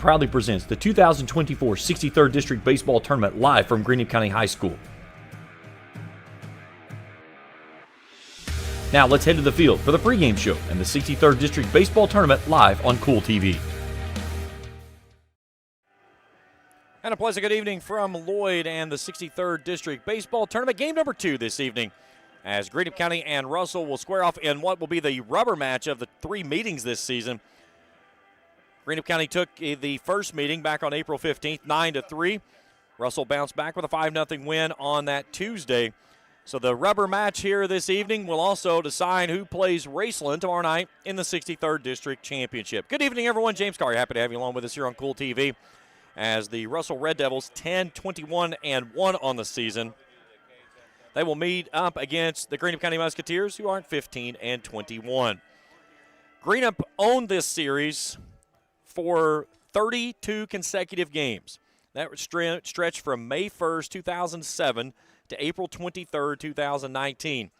proudly presents the 2024 63rd District Baseball Tournament live from Greenup County High School. Now let's head to the field for the pregame show and the 63rd District Baseball Tournament live on Kool TV. And a pleasant good evening from Lloyd and the 63rd District Baseball Tournament. Game number 2 this evening, as Greenup County and Russell will square off in what will be the rubber match of the 3 meetings this season. Greenup County took the first meeting back on April 15th, 9-3. Russell bounced back with a 5-0 win on that Tuesday. So the rubber match here this evening will also decide who plays Raceland tomorrow night in the 63rd District Championship. Good evening, everyone. James Carr, happy to have you along with us here on Kool TV, as the Russell Red Devils 10-21-1 on the season. They will meet up against the Greenup County Musketeers, who are 15-21. Greenup owned this series for 32 consecutive games. That stretched from May 1st, 2007 to April 23rd, 2019.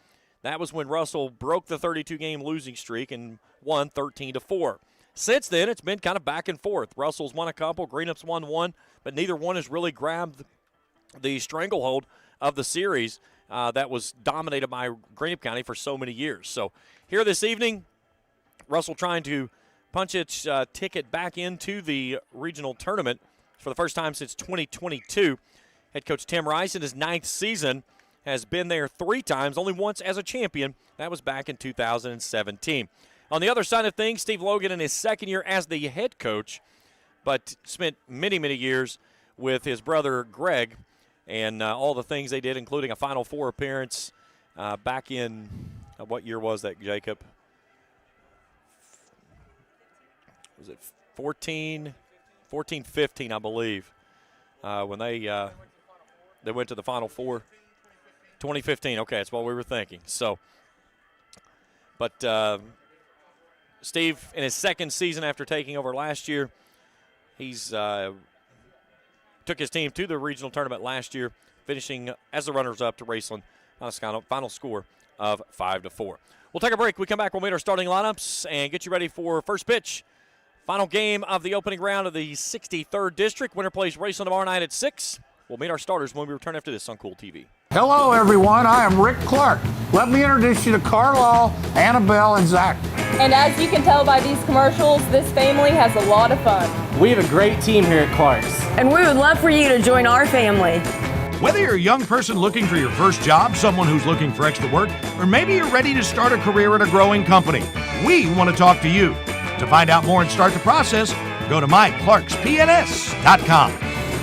That was when Russell broke the 32-game losing streak and won 13-4. Since then, it's been kind of back and forth. Russell's won a couple, Greenup's won one, but neither one has really grabbed the stranglehold of the series that was dominated by Greenup County for so many years. So here this evening, Russell trying to punch its ticket back into the regional tournament for the first time since 2022. Head coach Tim Rice, in his 9th season, has been there 3 times, only once as a champion. That was back in 2017. On the other side of things, Steve Logan in his 2nd year as the head coach, but spent many, many years with his brother Greg and all the things they did, including a Final Four appearance back in, what year was that, Jacob? Was it 14, 15, I believe, when they went to the Final Four. 2015, okay, that's what we were thinking. So, but Steve, in his 2nd season after taking over last year, he's took his team to the regional tournament last year, finishing as the runners-up to Raceland on a final score of 5-4. We'll take a break. We come back, we'll meet our starting lineups and get you ready for first pitch. Final game of the opening round of the 63rd District. Winner plays Raceland tomorrow night at 6. We'll meet our starters when we return after this on Kool TV. Hello, everyone. I am Rick Clark. Let me introduce you to Carlisle, Annabelle, and Zach. And as you can tell by these commercials, this family has a lot of fun. We have a great team here at Clark's. And we would love for you to join our family. Whether you're a young person looking for your first job, someone who's looking for extra work, or maybe you're ready to start a career at a growing company, we want to talk to you. To find out more and start the process, go to myclarkspns.com.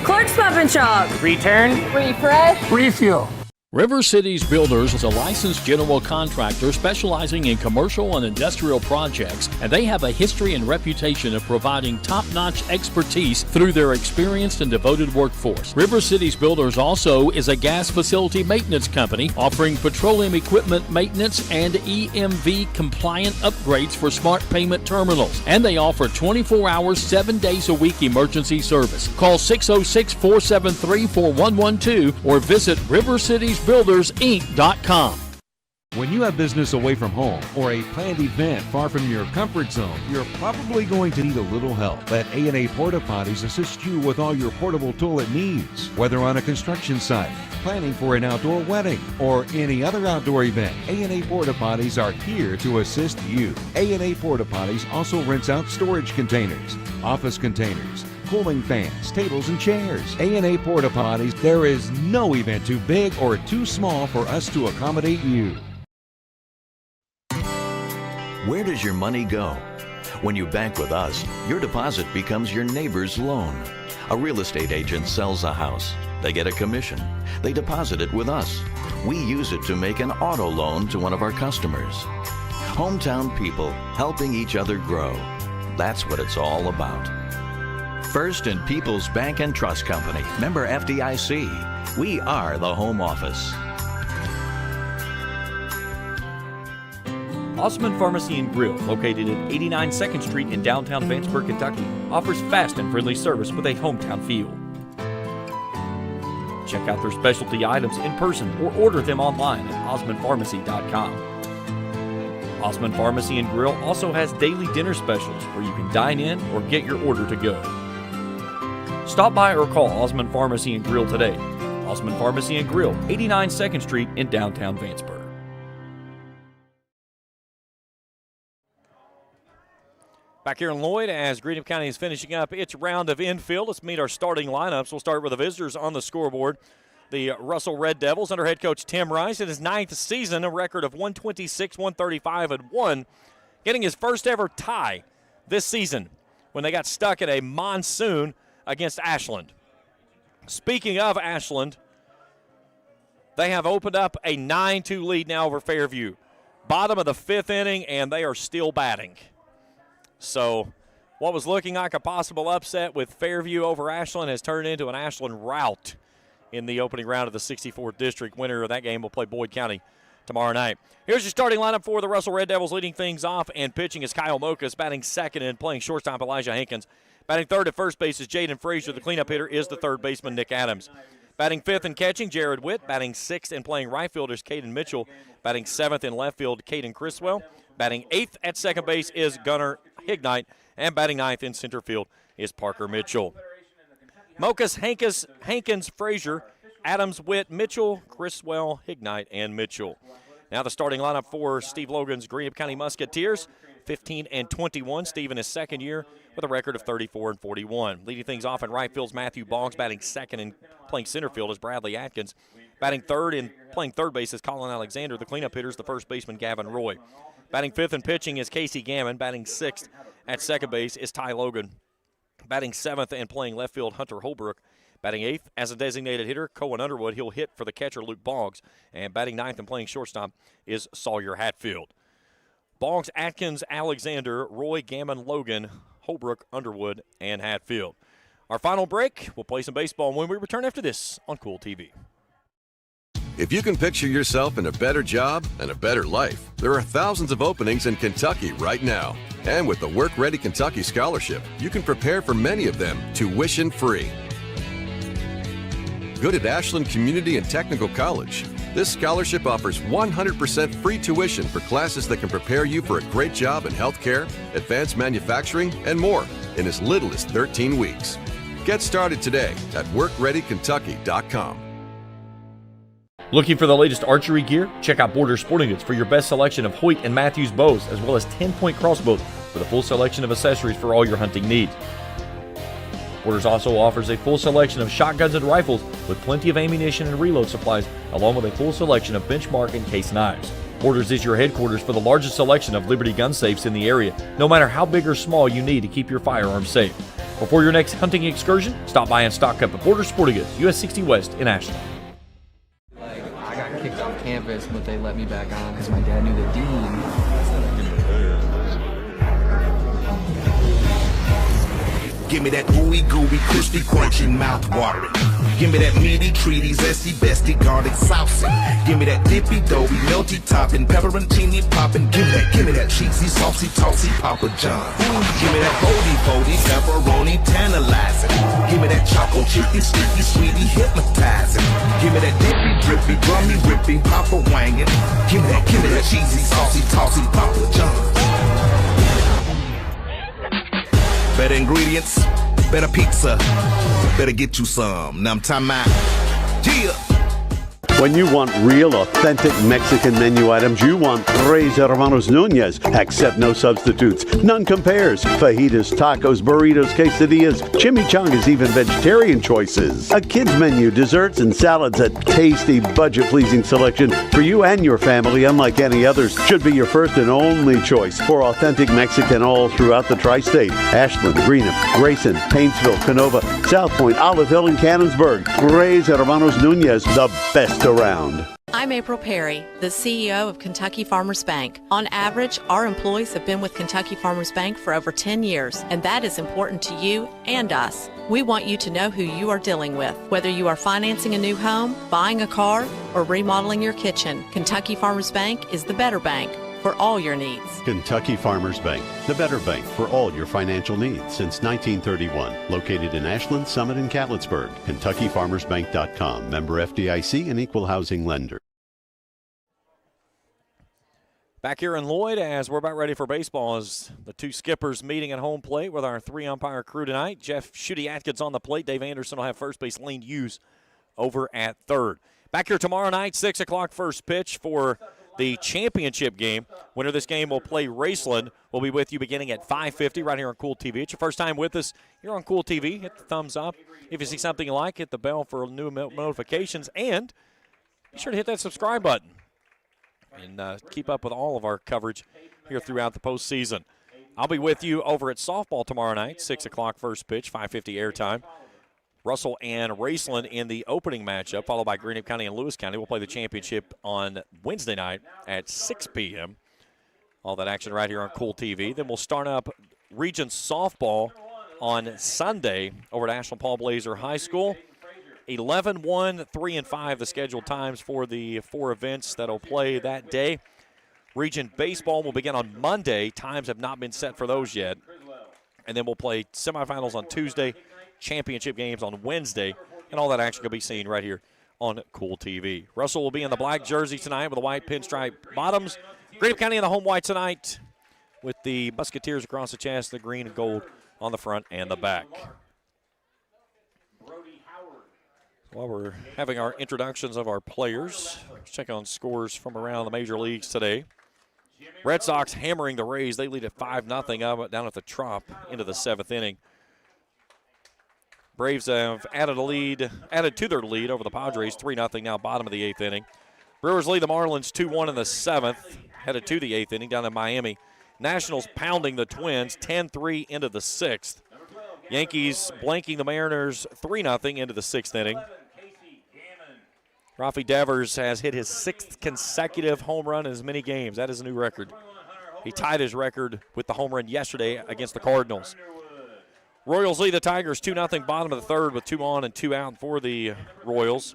Clark's Pub and Shop. Return. Refresh. Refuel. River Cities Builders is a licensed general contractor specializing in commercial and industrial projects, and they have a history and reputation of providing top-notch expertise through their experienced and devoted workforce. River Cities Builders also is a gas facility maintenance company offering petroleum equipment maintenance and EMV compliant upgrades for smart payment terminals, and they offer 24 hours, 7 days a week emergency service. Call 606-473-4112 or visit rivercitiesbuildersinc.com. When you have business away from home or a planned event far from your comfort zone, you're probably going to need a little help. Let A&A Porta Potties assist you with all your portable toilet needs. Whether on a construction site, planning for an outdoor wedding, or any other outdoor event, A&A Porta Potties are here to assist you. A&A Porta Potties also rents out storage containers, office containers, cooling fans, tables, and chairs. A&A Porta Potties, there is no event too big or too small for us to accommodate you. Where does your money go? When you bank with us, your deposit becomes your neighbor's loan. A real estate agent sells a house. They get a commission. They deposit it with us. We use it to make an auto loan to one of our customers. Hometown people helping each other grow. That's what it's all about. First and People's Bank and Trust Company, member FDIC. We are the home office. Osmond Pharmacy and Grill, located at 89 2nd Street in downtown Vanceburg, Kentucky, offers fast and friendly service with a hometown feel. Check out their specialty items in person or order them online at osmondpharmacy.com. Osmond Pharmacy and Grill also has daily dinner specials where you can dine in or get your order to go. Stop by or call Osmond Pharmacy and Grill today. Osmond Pharmacy and Grill, 89 2nd Street in downtown Vanceburg. Back here in Lloyd, as Greenup County is finishing up its round of infield, let's meet our starting lineups. We'll start with the visitors on the scoreboard. The Russell Red Devils under head coach Tim Rice in his 9th season, a record of 126, 135, and 1, getting his first ever tie this season when they got stuck in a monsoon against Ashland. Speaking of Ashland, they have opened up a 9-2 lead now over Fairview. Bottom of the 5th inning, and they are still batting. So what was looking like a possible upset with Fairview over Ashland has turned into an Ashland rout in the opening round of the 64th District. Winner of that game will play Boyd County tomorrow night. Here's your starting lineup for the Russell Red Devils. Leading things off and pitching is Kyle Mokas. Batting second and playing shortstop Elijah Hankins. Batting third at first base is Jaden Frazier. The cleanup hitter is the third baseman Nick Adams. Batting fifth and catching, Jared Witt. Batting sixth and playing right field is Caden Mitchell. Batting seventh in left field, Caden Criswell. Batting eighth at second base is Gunnar Hignite. And batting ninth in center field is Parker Mitchell. Mokas, Hankins, Frazier, Adams, Witt, Mitchell, Criswell, Hignite, and Mitchell. Now the starting lineup for Steve Logan's Greenup County Musketeers, 15-21. Steve in his second year with a record of 34-41. Leading things off in right field's Matthew Boggs. Batting second and playing center field is Bradley Atkins. Batting third and playing third base is Colin Alexander. The cleanup hitter is the first baseman Gavin Roy. Batting fifth and pitching is Casey Gammon. Batting sixth at second base is Ty Logan. Batting seventh and playing left field, Hunter Holbrook. Batting eighth as a designated hitter, Cohen Underwood. He'll hit for the catcher, Luke Boggs. And batting ninth and playing shortstop is Sawyer Hatfield. Boggs, Atkins, Alexander, Roy, Gammon, Logan, Holbrook, Underwood, and Hatfield. Our final break, we'll play some baseball when we return after this on Kool TV. If you can picture yourself in a better job and a better life, there are thousands of openings in Kentucky right now. And with the Work Ready Kentucky Scholarship, you can prepare for many of them tuition-free. Good at Ashland Community and Technical College. This scholarship offers 100% free tuition for classes that can prepare you for a great job in healthcare, advanced manufacturing, and more in as little as 13 weeks. Get started today at workreadykentucky.com. Looking for the latest archery gear? Check out Border Sporting Goods for your best selection of Hoyt and Matthews bows, as well as 10-point crossbows with a full selection of accessories for all your hunting needs. Borders also offers a full selection of shotguns and rifles with plenty of ammunition and reload supplies, along with a full selection of benchmark and case knives. Borders is your headquarters for the largest selection of Liberty gun safes in the area, no matter how big or small you need to keep your firearms safe. Before your next hunting excursion, stop by and stock up at Border Sporting Goods, US 60 West in Ashland. I got kicked off campus, but they let me back on because my dad knew the dean. Give me that ooey gooey, crispy, crunchy, mouth watering. Give me that meaty, treaty, zesty, bestie, garlic saucy. Give me that dippy, doughy, melty topping, pepperoncini popping. Give me that cheesy, saucy, tossy, Papa John. Give me that boldy, pepperoni, tantalizing. Give me that choco chicky, sticky, sweetie, hypnotizing. Give me that dippy, drippy, drummy, rippy, Papa wangin'. Give me that cheesy, saucy, tossy, Papa John. Better ingredients, better pizza, better get you some. Now I'm talking about, yeah. When you want real, authentic Mexican menu items, you want Tres Hermanos Nunez. Accept no substitutes. None compares. Fajitas, tacos, burritos, quesadillas, chimichangas, even vegetarian choices. A kids menu, desserts and salads, a tasty, budget-pleasing selection for you and your family, unlike any others. Should be your first and only choice for authentic Mexican all throughout the tri-state. Ashland, Greenup, Grayson, Paintsville, Canova, South Point, Olive Hill, and Cannonsburg. Tres Hermanos Nunez, the best around. I'm April Perry, the CEO of Kentucky Farmers Bank. On average, our employees have been with Kentucky Farmers Bank for over 10 years, and that is important to you and us. We want you to know who you are dealing with. Whether you are financing a new home, buying a car, or remodeling your kitchen, Kentucky Farmers Bank is the better bank for all your needs. Kentucky Farmers Bank, the better bank for all your financial needs since 1931. Located in Ashland, Summit, and Catlettsburg. KentuckyFarmersBank.com. Member FDIC and Equal Housing Lender. Back here in Lloyd as we're about ready for baseball as the two skippers meeting at home plate with our 3-umpire crew tonight. Jeff Shooty Atkins on the plate. Dave Anderson will have first base. Lane Hughes over at third. Back here tomorrow night, 6 o'clock first pitch for the championship game. Winner of this game will play Raceland. We'll be with you beginning at 5:50 right here on Kool TV. It's your first time with us here on Kool TV. Hit the thumbs up. If you see something you like, hit the bell for new notifications. And be sure to hit that subscribe button. And keep up with all of our coverage here throughout the postseason. I'll be with you over at softball tomorrow night, 6 o'clock first pitch, 5:50 airtime. Russell and Raceland in the opening matchup, followed by Greenup County and Lewis County. We'll play the championship on Wednesday night at 6 p.m. All that action right here on Kool TV. Then we'll start up Region Softball on Sunday over at Ashland Paul Blazer High School. 11, 1, 3, and 5, the scheduled times for the 4 events that will play that day. Region Baseball will begin on Monday. Times have not been set for those yet. And then we'll play semifinals on Tuesday, championship games on Wednesday, and all that action can be seen right here on Kool TV. Russell will be in the black jersey tonight with the white pinstripe bottoms. Greenup County in the home white tonight with the Musketeers across the chest, the green and gold on the front and the back. While we're having our introductions of our players, let's check on scores from around the major leagues today. Red Sox hammering the Rays. They lead at 5-0 up down at the Trop into the 7th inning. Braves have added to their lead over the Padres, 3-0 now, bottom of the 8th inning. Brewers lead the Marlins 2-1 in the 7th, headed to the 8th inning down in Miami. Nationals pounding the Twins 10-3 into the 6th. Yankees blanking the Mariners 3-0 into the 6th inning. Rafi Devers has hit his 6th consecutive home run in as many games. That is a new record. He tied his record with the home run yesterday against the Cardinals. Royals lead the Tigers 2-0 bottom of the 3rd with 2 on and 2 out for the Royals.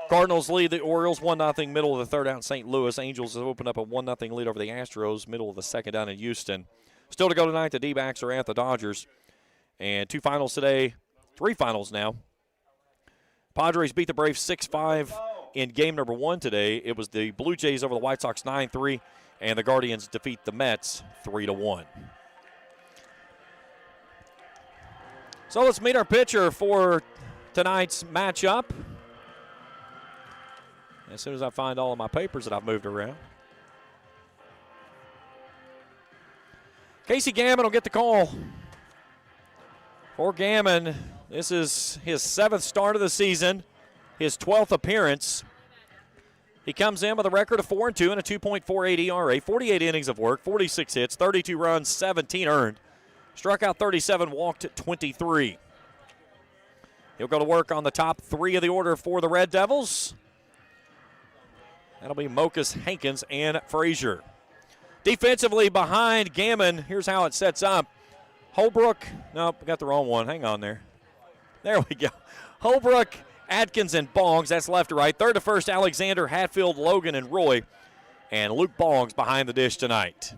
Cardinals lead the Orioles 1-0 middle of the 3rd out in St. Louis. Angels have opened up a 1-0 lead over the Astros middle of the 2nd down in Houston. Still to go tonight, the D-backs are at the Dodgers. And 2 finals today, 3 finals now. Padres beat the Braves 6-5 in game number 1 today. It was the Blue Jays over the White Sox 9-3, and the Guardians defeat the Mets 3-1. So let's meet our pitcher for tonight's matchup. As soon as I find all of my papers that I've moved around. Casey Gammon will get the call. For Gammon, this is his 7th start of the season, his 12th appearance. He comes in with a record of 4-2 and a 2.48 ERA, 48 innings of work, 46 hits, 32 runs, 17 earned. Struck out 37, walked 23. He'll go to work on the top 3 of the order for the Red Devils. That'll be Mokus, Hankins, and Frazier. Defensively behind Gammon, here's how it sets up. Holbrook, nope, got the wrong one. Hang on there. There we go. Holbrook, Atkins, and Boggs. That's left to right. 3rd to 1st, Alexander, Hatfield, Logan, and Roy. And Luke Boggs behind the dish tonight.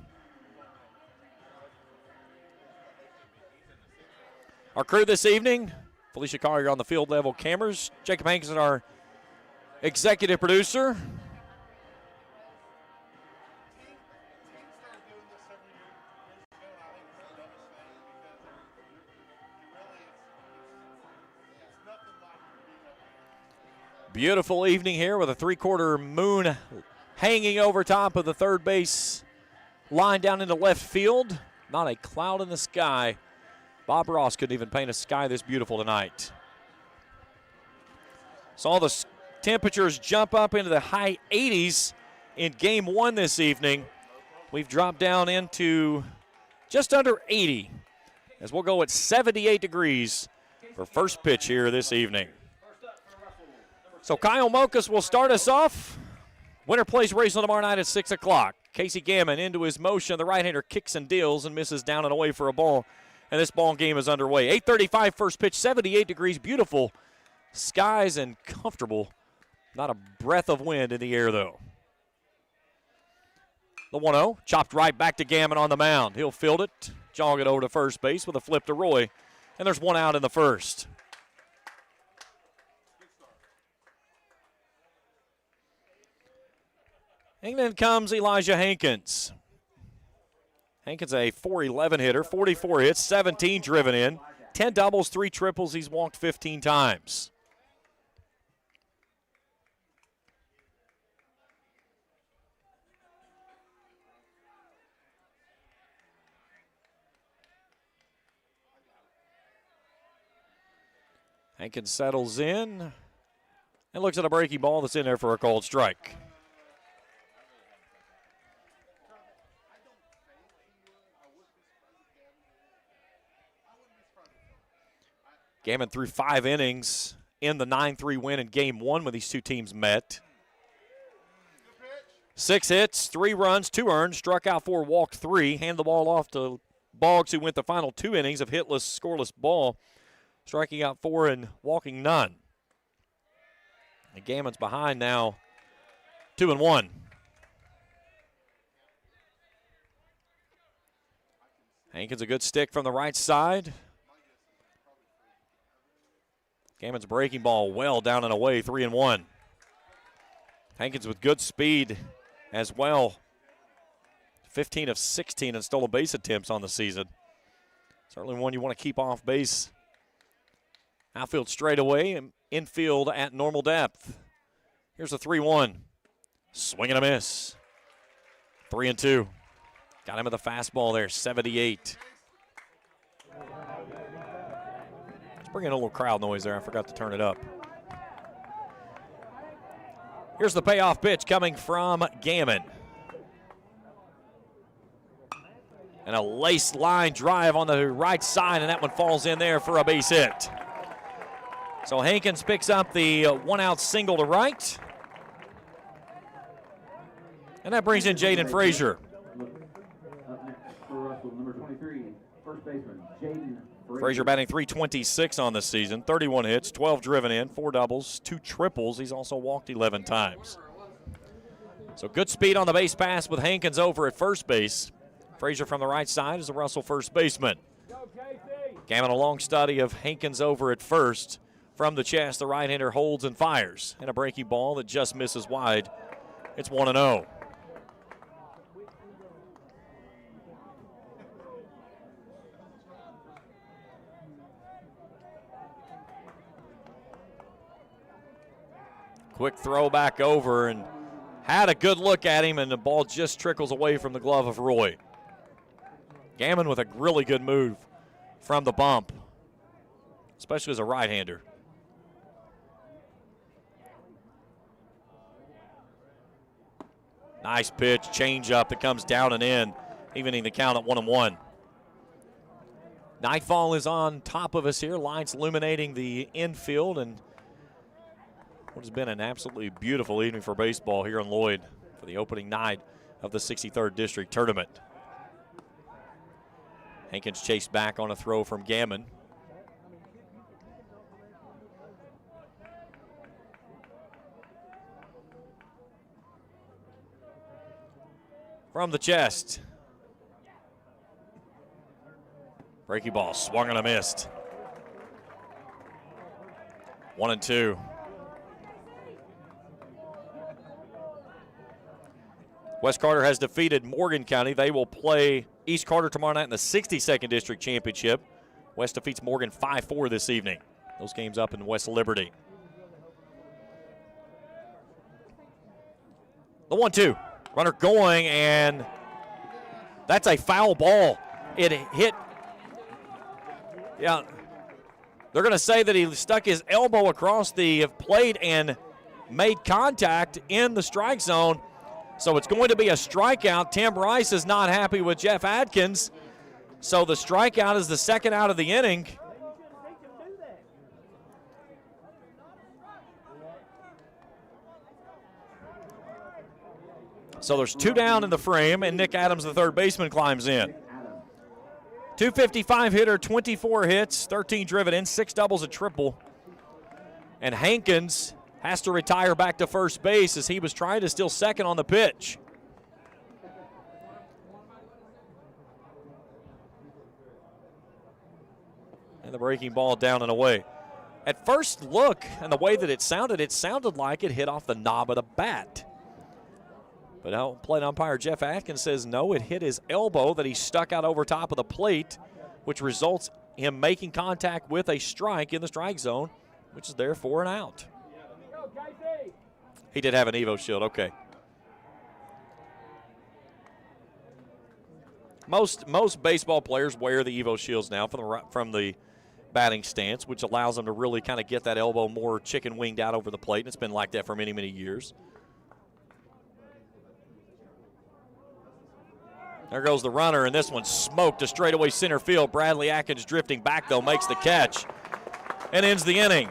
Our crew this evening, Felicia Collier on the field level cameras. Jacob Hankins, our executive producer. Beautiful evening here with a 3/4 moon hanging over top of the 3rd base line down into left field. Not a cloud in the sky. Bob Ross couldn't even paint a sky this beautiful tonight. Saw the temperatures jump up into the high 80s in game 1 this evening. We've dropped down into just under 80 as we'll go at 78 degrees for first pitch here this evening. So Kyle Mokus will start us off. Winner plays Raceland tomorrow night at 6 o'clock. Casey Gammon into his motion. The right-hander kicks and deals and misses down and away for a ball. And this ball game is underway. 8:35 first pitch, 78 degrees, beautiful skies and comfortable. Not a breath of wind in the air, though. The 1-0, chopped right back to Gammon on the mound. He'll field it, jog it over to first base with a flip to Roy. And there's 1 out in the 1st. And then comes Elijah Hankins. Hankins a .411 hitter, 44 hits, 17 driven in, 10 doubles, 3 triples. He's walked 15 times. Hankins settles in and looks at a breaking ball that's in there for a called strike. Gammon threw 5 innings in the 9-3 win in Game 1 when these two teams met. 6 hits, 3 runs, 2 earned, struck out 4, walked 3, handed the ball off to Boggs, who went the final 2 innings of hitless, scoreless ball, striking out 4 and walking none. And Gammon's behind now, 2-1. Hankins a good stick from the right side. Gammon's breaking ball well down and away, 3-1. Hankins with good speed as well. 15 of 16 in stolen base attempts on the season. Certainly one you want to keep off base. Outfield straightaway and infield at normal depth. Here's a 3-1. Swing and a miss. 3-2. Got him with a fastball there, 78. Bring in a little crowd noise there. I forgot to turn it up. Here's the payoff pitch coming from Gammon. And a lace line drive on the right side, and that one falls in there for a base hit. So Hankins picks up the 1-out single to right. And that brings in Jaden Frazier. Up next for Russell, number 23, first baseman, Jaden Frazier batting .326 on the season, 31 hits, 12 driven in, 4 doubles, 2 triples. He's also walked 11 times. So good speed on the base pass with Hankins over at first base. Frazier from the right side is the Russell first baseman. Gammon a long study of Hankins over at first. From the chest, the right-hander holds and fires. And a breaking ball that just misses wide. It's 1-0. Quick throw back over and had a good look at him, and the ball just trickles away from the glove of Roy. Gammon with a really good move from the bump, especially as a right-hander. Nice pitch, change up that comes down and in, evening the count at 1-1. Nightfall is on top of us here. Lights illuminating the infield, and what has been an absolutely beautiful evening for baseball here in Lloyd for the opening night of the 63rd District Tournament. Hankins chased back on a throw from Gammon. From the chest. Breaking ball swung and a missed. 1-2. West Carter has defeated Morgan County. They will play East Carter tomorrow night in the 62nd District Championship. West defeats Morgan 5-4 this evening. Those games up in West Liberty. The 1-2. Runner going, and that's a foul ball. It hit. Yeah. They're going to say that he stuck his elbow across the plate and made contact in the strike zone. So it's going to be a strikeout. Tim Rice is not happy with Jeff Adkins. So the strikeout is the second out of the inning. So there's 2 down in the frame, and Nick Adams, the third baseman, climbs in. 255 hitter, 24 hits, 13 driven in, 6 doubles, a triple. And Hankins has to retire back to first base as he was trying to steal second on the pitch. And the breaking ball down and away. At first look, and the way that it sounded like it hit off the knob of the bat. But plate umpire Jeff Atkins says no, it hit his elbow that he stuck out over top of the plate, which results in him making contact with a strike in the strike zone, which is therefore an out. He did have an Evo shield, okay. Most baseball players wear the Evo shields now from the batting stance, which allows them to really kind of get that elbow more chicken winged out over the plate, and it's been like that for many, many years. There goes the runner, and this one smoked to straightaway center field. Bradley Atkins drifting back, though, makes the catch and ends the inning.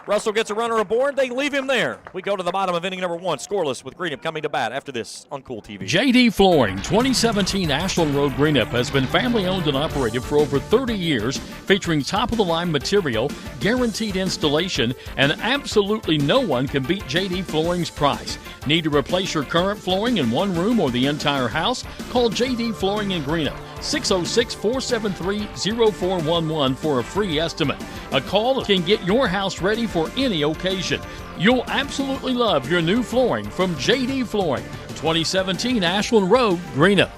Russell gets a runner aboard. They leave him there. We go to the bottom of inning number 1, scoreless, with Greenup coming to bat after this on Kool TV. JD Flooring, 2017 Ashland Road, Greenup, has been family-owned and operated for over 30 years, featuring top-of-the-line material, guaranteed installation, and absolutely no one can beat JD Flooring's price. Need to replace your current flooring in one room or the entire house? Call JD Flooring in Greenup, 606-473-0411 for a free estimate. A call can get your house ready for any occasion. You'll absolutely love your new flooring from JD Flooring, 2017 Ashland Road, Greenup.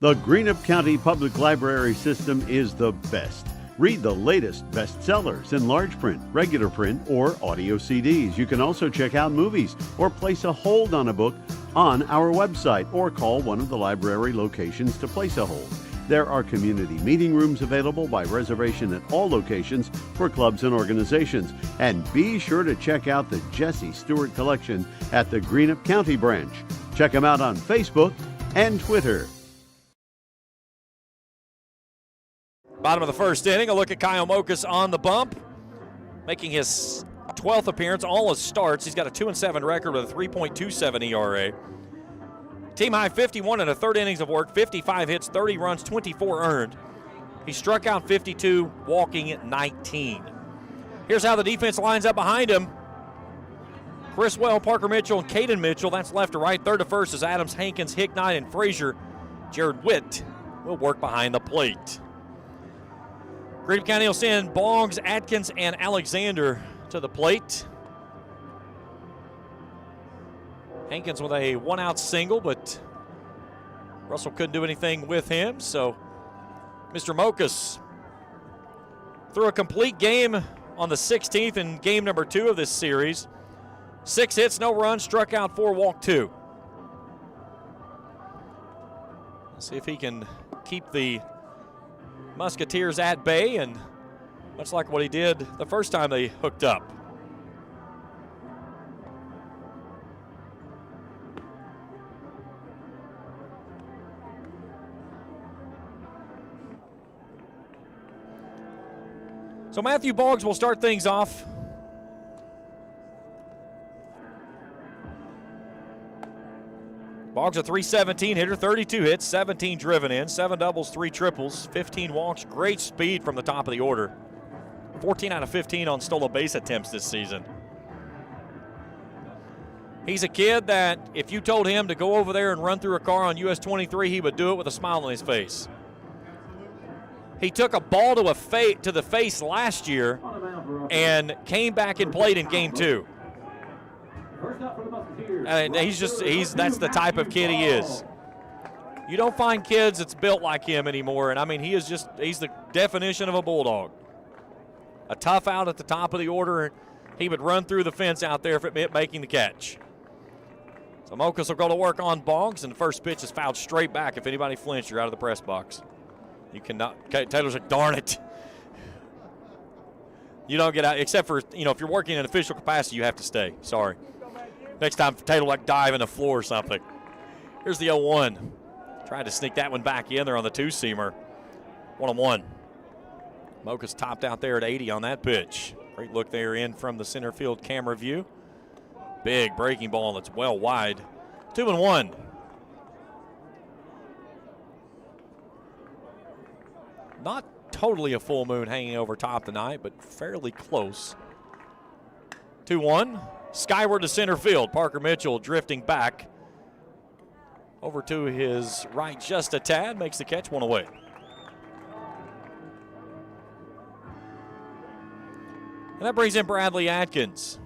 The Greenup County Public Library system is the best. Read the latest bestsellers in large print, regular print, or audio CDs. You can also check out movies or place a hold on a book on our website or call one of the library locations to place a hold. There are community meeting rooms available by reservation at all locations for clubs and organizations. And be sure to check out the Jesse Stewart collection at the Greenup County branch. Check them out on Facebook and Twitter. Bottom of the first inning, a look at Kyle Mokas on the bump, making his 12th appearance, all his starts. He's got a 2-7 record with a 3.27 ERA. Team high 51 in a third innings of work, 55 hits, 30 runs, 24 earned. He struck out 52, walking at 19. Here's how the defense lines up behind him. Chris Well, Parker Mitchell, and Caden Mitchell. That's left to right. Third to first is Adams, Hankins, Hicknight, and Frazier. Jared Witt will work behind the plate. Greenup County will send Boggs, Atkins, and Alexander to the plate. Hankins with a one-out single, but Russell couldn't do anything with him, so Mr. Mokas threw a complete game on the 16th in game number 2 of this series. 6 hits, no runs, struck out 4, walked 2. Let's see if he can keep the Musketeers at bay, and much like what he did the first time they hooked up. So Matthew Boggs will start things off. Boggs a .317 hitter, 32 hits, 17 driven in, 7 doubles, 3 triples, 15 walks. Great speed from the top of the order. 14 out of 15 on stolen base attempts this season. He's a kid that if you told him to go over there and run through a car on US 23, he would do it with a smile on his face. He took a ball to the face last year and came back and played in game 2. And that's the type of kid he is. You don't find kids that's built like him anymore, and I mean he's the definition of a bulldog. A tough out at the top of the order. He would run through the fence out there if it meant making the catch. So Mokas will go to work on Boggs, and the first pitch is fouled straight back. If anybody flinched, you're out of the press box. You cannot. Taylor's like, darn it. You don't get out, except for, if you're working in official capacity, you have to stay. Sorry. Next time, Taylor like dive in the floor or something. Here's the 0-1. Tried to sneak that one back in there on the 2-seamer. 1-1. Mokas topped out there at 80 on that pitch. Great look there in from the center field camera view. Big breaking ball that's well wide. 2-1. Not totally a full moon hanging over top tonight, but fairly close. 2-1. Skyward to center field. Parker Mitchell drifting back over to his right just a tad. Makes the catch, 1 away. And that brings in Bradley Atkins.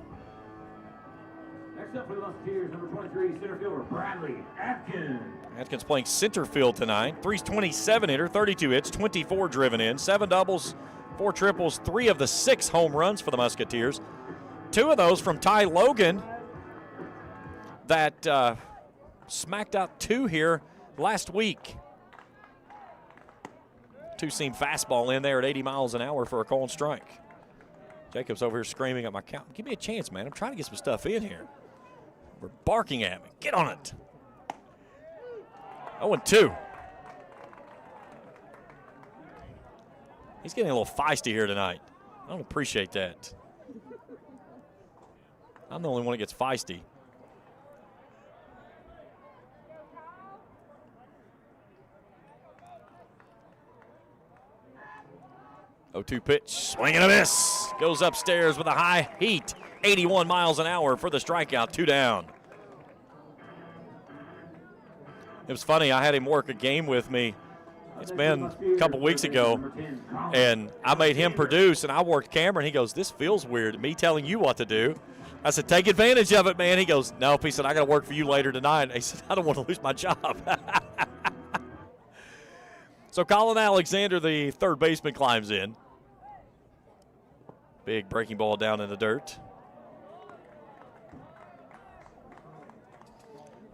Next up for the Musketeers, number 23, center fielder Bradley Atkins. Atkins playing center field tonight. 327 hitter, 32 hits, 24 driven in, 7 doubles, 4 triples, 3 of the 6 home runs for the Musketeers. 2 of those from Ty Logan that smacked out 2 here last week. 2-seam fastball in there at 80 miles an hour for a called strike. Jacob's over here screaming at my count. Give me a chance, man. I'm trying to get some stuff in here. We're barking at me. Get on it. 0-2. He's getting a little feisty here tonight. I don't appreciate that. I'm the only one that gets feisty. Oh-2 pitch, swing and a miss. Goes upstairs with a high heat. 81 miles an hour for the strikeout, 2 down. It was funny, I had him work a game with me. It's been a couple weeks ago, and I made him produce, and I worked camera, and he goes, this feels weird, me telling you what to do. I said, take advantage of it, man. He goes, nope. He said, I got to work for you later tonight. He said, I don't want to lose my job. So Colin Alexander, the third baseman, climbs in. Big breaking ball down in the dirt.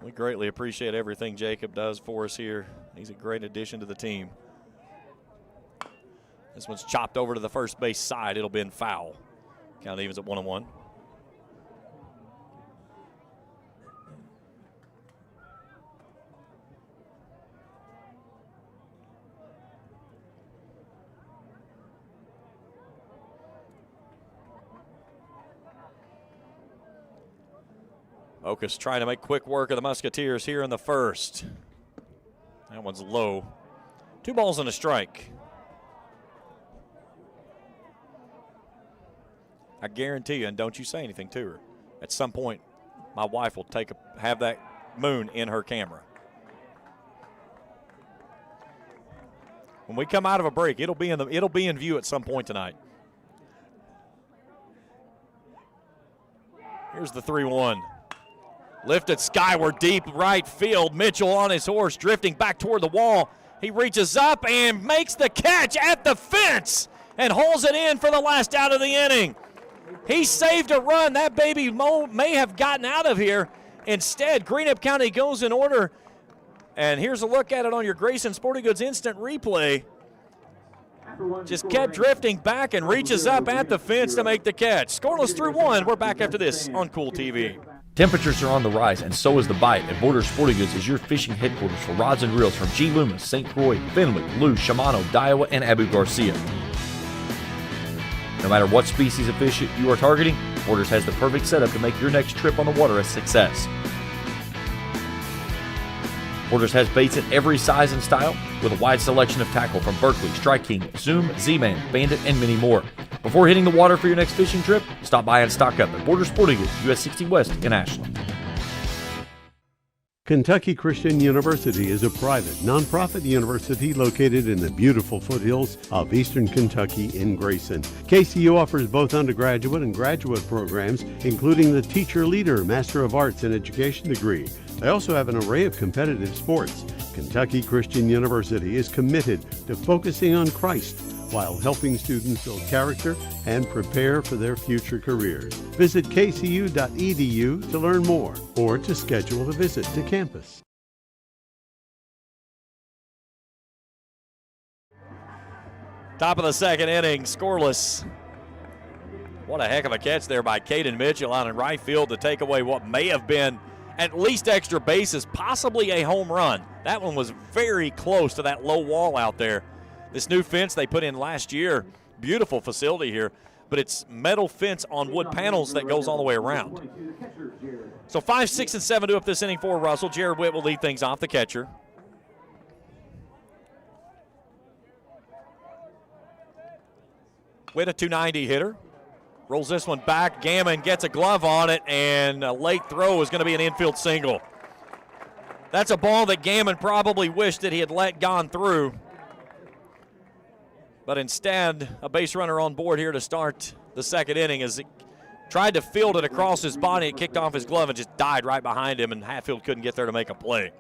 We greatly appreciate everything Jacob does for us here. He's a great addition to the team. This one's chopped over to the first base side. It'll be in foul. Count evens at 1-1. Okus trying to make quick work of the Musketeers here in the first. That one's low. 2 balls and a strike. I guarantee you, and don't you say anything to her, at some point my wife will have that moon in her camera. When we come out of a break, it'll be in view at some point tonight. Here's the 3-1. Lifted skyward, deep right field. Mitchell on his horse, drifting back toward the wall. He reaches up and makes the catch at the fence and holds it in for the last out of the inning. He saved a run. That baby may have gotten out of here. Instead, Greenup County goes in order. And here's a look at it on your Grayson Sporting Goods instant replay. Just kept drifting back and reaches up at the fence to make the catch. Scoreless 3-1. We're back after this on Kool TV. Temperatures are on the rise, and so is the bite, and Borders Sporting Goods is your fishing headquarters for rods and reels from G. Loomis, St. Croix, Fenwick, Lou, Shimano, Daiwa, and Abu Garcia. No matter what species of fish you are targeting, Borders has the perfect setup to make your next trip on the water a success. Borders has baits in every size and style, with a wide selection of tackle from Berkeley, Strike King, Zoom, Z-Man, Bandit, and many more. Before hitting the water for your next fishing trip, stop by and stock up at Borders Sporting Goods, US 60 West in Ashland. Kentucky Christian University is a private, nonprofit university located in the beautiful foothills of eastern Kentucky in Grayson. KCU offers both undergraduate and graduate programs, including the Teacher Leader Master of Arts in Education degree. They also have an array of competitive sports. Kentucky Christian University is committed to focusing on Christ while helping students build character and prepare for their future careers. Visit kcu.edu to learn more or to schedule a visit to campus. Top of the second inning, scoreless. What a heck of a catch there by Caden Mitchell out in right field to take away what may have been at least extra bases, possibly a home run. That one was very close to that low wall out there. This new fence they put in last year, beautiful facility here, but it's metal fence on wood panels that goes all the way around. So 5, 6, and 7 to up this inning for Russell. Jared Witt will lead things off, the catcher. Witt, a .290 hitter. Rolls this one back. Gammon gets a glove on it, and a late throw is going to be an infield single. That's a ball that Gammon probably wished that he had let gone through. But instead, a base runner on board here to start the second inning as tried to field it across his body. It kicked off his glove and just died right behind him, and Hatfield couldn't get there to make a play.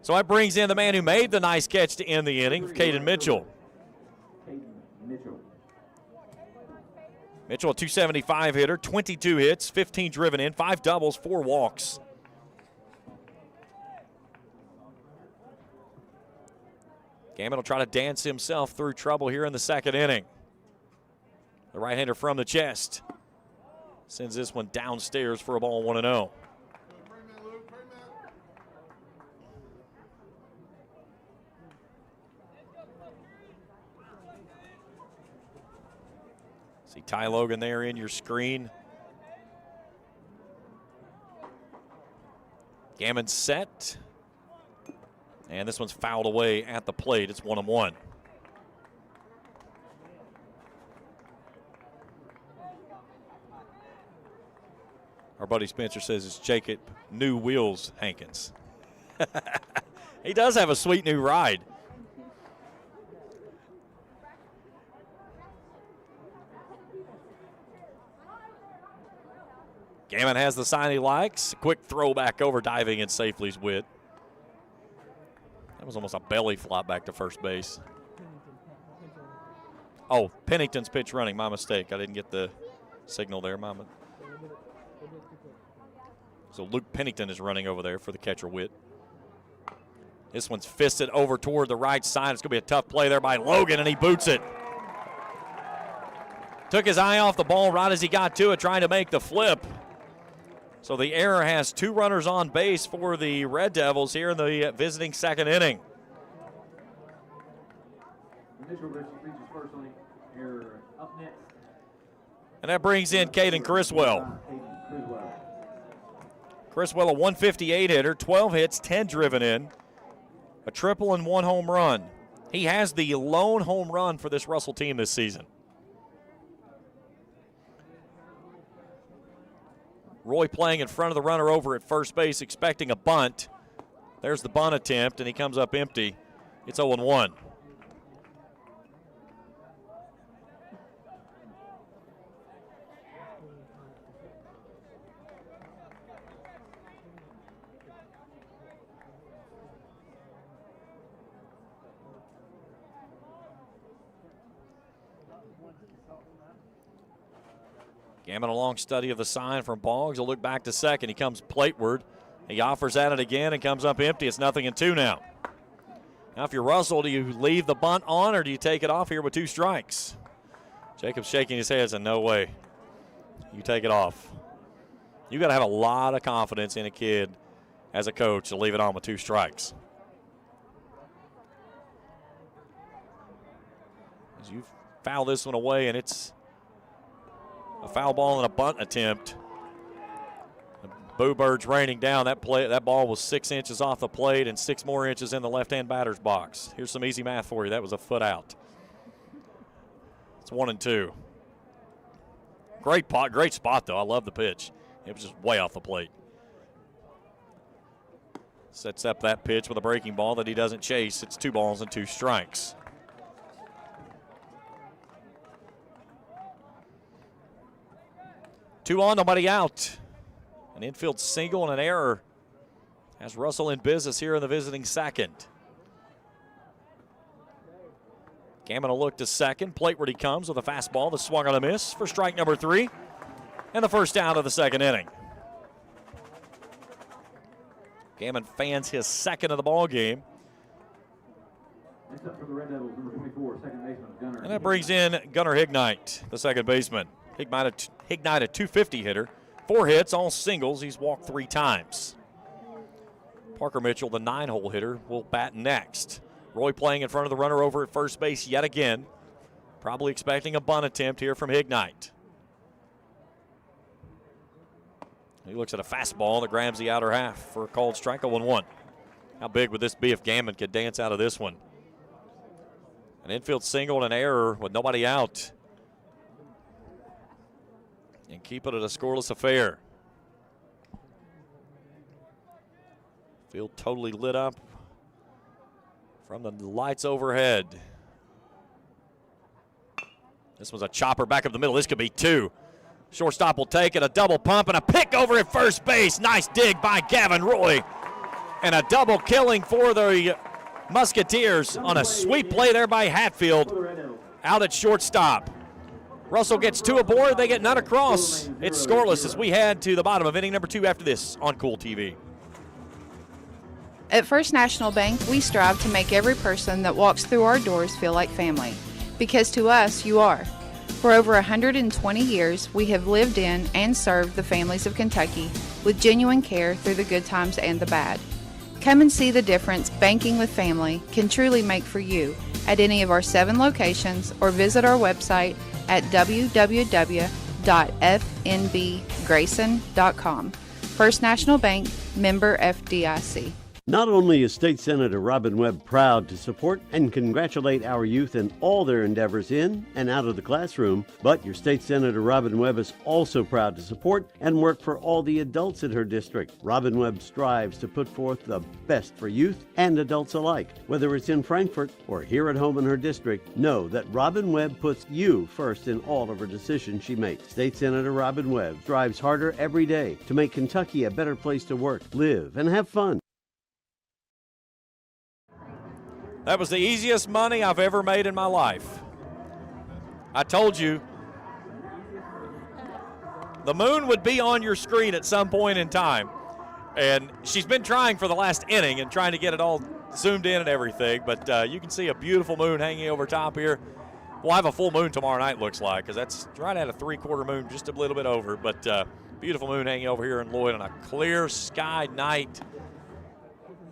So that brings in the man who made the nice catch to end the inning, Caden Mitchell. Mitchell, a 275 hitter, 22 hits, 15 driven in, 5 doubles, 4 walks. Gammon will try to dance himself through trouble here in the second inning. The right-hander from the chest sends this one downstairs for a ball 1-0. See Ty Logan there in your screen. Gammon set. And this one's fouled away at the plate. It's 1-1. Our buddy Spencer says it's Jacob New Wheels Hankins. He does have a sweet new ride. Gammon has the sign he likes. Quick throw back over, diving in safely's wit. That was almost a belly flop back to first base. Oh, Pennington's pitch running. My mistake. I didn't get the signal there. So Luke Pennington is running over there for the catcher Witt. This one's fisted over toward the right side. It's going to be a tough play there by Logan, and he boots it. Took his eye off the ball right as he got to it, trying to make the flip. So the error has 2 runners on base for the Red Devils here in the visiting second inning. And that brings in Caden Criswell. Criswell, a 158 hitter, 12 hits, 10 driven in, a triple and 1 home run. He has the lone home run for this Russell team this season. Roy playing in front of the runner over at first base, expecting a bunt. There's the bunt attempt, and he comes up empty. It's 0-1. Gammon, a long study of the sign from Boggs. He'll look back to second. He comes plateward. He offers at it again and comes up empty. It's 0-2 now. Now, if you're Russell, do you leave the bunt on or do you take it off here with 2 strikes? Jacob's shaking his head and no way. You take it off. You got to have a lot of confidence in a kid as a coach to leave it on with 2 strikes. As you foul this one away, and it's a foul ball and a bunt attempt. The Boo Birds raining down. That ball was 6 inches off the plate and 6 more inches in the left-hand batter's box. Here's some easy math for you. That was a foot out. It's 1-2. Great spot, though. I love the pitch. It was just way off the plate. Sets up that pitch with a breaking ball that he doesn't chase. It's 2 balls and 2 strikes. Two on, nobody out. An infield single and an error has Russell in business here in the visiting second. Gammon will look to second. Plateward he comes with a fastball that swung on a miss for strike number 3 and the first out of the second inning. Gammon fans his second of the ball game. Next up for the Red Devils, number 24, second baseman Gunnar. And that brings in Gunnar Hignite, the second baseman. Hignite, a 250 hitter, 4 hits, all singles. He's walked 3 times. Parker Mitchell, the 9-hole hitter, will bat next. Roy playing in front of the runner over at first base yet again. Probably expecting a bunt attempt here from Hignite. He looks at a fastball that grabs the outer half for a called strike, 0-1. How big would this be if Gammon could dance out of this one? An infield single and an error with nobody out. And keep it at a scoreless affair. Field totally lit up from the lights overhead. This was a chopper back up the middle. This could be 2. Shortstop will take it, a double pump, and a pick over at first base. Nice dig by Gavin Roy. And a double killing for the Musketeers on a sweep play there by Hatfield out at shortstop. Russell gets 2 aboard. They get none across. It's scoreless as we head to the bottom of inning number 2 after this on Kool TV. At First National Bank, we strive to make every person that walks through our doors feel like family. Because to us, you are. For over 120 years, we have lived in and served the families of Kentucky with genuine care through the good times and the bad. Come and see the difference banking with family can truly make for you at any of our 7 locations or visit our website at www.fnbgrayson.com. First National Bank, member FDIC. Not only is State Senator Robin Webb proud to support and congratulate our youth in all their endeavors in and out of the classroom, but your State Senator Robin Webb is also proud to support and work for all the adults in her district. Robin Webb strives to put forth the best for youth and adults alike. Whether it's in Frankfort or here at home in her district, know that Robin Webb puts you first in all of her decisions she makes. State Senator Robin Webb strives harder every day to make Kentucky a better place to work, live, and have fun. That was the easiest money I've ever made in my life. I told you the moon would be on your screen at some point in time. And she's been trying for the last inning and trying to get it all zoomed in and everything. But you can see a beautiful moon hanging over top here. We'll have a full moon tomorrow night, looks like, because that's right at a 3/4 moon, just a little bit over. But beautiful moon hanging over here in Lloyd on a clear sky night.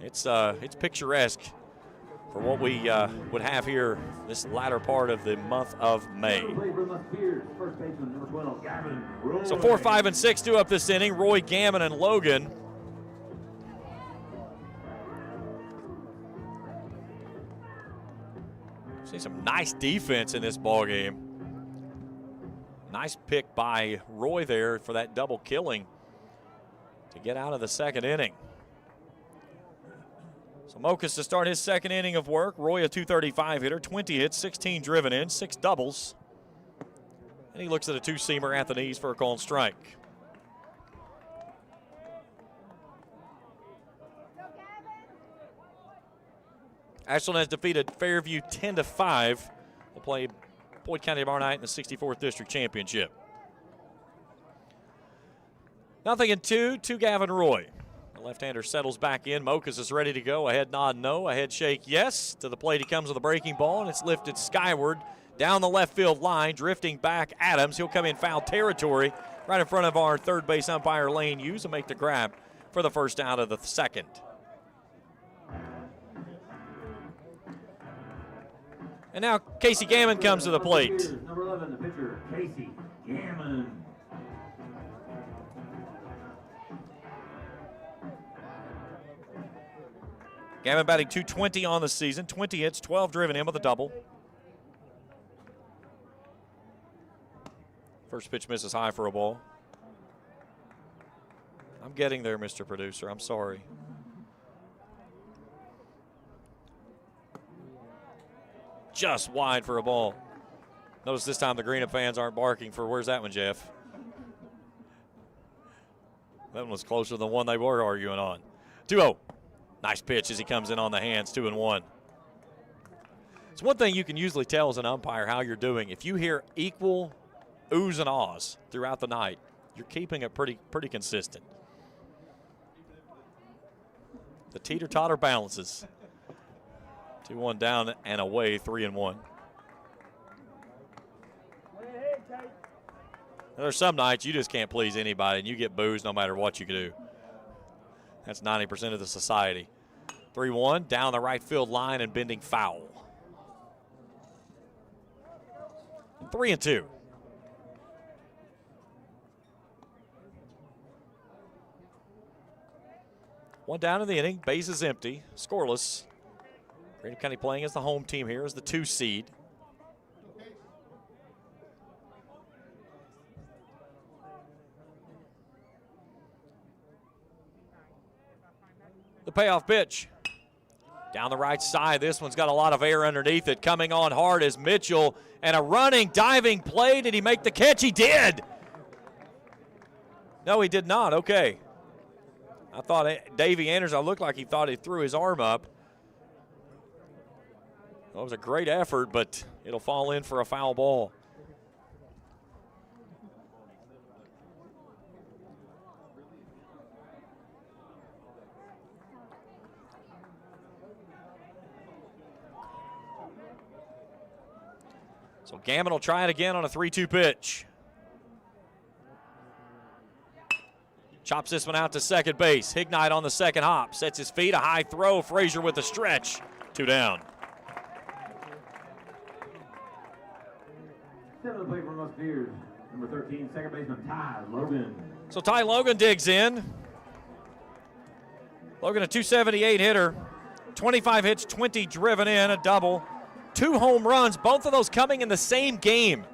It's picturesque for what we would have here this latter part of the month of May. So 4, 5, and 6 do up this inning. Roy, Gammon, and Logan. See some nice defense in this ball game. Nice pick by Roy there for that double killing to get out of the second inning. So Mokas to start his second inning of work. Roy, a .235 hitter, 20 hits, 16 driven in, 6 doubles. And he looks at a 2-seamer at the knees for a called strike. Ashland has defeated Fairview 10-5. We'll play Boyd County tomorrow night in the 64th District Championship. 0-2 to Gavin Roy. The left-hander settles back in. Mokas is ready to go. A head nod, no. A head shake, yes. To the plate he comes with a breaking ball, and it's lifted skyward down the left field line. Drifting back, Adams. He'll come in foul territory right in front of our third base umpire, Lane Hughes, and make the grab for the first out of the second. And now Casey Gammon comes to the plate. Number 11, the pitcher, Casey Gammon. Gammon batting .220 on the season, 20 hits, 12 driven in with a double. First pitch misses high for a ball. I'm getting there, Mr. Producer. I'm sorry. Just wide for a ball. Notice this time the Greenup fans aren't barking for, where's that one, Jeff? That one was closer than the one they were arguing on. 2-0. Nice pitch as he comes in on the hands, 2-1. It's one thing you can usually tell as an umpire how you're doing. If you hear equal oohs and ahs throughout the night, you're keeping it pretty consistent. The teeter-totter balances. 2-1 down and away, 3-1. There's some nights you just can't please anybody, and you get boos no matter what you do. That's 90% of the society. 3-1 down the right field line and bending foul. 3-2. One down in the inning, base is empty, scoreless. Greenup County playing as the home team here as the 2 seed. The payoff pitch. Down the right side, this one's got a lot of air underneath it. Coming on hard is Mitchell, and a running, diving play. Did he make the catch? He did. No, he did not. Okay. I thought Davey Anderson looked like he thought he threw his arm up. That was a great effort, but it'll fall in for a foul ball. So Gammon will try it again on a 3-2 pitch. Chops this one out to second base. Hignite on the second hop. Sets his feet, a high throw. Frazier with a stretch. 2 down. Center of the plate for Musketeers, number 13, second baseman Ty Logan. So Ty Logan digs in. Logan, a 278 hitter. 25 hits, 20 driven in, a double. 2 home runs, both of those coming in the same game.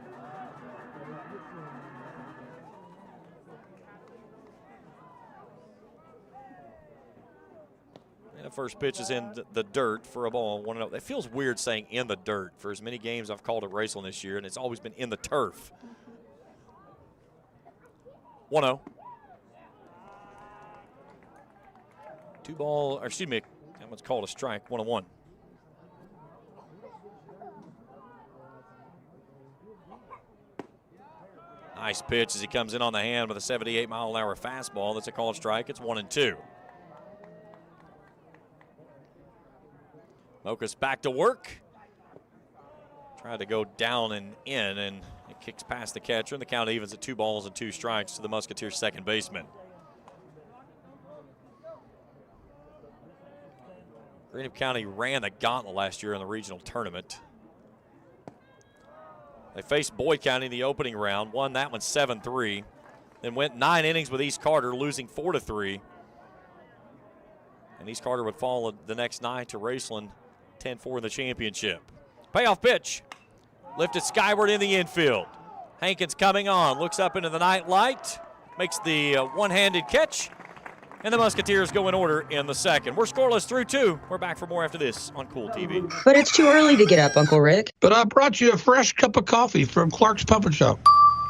And the first pitch is in the dirt for a ball. 1-0. It feels weird saying in the dirt for as many games I've called at Raceland this year, and it's always been in the turf. 1-0. That one's called a strike, 1-1. Nice pitch as he comes in on the hand with a 78-mile-an-hour fastball. That's a called strike. It's 1-2. Mocha's back to work. Tried to go down and in, and it kicks past the catcher, and the count evens at 2 balls and 2 strikes to the Musketeers' second baseman. Greenup County ran the gauntlet last year in the regional tournament. They faced Boyd County in the opening round, won that one 7-3, then went 9 innings with East Carter, losing 4-3. And East Carter would fall the next night to Raceland 10-4 in the championship. Payoff pitch, lifted skyward in the infield. Hankins coming on, looks up into the night light, makes the one-handed catch, and the Musketeers go in order in the second. We're scoreless through 2. We're back for more after this on Kool TV. But it's too early to get up, Uncle Rick. But I brought you a fresh cup of coffee from Clark's Pup and Shop.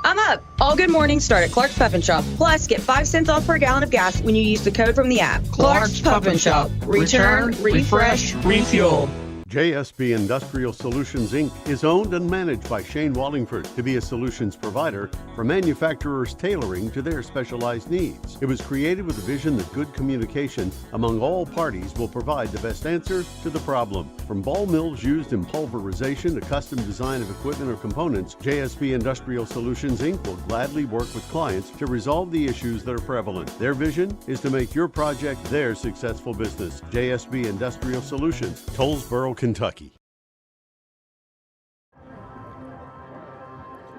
I'm up. All good mornings start at Clark's Pup and Shop. Plus, get 5 cents off per gallon of gas when you use the code from the app. Clark's Pup and Shop. Return, refresh, refuel. JSB Industrial Solutions, Inc. is owned and managed by Shane Wallingford to be a solutions provider for manufacturers tailoring to their specialized needs. It was created with the vision that good communication among all parties will provide the best answer to the problem. From ball mills used in pulverization to custom design of equipment or components, JSB Industrial Solutions, Inc. will gladly work with clients to resolve the issues that are prevalent. Their vision is to make your project their successful business. JSB Industrial Solutions, Tollsboro, Kentucky.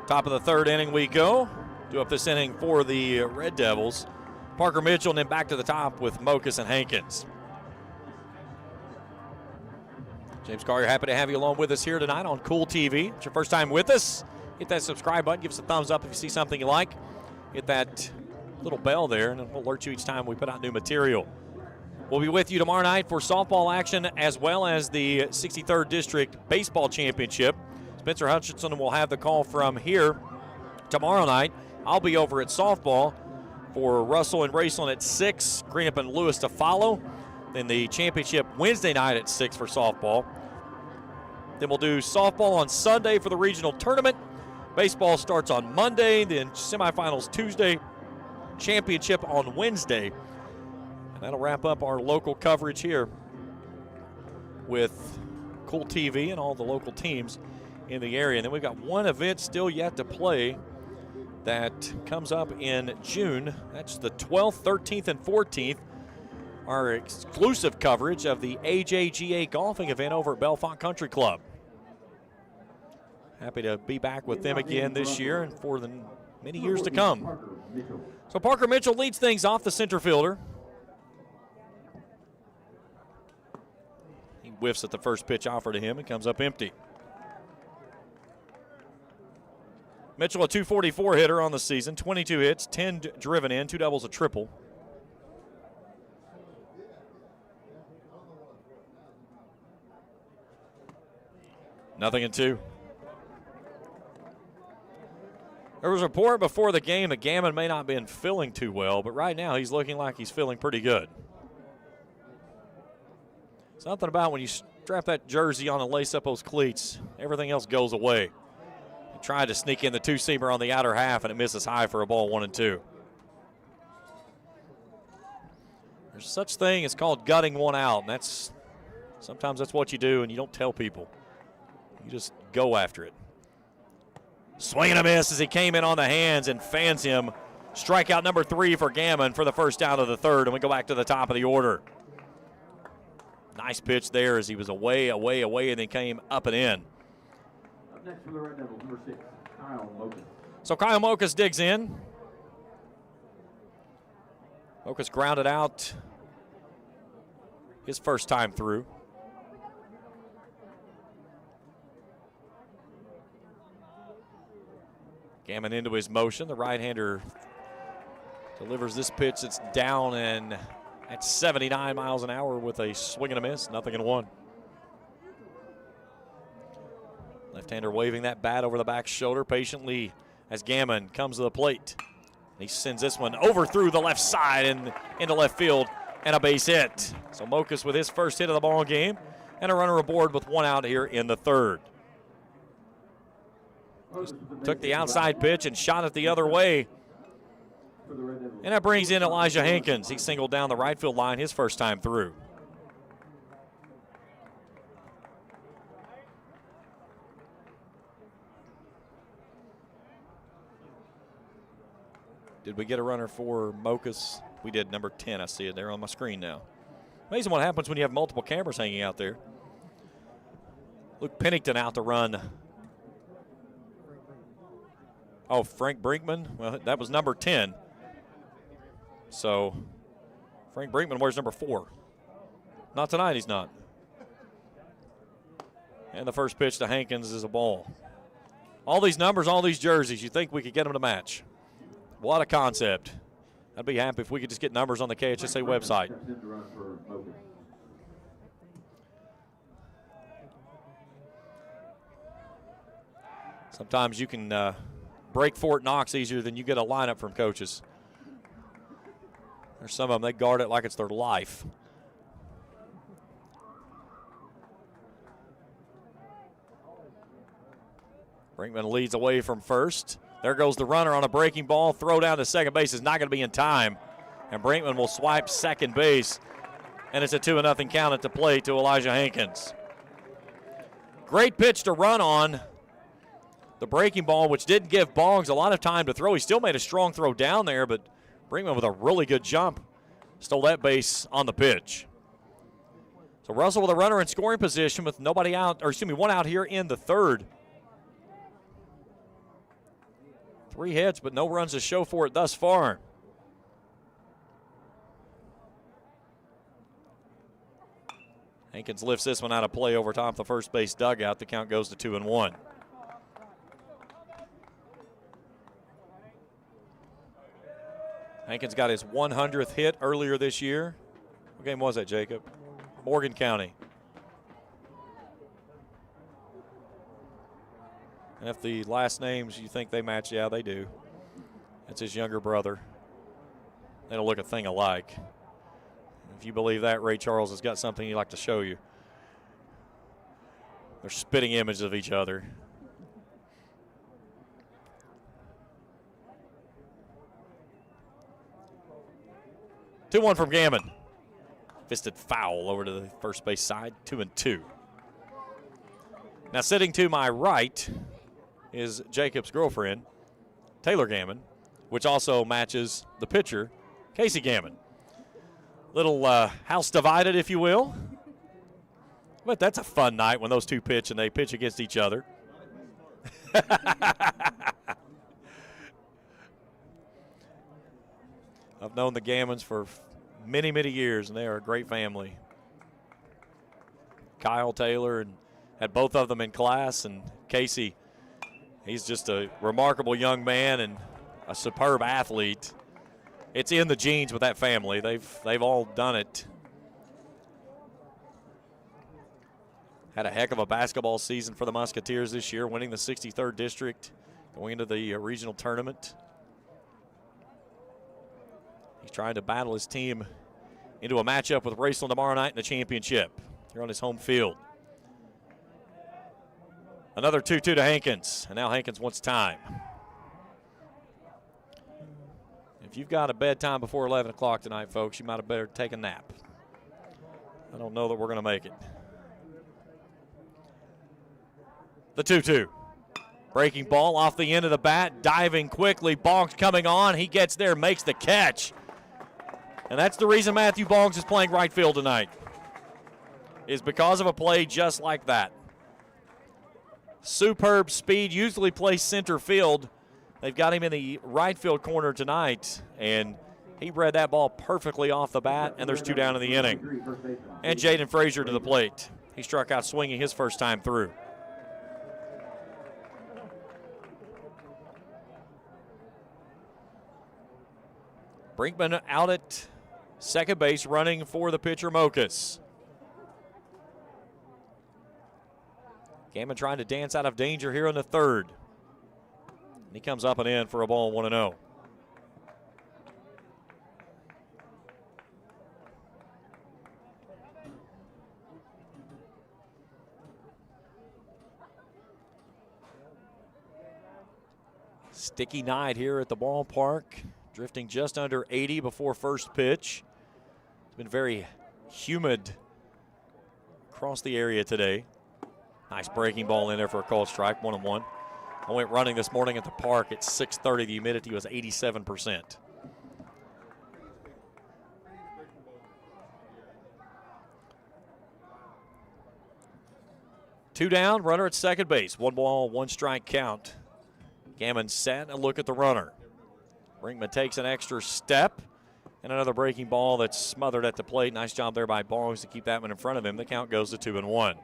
Top of the third inning we go. Do up this inning for the Red Devils. Parker Mitchell, and then back to the top with Mokas and Hankins. James Carr, happy to have you along with us here tonight on Kool TV. It's your first time with us. Hit that subscribe button. Give us a thumbs up if you see something you like. Hit that little bell there, and it'll alert you each time we put out new material. We'll be with you tomorrow night for softball action as well as the 63rd District Baseball Championship. Spencer Hutchinson will have the call from here tomorrow night. I'll be over at softball for Russell and Raceland at 6, Greenup and Lewis to follow. Then the championship Wednesday night at 6 for softball. Then we'll do softball on Sunday for the regional tournament. Baseball starts on Monday, then semifinals Tuesday, championship on Wednesday. And that'll wrap up our local coverage here with Kool TV and all the local teams in the area. And then we've got one event still yet to play that comes up in June. That's the 12th, 13th, and 14th. Our exclusive coverage of the AJGA golfing event over at Bellefonte Country Club. Happy to be back with them again this year and for the many years to come. So Parker Mitchell leads things off, the center fielder. He whiffs at the first pitch offered to him and comes up empty. Mitchell, a 244 hitter on the season, 22 hits, 10 driven in, 2 doubles, a triple. Nothing in 2. There was a report before the game that Gammon may not have been feeling too well, but right now he's looking like he's feeling pretty good. Something about when you strap that jersey on and lace up those cleats, everything else goes away. He tried to sneak in the two-seamer on the outer half, and it misses high for a ball 1-2. There's such thing as called gutting one out, and sometimes that's what you do, and you don't tell people. You just go after it. Swing and a miss as he came in on the hands and fans him. Strikeout number 3 for Gammon for the first down of the third, and we go back to the top of the order. Nice pitch there as he was away, and then came up and in. Up next for the Red Devils, number 6, Kyle Mokas. So Kyle Mokas digs in. Mokas grounded out his first time through. Gammon into his motion. The right-hander delivers this pitch. It's down and at 79 miles an hour with a swing and a miss. 0-1. Left-hander waving that bat over the back shoulder patiently as Gammon comes to the plate. He sends this one over through the left side and into left field and a base hit. So Mokas with his first hit of the ball game and a runner aboard with one out here in the third. Took the outside pitch and shot it the other way. And that brings in Elijah Hankins. He singled down the right field line his first time through. Did we get a runner for Mokas? We did, number 10. I see it there on my screen now. Amazing what happens when you have multiple cameras hanging out there. Luke Pennington out to run. Oh, Frank Brinkman. Well, that was number 10. So Frank Brinkman wears number 4. Not tonight, he's not. And the first pitch to Hankins is a ball. All these numbers, all these jerseys, you think we could get them to match. What a concept. I'd be happy if we could just get numbers on the KHSAA website. Sometimes you can break Fort Knox easier than you get a lineup from coaches. There's some of them, they guard it like it's their life. Brinkman leads away from first. There goes the runner on a breaking ball. Throw down to second base is not going to be in time. And Brinkman will swipe second base. And it's a 2-0 count at the plate to Elijah Hankins. Great pitch to run on. The breaking ball, which didn't give Boggs a lot of time to throw. He still made a strong throw down there, but Brinkman with a really good jump stole that base on the pitch. So Russell with a runner in scoring position with nobody out, or excuse me, one out here in the third. 3 hits, but no runs to show for it thus far. Hankins lifts this one out of play over top the first base dugout. The count goes to 2-1. Hankins got his 100th hit earlier this year. What game was that, Jacob? Morgan County. And if the last names you think they match, yeah, they do. That's his younger brother. They don't look a thing alike. If you believe that, Ray Charles has got something he'd like to show you. They're spitting images of each other. Two 2-1 from Gammon. Fisted foul over to the first base side, 2-2. Now sitting to my right is Jacob's girlfriend, Taylor Gammon, which also matches the pitcher, Casey Gammon. Little house divided, if you will. But that's a fun night when those two pitch and they pitch against each other. I've known the Gammons for many, many years, and they are a great family. Kyle Taylor, and had both of them in class, and Casey, he's just a remarkable young man and a superb athlete. It's in the genes with that family. They've all done it. Had a heck of a basketball season for the Musketeers this year, winning the 63rd district, going into the regional tournament. He's trying to battle his team into a matchup with Raceland tomorrow night in the championship here on his home field. Another 2-2 to Hankins, and now Hankins wants time. If you've got a bedtime before 11 o'clock tonight, folks, you might have better take a nap. I don't know that we're going to make it. The 2-2. Breaking ball off the end of the bat, diving quickly. Boggs coming on. He gets there, makes the catch. And that's the reason Matthew Boggs is playing right field tonight, is because of a play just like that. Superb speed, usually plays center field. They've got him in the right field corner tonight, and he read that ball perfectly off the bat, and there's 2 down in the inning. And Jaden Frazier to the plate. He struck out swinging his first time through. Brinkman out at second base, running for the pitcher, Mokas. Gammon trying to dance out of danger here in the third. And he comes up and in for a ball, 1-0. Sticky night here at the ballpark. Drifting just under 80 before first pitch. It's been very humid across the area today. Nice breaking ball in there for a called strike, 1-1. I went running this morning at the park at 6:30. The humidity was 87%. Two down, runner at second base. 1 ball, 1 strike count. Gammon sat and look at the runner. Brinkman takes an extra step, and another breaking ball that's smothered at the plate. Nice job there by Boggs to keep that one in front of him. The count goes to 2-1.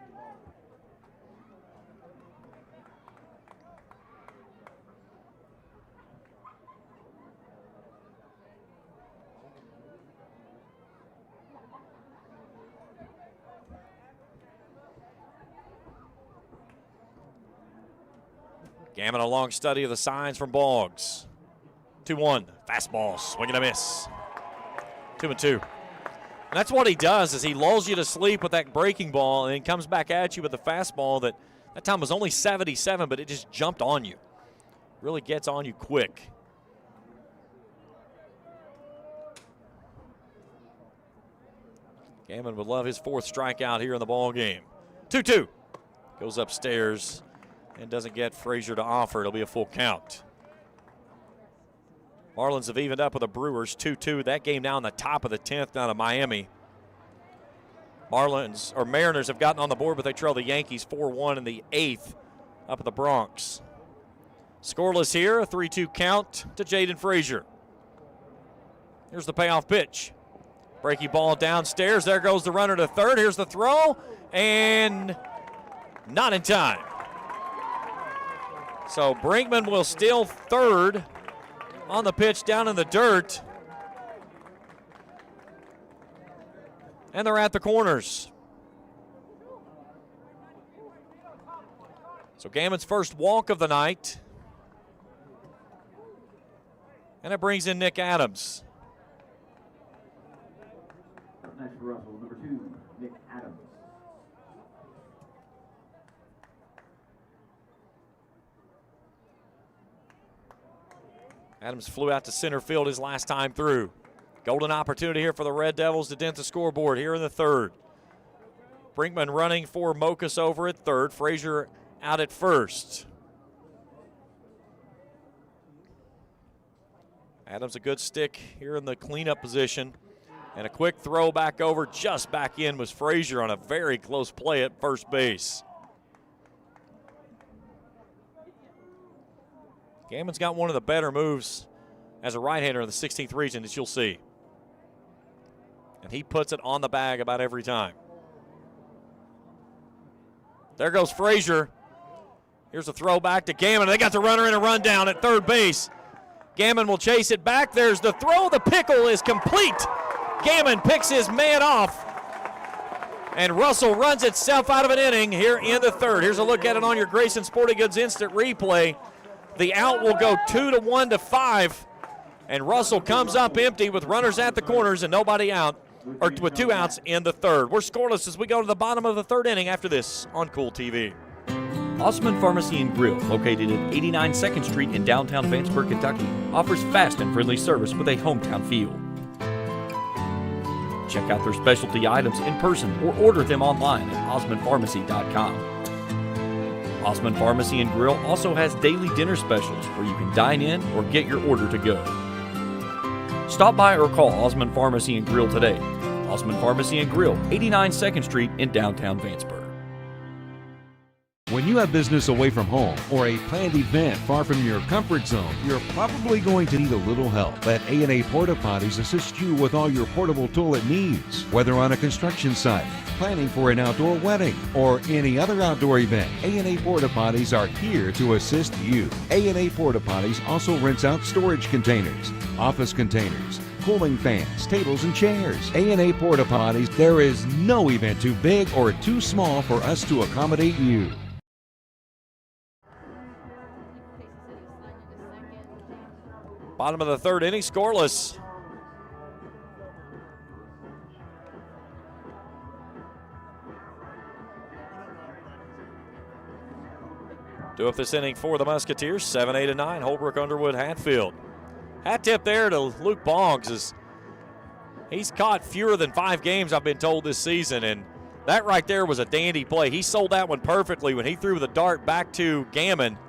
Gammon a long study of the signs from Boggs. 2-1, fastball, swing and a miss. 2-2. And that's what he does, is he lulls you to sleep with that breaking ball and then comes back at you with the fastball that time was only 77, but it just jumped on you. Really gets on you quick. Gammon would love his 4th strikeout here in the ball game. 2-2. Goes upstairs and doesn't get Frazier to offer. It'll be a full count. Marlins have evened up with the Brewers 2-2. That game now in the top of the 10th down to Miami. Mariners have gotten on the board, but they trail the Yankees 4-1 in the 8th up at the Bronx. Scoreless here, a 3-2 count to Jaden Frazier. Here's the payoff pitch. Breaking ball downstairs. There goes the runner to third. Here's the throw, and not in time. So Brinkman will steal third on the pitch down in the dirt. And they're at the corners. So Gammon's first walk of the night. And it brings in Nick Adams. Next for Russell, number 2, Nick Adams. Adams flew out to center field his last time through. Golden opportunity here for the Red Devils to dent the scoreboard here in the third. Brinkman running for Mokas over at third. Frazier out at first. Adams a good stick here in the cleanup position. And a quick throw back over, just back in was Frazier on a very close play at first base. Gammon's got one of the better moves as a right-hander in the 16th region that you'll see. And he puts it on the bag about every time. There goes Frazier. Here's a throw back to Gammon. They got the runner in a rundown at third base. Gammon will chase it back. There's the throw. The pickle is complete. Gammon picks his man off. And Russell runs itself out of an inning here in the third. Here's a look at it on your Grayson Sporting Goods Instant Replay. The out will go 2-1 to 5. And Russell comes up empty with runners at the corners and nobody out, or with 2 outs in the third. We're scoreless as we go to the bottom of the third inning after this on Kool TV. Osman Pharmacy and Grill, located at 89 2nd Street in downtown Vanceburg, Kentucky, offers fast and friendly service with a hometown feel. Check out their specialty items in person or order them online at osmanpharmacy.com. Osman Pharmacy and Grill also has daily dinner specials where you can dine in or get your order to go. Stop by or call Osman Pharmacy and Grill today. Osman Pharmacy and Grill, 89 2nd Street in downtown Vanceburg. When you have business away from home or a planned event far from your comfort zone, you're probably going to need a little help. Let A&A Porta Potties assist you with all your portable toilet needs. Whether on a construction site, planning for an outdoor wedding, or any other outdoor event, A&A Porta Potties are here to assist you. A&A Porta Potties also rents out storage containers, office containers, cooling fans, tables, and chairs. A&A Porta Potties, there is no event too big or too small for us to accommodate you. Bottom of the third inning, scoreless. Do up this inning for the Musketeers, 7, 8, and 9, Holbrook, Underwood, Hatfield. Hat tip there to Luke Boggs. As he's caught fewer than 5 games, I've been told, this season, and that right there was a dandy play. He sold that one perfectly when he threw the dart back to Gammon,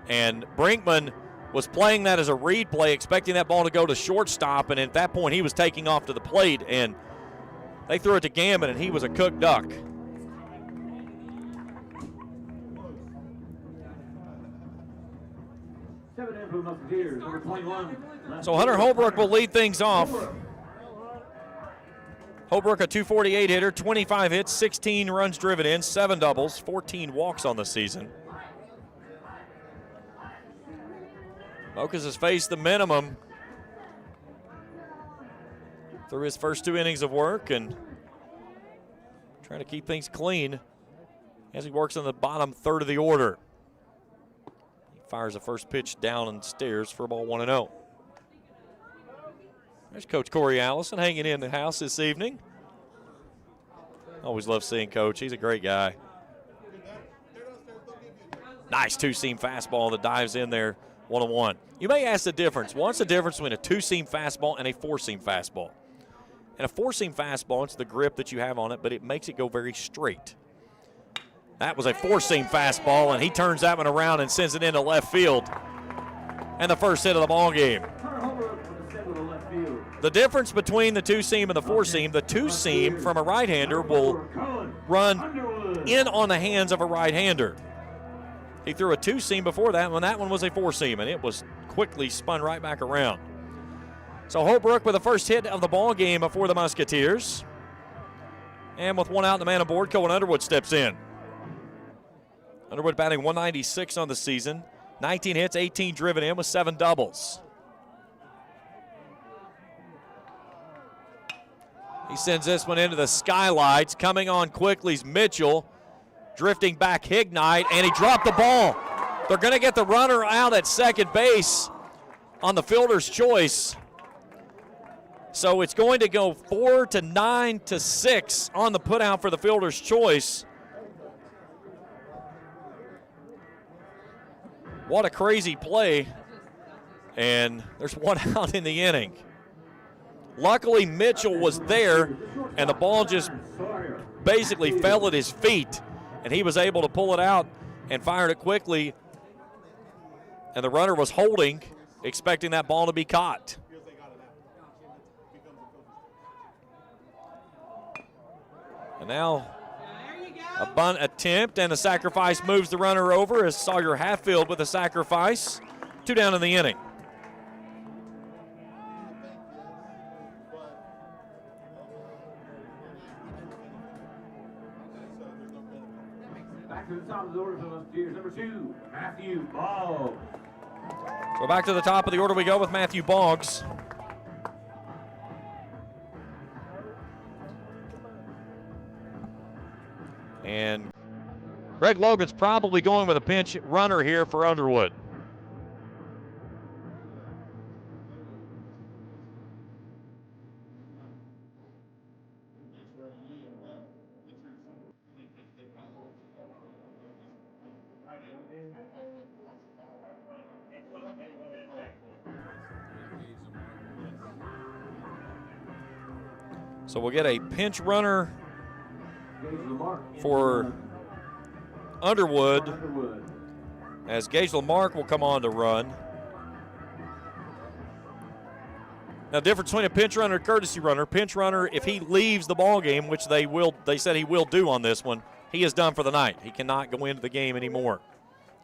and Brinkman was playing that as a read play, expecting that ball to go to shortstop, and at that point he was taking off to the plate, and they threw it to Gammon, and he was a cooked duck. So Hunter Holbrook will lead things off. Holbrook, a .248 hitter, 25 hits, 16 runs driven in, 7 doubles, 14 walks on the season. Mokas has faced the minimum through his first 2 innings of work and trying to keep things clean as he works on the bottom third of the order. He fires the first pitch down and stairs for a ball 1-0. There's Coach Corey Allison hanging in the house this evening. Always love seeing Coach. He's a great guy. Nice 2-seam fastball that dives in there. 1-1. You may ask the difference. What's the difference between a 2-seam fastball and a 4-seam fastball? And a 4-seam fastball, it's the grip that you have on it, but it makes it go very straight. That was a 4-seam fastball, and he turns that one around and sends it into left field. And the first hit of the ball game. The difference between the 2-seam and the 4-seam, the 2-seam from a right-hander will run in on the hands of a right-hander. He threw a 2-seam before that one. That one was a 4-seam, and it was quickly spun right back around. So Holbrook with the first hit of the ball game for the Musketeers. And with 1 out and the man aboard, Cohen Underwood steps in. Underwood batting .196 on the season. 19 hits, 18 driven in with 7 doubles. He sends this one into the skylights. Coming on quickly is Mitchell. Drifting back Hignite, and he dropped the ball. They're going to get the runner out at second base on the fielder's choice. So it's going to go 4-9-6 on the putout for the fielder's choice. What a crazy play. And there's 1 out in the inning. Luckily, Mitchell was there, and the ball just basically fell at his feet. And he was able to pull it out and fired it quickly. And the runner was holding, expecting that ball to be caught. And now a bunt attempt, and the sacrifice moves the runner over as Sawyer Hatfield with a sacrifice. 2 down in the inning. To the top of the order for the Musketeers, number 2, Matthew Boggs. So back to the top of the order we go with Matthew Boggs. And Greg Logan's probably going with a pinch runner here for Underwood. So we'll get a pinch runner for Underwood, as Gage Lamarck will come on to run. Now, difference between a pinch runner and a courtesy runner. Pinch runner, if he leaves the ball game, which they said he will do on this one, he is done for the night. He cannot go into the game anymore.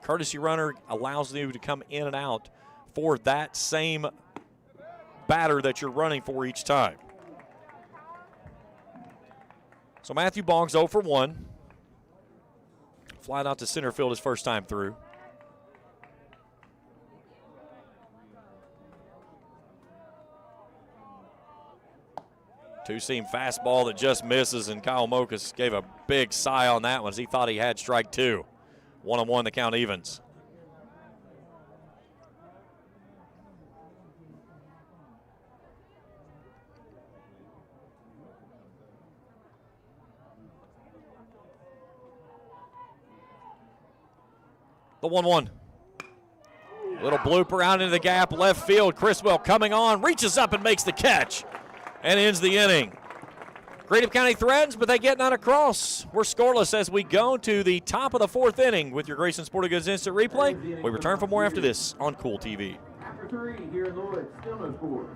Courtesy runner allows you to come in and out for that same batter that you're running for each time. So Matthew Boggs 0 for 1. Flying out to center field his first time through. Two-seam fastball that just misses, and Kyle Mokas gave a big sigh on that one as he thought he had strike two. 1-1, the count evens. The 1-1. Little blooper out into the gap, left field. Criswell coming on, reaches up and makes the catch and ends the inning. Greenup County threatens, but they get none across. We're scoreless as we go to the top of the fourth inning with your Grayson Sporting Goods Instant Replay. We return for more after this on Kool TV. After 3, here in Lloyd, still no score.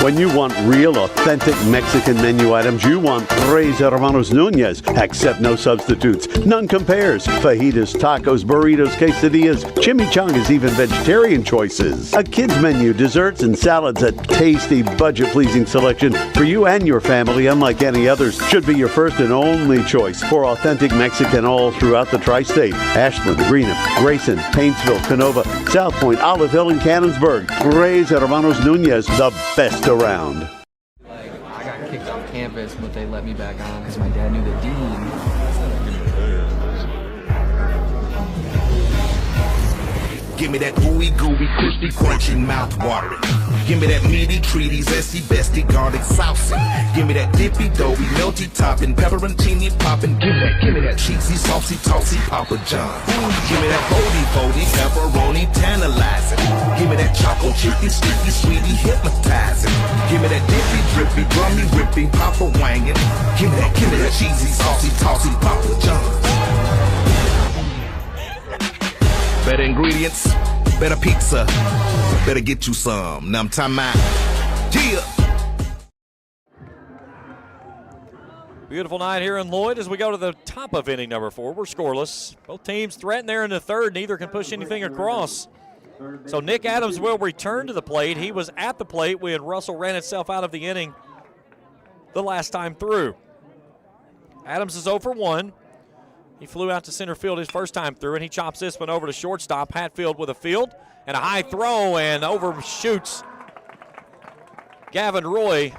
When you want real, authentic Mexican menu items, you want Tres Hermanos Nunez. Accept no substitutes. None compares. Fajitas, tacos, burritos, quesadillas, chimichangas, even vegetarian choices. A kids menu, desserts and salads, a tasty, budget-pleasing selection for you and your family, unlike any others. Should be your first and only choice for authentic Mexican all throughout the tri-state. Ashland, Greenup, Grayson, Paintsville, Canova, South Point, Olive Hill, and Cannonsburg. Tres Hermanos Nunez, the best around. I got kicked off campus, but they let me back on because my dad knew the dean. Give me that ooey gooey, crispy, crunchy, mouth watering. Give me that meaty, treaty, zesty, bestie, garlic saucy. Give me that dippy, doughy, melty topping, pepperoncini popping. Give me that cheesy, saucy, tossy, Papa John. Give me that foldy, pepperoni, tantalizing. Give me that chocolate chicky, sticky, sweetie, hypnotizing. Give me that dippy, drippy, drummy, whippy, Papa wangin'. Give me that cheesy, saucy, tossy, Papa John. Better ingredients, better pizza, better get you some. Now I'm time out. Yeah. Beautiful night here in Lloyd as we go to the top of inning number 4. We're scoreless. Both teams threaten there in the third. Neither can push anything across. So Nick Adams will return to the plate. He was at the plate when Russell ran itself out of the inning the last time through. Adams is 0 for 1. He flew out to center field his first time through, and he chops this one over to shortstop. Hatfield with a field and a high throw, and overshoots Gavin Roy.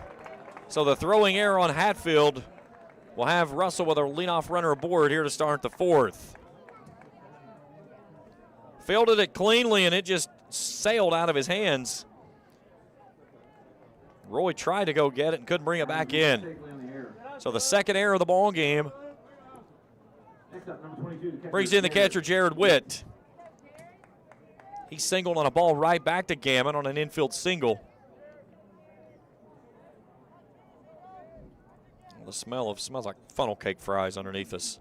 So the throwing error on Hatfield will have Russell with a leadoff runner aboard here to start the 4th. Fielded it cleanly, and it just sailed out of his hands. Roy tried to go get it and couldn't bring it back in. So the second error of the ball game brings in the catcher, Jared Witt. He singled on a ball right back to Gammon on an infield single. The smells like funnel cake fries underneath us.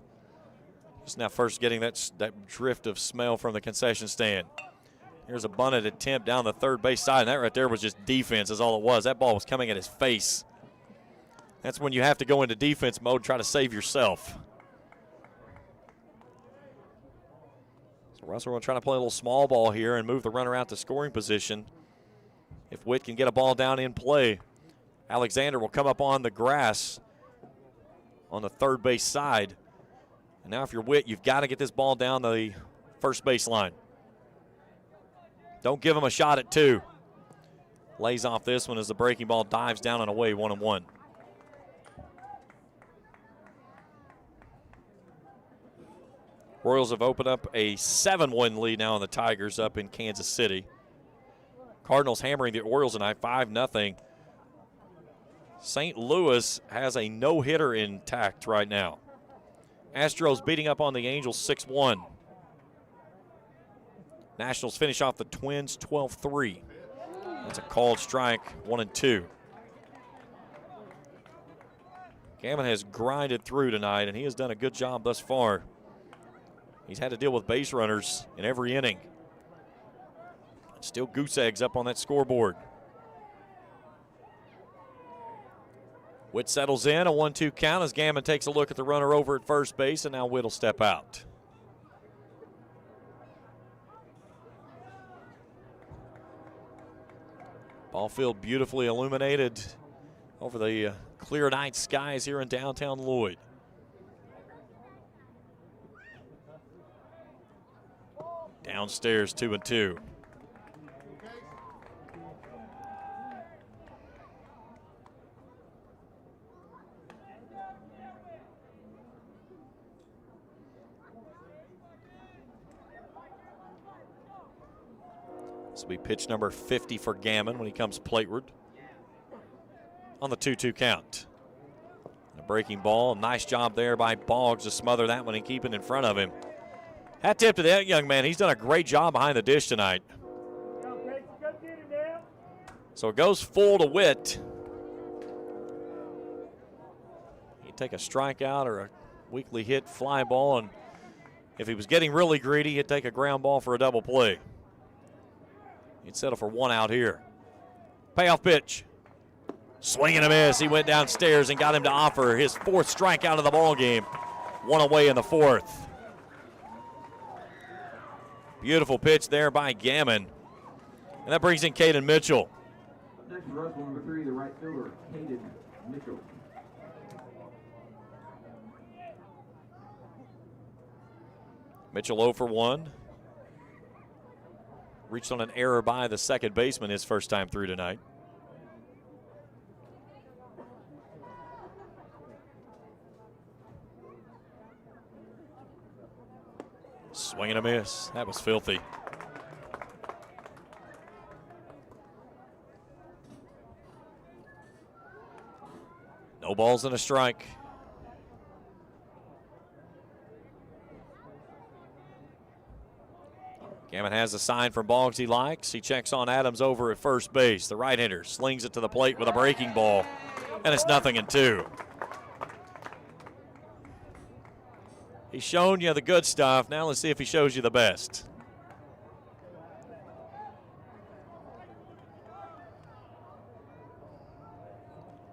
Just now first getting that drift of smell from the concession stand. Here's a bunted attempt down the third base side, and that right there was just defense is all it was. That ball was coming at his face. That's when you have to go into defense mode, try to save yourself. Russell will try to play a little small ball here and move the runner out to scoring position. If Witt can get a ball down in play, Alexander will come up on the grass on the third base side. And now if you're Witt, you've got to get this ball down the first base line. Don't give him a shot at 2. Lays off this one as the breaking ball dives down and away, 1-1. Royals have opened up a 7-1 lead now on the Tigers up in Kansas City. Cardinals hammering the Orioles tonight, 5-0. St. Louis has a no-hitter intact right now. Astros beating up on the Angels 6-1. Nationals finish off the Twins 12-3. That's a called strike, 1-2. Gammon has grinded through tonight, and he has done a good job thus far. He's had to deal with base runners in every inning. Still goose eggs up on that scoreboard. Witt settles in, a 1-2 count as Gammon takes a look at the runner over at first base, and now Witt will step out. Ball field beautifully illuminated over the clear night skies here in downtown Lloyd. Downstairs, 2-2. This will be pitch number 50 for Gammon when he comes plateward on the 2-2 count. A breaking ball. Nice job there by Boggs to smother that one and keep it in front of him. Hat tip to that young man. He's done a great job behind the dish tonight. So it goes full to Witt. He'd take a strikeout or a weakly hit fly ball, and if he was getting really greedy, he'd take a ground ball for a double play. He'd settle for one out here. Payoff pitch. Swing and a miss. He went downstairs and got him to offer his fourth strikeout of the ball game. One away in the fourth. Beautiful pitch there by Gammon. And that brings in Caden Mitchell. Next is Russell, number 3, the right fielder, Caden Mitchell. Mitchell 0 for 1. Reached on an error by the second baseman his first time through tonight. Swing and a miss. That was filthy. No balls and a strike. Gammon has a sign from Boggs he likes. He checks on Adams over at first base. The right-hander slings it to the plate with a breaking ball, and it's 0-2. He's shown you the good stuff. Now let's see if he shows you the best.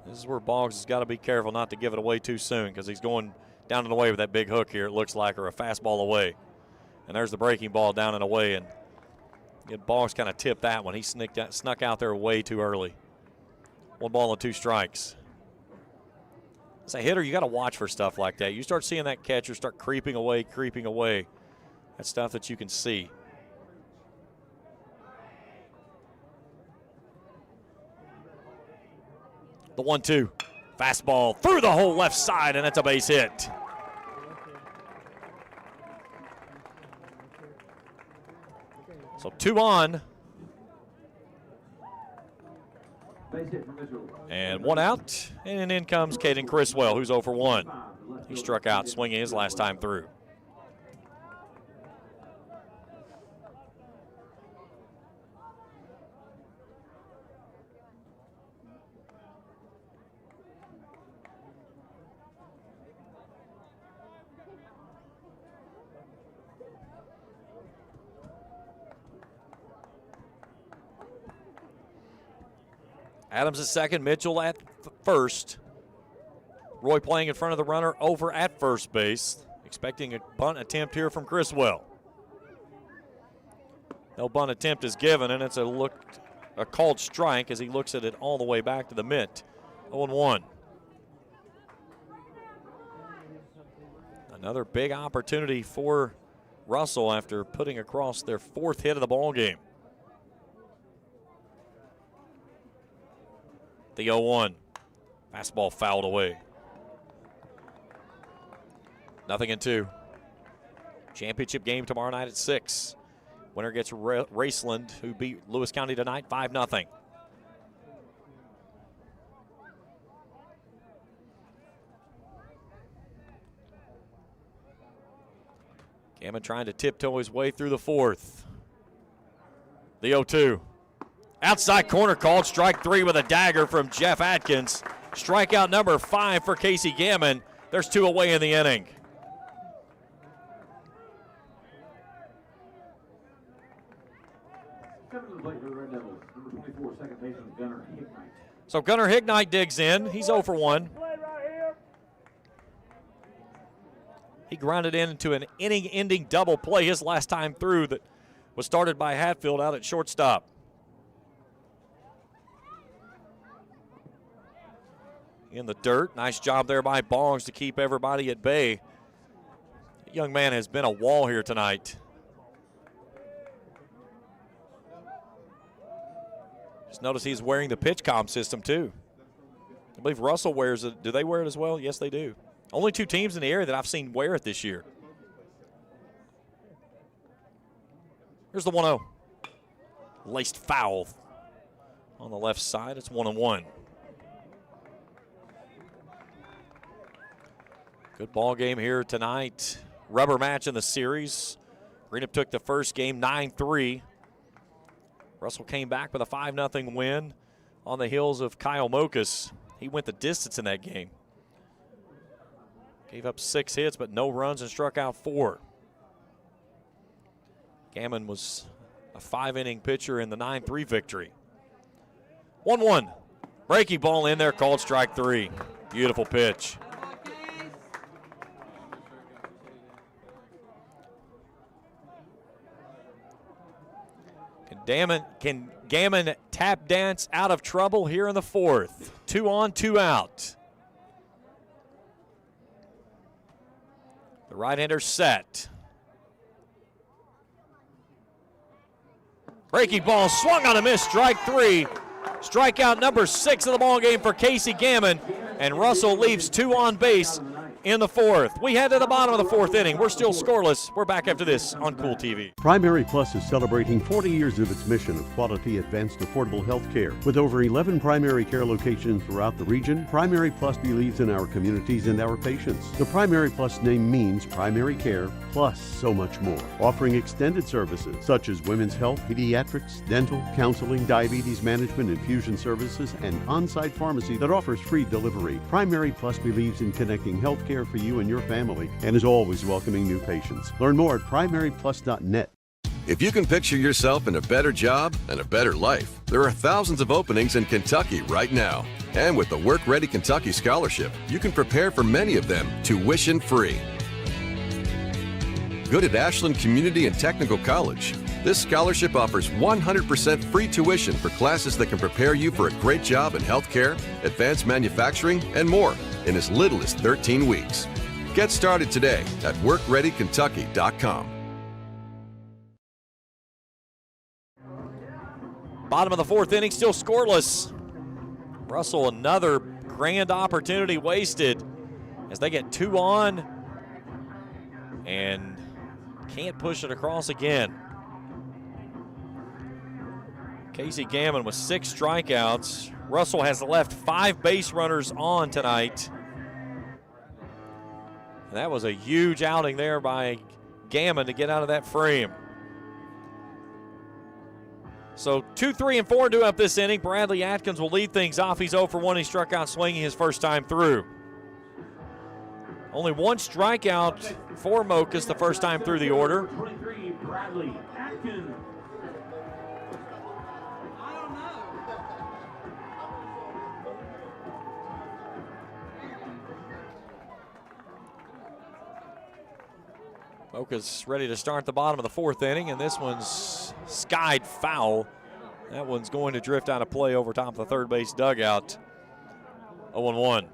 This is where Boggs has got to be careful not to give it away too soon, because he's going down and away with that big hook here, it looks like, or a fastball away. And there's the breaking ball down and away, and Boggs kind of tipped that one. He snuck out there way too early. 1 ball and 2 strikes. As a hitter, you got to watch for stuff like that. You start seeing that catcher start creeping away. That's stuff that you can see. The 1-2. Fastball through the whole left side, and that's a base hit. So 2 on. And 1 out. And in comes Caden Criswell, who's 0 for 1. He struck out swinging his last time through. Adams at second, Mitchell at first. Roy playing in front of the runner over at first base. Expecting a bunt attempt here from Criswell. No bunt attempt is given, and it's a called strike as he looks at it all the way back to the mitt. 0-1. Another big opportunity for Russell after putting across their 4th hit of the ball game. The 0-1. Fastball fouled away. 0-2. Championship game tomorrow night at 6. Winner gets Raceland, who beat Lewis County tonight 5-0. Gammon trying to tiptoe his way through the fourth. The 0-2. Outside corner called, strike three with a dagger from Jeff Atkins. Strikeout number 5 for Casey Gammon. There's 2 away in the inning. So Gunnar Hignite digs in. He's 0 for 1. He grounded into an inning-ending double play his last time through that was started by Hatfield out at shortstop. In the dirt. Nice job there by Bongs to keep everybody at bay. The young man has been a wall here tonight. Just notice he's wearing the pitch comm system too. I believe Russell wears it. Do they wear it as well? Yes, they do. Only 2 teams in the area that I've seen wear it this year. Here's the 1-0. Laced foul on the left side. It's 1-1. Good ball game here tonight. Rubber match in the series. Greenup took the first game 9-3. Russell came back with a 5-0 win on the heels of Kyle Mokas. He went the distance in that game. Gave up 6 hits, but no runs and struck out 4. Gammon was a 5-inning pitcher in the 9-3 victory. 1-1. Breaking ball in there, called strike 3. Beautiful pitch. Can Gammon tap dance out of trouble here in the fourth? 2 on, 2 out. The right-hander set. Breaking ball swung on a miss, strike 3. Strikeout number 6 of the ball game for Casey Gammon, and Russell leaves 2 on base in the fourth. We head to the bottom of the fourth inning. We're still scoreless. We're back after this on Kool TV. Primary Plus is celebrating 40 years of its mission of quality, advanced, affordable health care. With over 11 primary care locations throughout the region, Primary Plus believes in our communities and our patients. The Primary Plus name means primary care plus so much more. Offering extended services such as women's health, pediatrics, dental, counseling, diabetes management, infusion services, and on-site pharmacy that offers free delivery. Primary Plus believes in connecting health care for you and your family and is always welcoming new patients. Learn more at primaryplus.net. If you can picture yourself in a better job and a better life, there are thousands of openings in Kentucky right now. And with the Work Ready Kentucky Scholarship, you can prepare for many of them tuition free. Good at Ashland Community and Technical College. This scholarship offers 100% free tuition for classes that can prepare you for a great job in healthcare, advanced manufacturing, and more in as little as 13 weeks. Get started today at workreadykentucky.com. Bottom of the fourth inning, still scoreless. Russell, another grand opportunity wasted as they get 2 on and can't push it across again. Casey Gammon with 6 strikeouts. Russell has left 5 base runners on tonight. And that was a huge outing there by Gammon to get out of that frame. So 2, 3, and 4 do up this inning. Bradley Atkins will lead things off. He's 0 for 1. He struck out swinging his first time through. Only 1 strikeout for Mokas the first time through the order. 23, Bradley Atkins. Mokas ready to start the bottom of the fourth inning, and this one's skied foul. That one's going to drift out of play over top of the third base dugout. 0-1.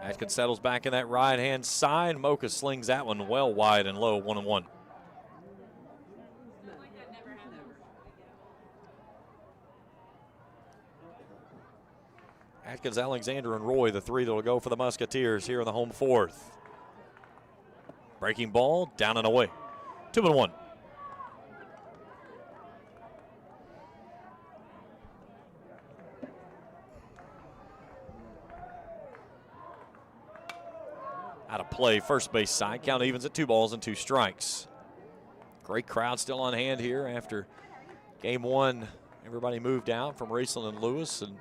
Atkins settles back in that right-hand side. Mokas slings that one well wide and low, 1-1. Atkins, Alexander, and Roy, the 3 that will go for the Musketeers here in the home fourth. Breaking ball, down and away. 2-1. Out of play, first base side. Count evens at 2 balls and 2 strikes. Great crowd still on hand here after game 1. Everybody moved out from Raceland and Lewis, and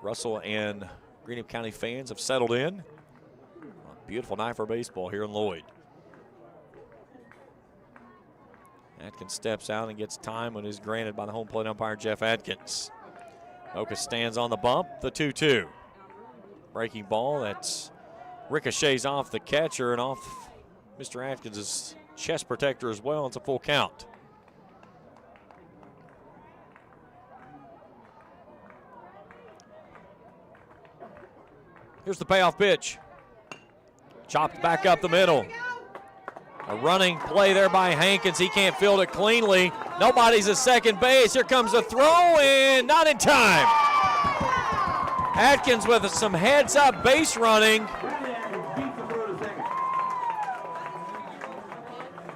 Russell and Greenup County fans have settled in. A beautiful night for baseball here in Lloyd. Atkins steps out and gets time when it is granted by the home plate umpire, Jeff Atkins. Mocha stands on the bump, the 2-2. Breaking ball, that's ricochets off the catcher and off Mr. Atkins' chest protector as well. It's a full count. Here's the payoff pitch. Chopped back up the middle. A running play there by Hankins. He can't field it cleanly. Nobody's at second base. Here comes a throw, and not in time. Atkins with some heads-up base running.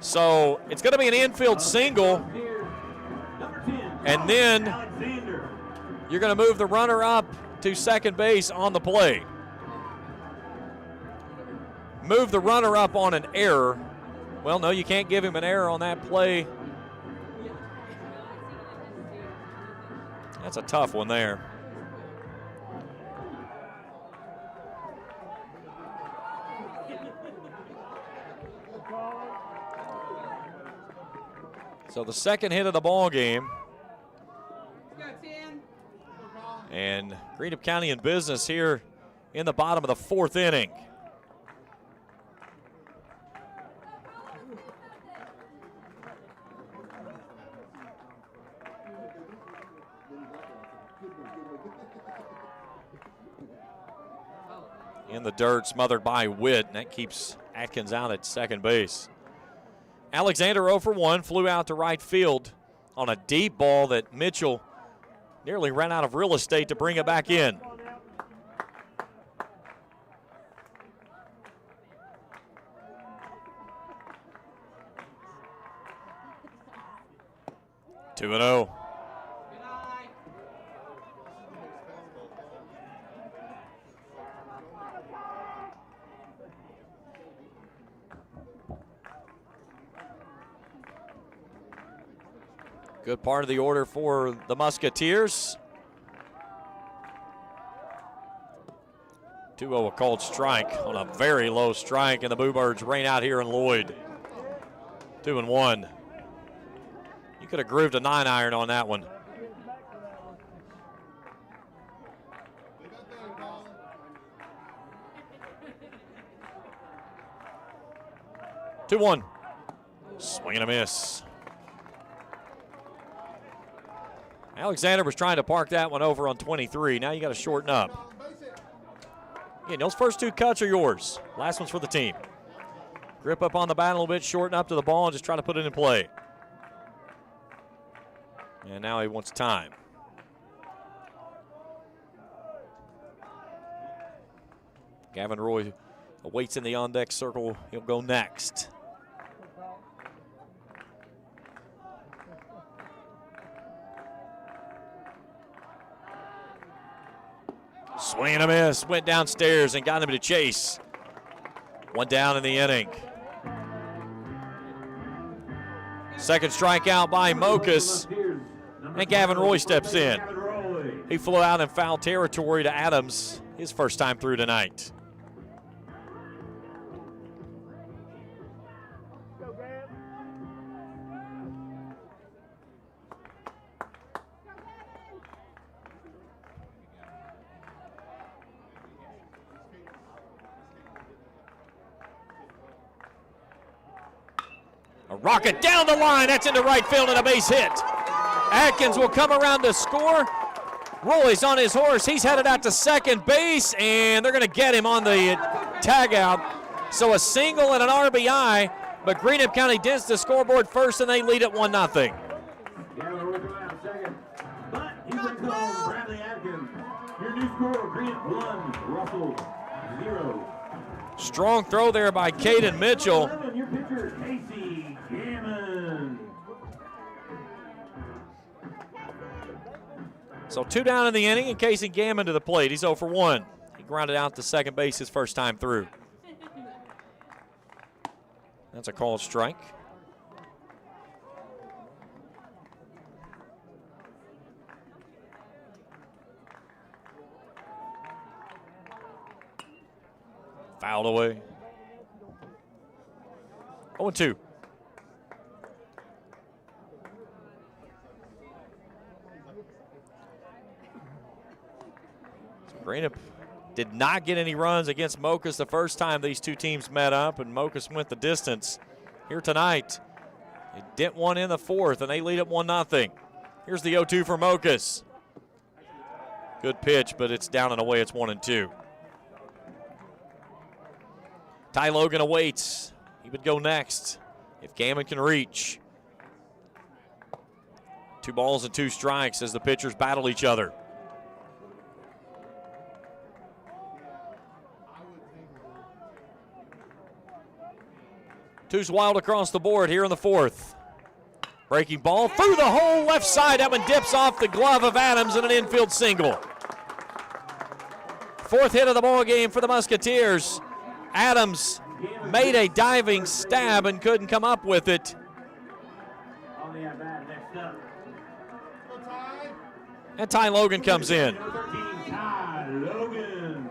So it's going to be an infield single. And then you're going to move the runner up to second base on the play. Move the runner up on an error. Well, no, you can't give him an error on that play. That's a tough one there. So the second hit of the ball game. And Greenup County in business here in the bottom of the 4th inning. In the dirt, smothered by Witt, and that keeps Atkins out at second base. Alexander 0 for 1, flew out to right field on a deep ball that Mitchell nearly ran out of real estate to bring it back in. Two and 0. Good part of the order for the Musketeers. 2-0, a called strike on a very low strike, and the Bluebirds rain out here in Lloyd. 2-1. You could have grooved a 9-iron on that one. Two 1. Swing and a miss. Alexander was trying to park that one over on 23. Now you got to shorten up. Again, those first 2 cuts are yours. Last one's for the team. Grip up on the bat a little bit, shorten up to the ball, and just try to put it in play. And now he wants time. Gavin Roy awaits in the on-deck circle. He'll go next. Swing and a miss, went downstairs and got him to chase. 1 down in the inning. Second strikeout by Mokus, and Gavin Roy steps in. He flew out in foul territory to Adams, his first time through tonight. A rocket down the line, that's into right field and a base hit. Atkins will come around to score. Roy's on his horse, he's headed out to second base, and they're gonna get him on the tag out. So a single and an RBI, but Greenup County dents the scoreboard first and they lead at 1-0. But he brings home Bradley Atkins. Your new score, Greenup 1, Russell 0. Strong throw there by Caden Mitchell. Your pitcher, Casey Gammon. So 2 down in the inning, and Casey Gammon to the plate. He's 0 for 1. He grounded out to second base his first time through. That's a called strike. Fouled away. 0-2. Greenup did not get any runs against Mocus the first time these two teams met up, and Mocus went the distance. Here tonight, they dent one in the fourth, and they lead up 1-0. Here's the 0-2 for Mocus. Good pitch, but it's down and away. It's 1-2. Ty Logan awaits. He would go next if Gammon can reach. 2 balls and 2 strikes as the pitchers battle each other. Two's wild across the board here in the fourth. Breaking ball through the hole left side. That one dips off the glove of Adams and an infield single. 4th hit of the ball game for the Musketeers. Adams made a diving stab and couldn't come up with it. On the at-bat, next up. And Ty Logan comes in. Number 13, Ty Logan.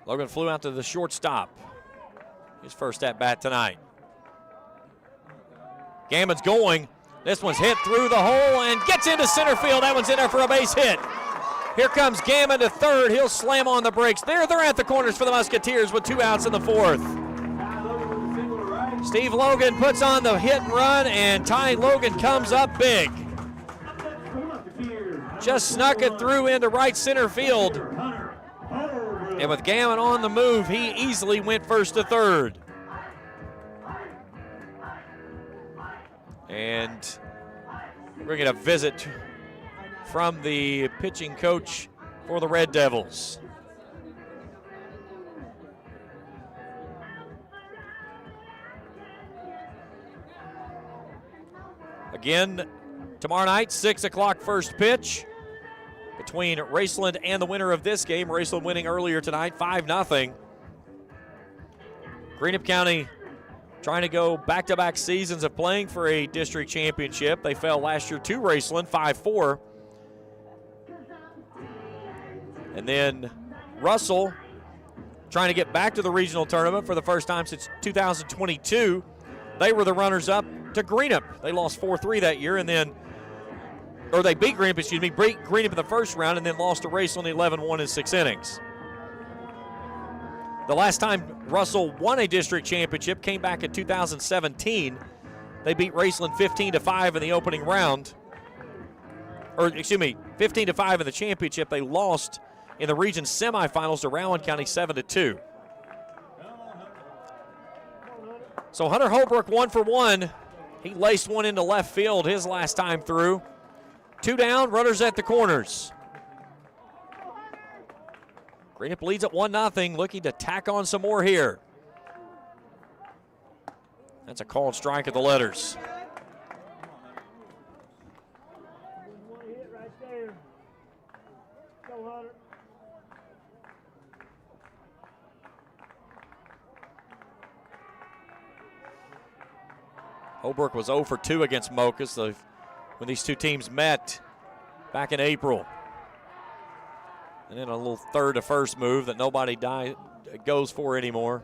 Logan flew out to the shortstop. His first at bat tonight. Gammon's going. This one's hit through the hole and gets into center field. That one's in there for a base hit. Here comes Gammon to third. He'll slam on the brakes. They're at the corners for the Musketeers with 2 outs in the fourth. Steve Logan puts on the hit and run, and Ty Logan comes up big. Just snuck it through into right center field. And with Gammon on the move, he easily went first to third. And we're going to visit from the pitching coach for the Red Devils. Again, tomorrow night, 6 o'clock first pitch between Raceland and the winner of this game. Raceland winning earlier tonight, 5-0. Greenup County trying to go back-to-back seasons of playing for a district championship. They fell last year to Raceland, 5-4. And then Russell trying to get back to the regional tournament for the first time since 2022. They were the runners-up to Greenup. They lost 4-3 that year, and then they beat Greenup, beat Greenup in the first round and then lost to Raceland 11-1 in 6 innings. The last time Russell won a district championship came back in 2017. They beat Raceland 15-5 in the opening round. 15-5 in the championship. They lost in the region semifinals to Rowan County 7-2. So Hunter Holbrook 1 for 1. He laced one into left field his last time through. 2 down, runners at the corners. Greenup leads at 1-0, looking to tack on some more here. That's a called strike at the letters. Holbrook was 0 for 2 against Mocus when these two teams met back in April. And then a little third to first move that nobody goes for anymore.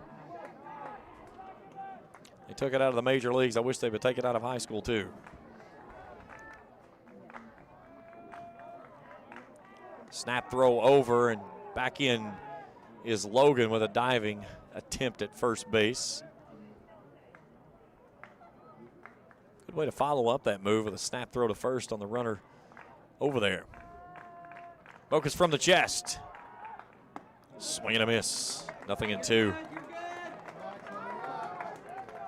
They took it out of the major leagues. I wish they would take it out of high school too. Snap throw over, and back in is Logan with a diving attempt at first base. Good way to follow up that move with a snap throw to first on the runner over there. Focus from the chest. Swing and a miss. 0-2.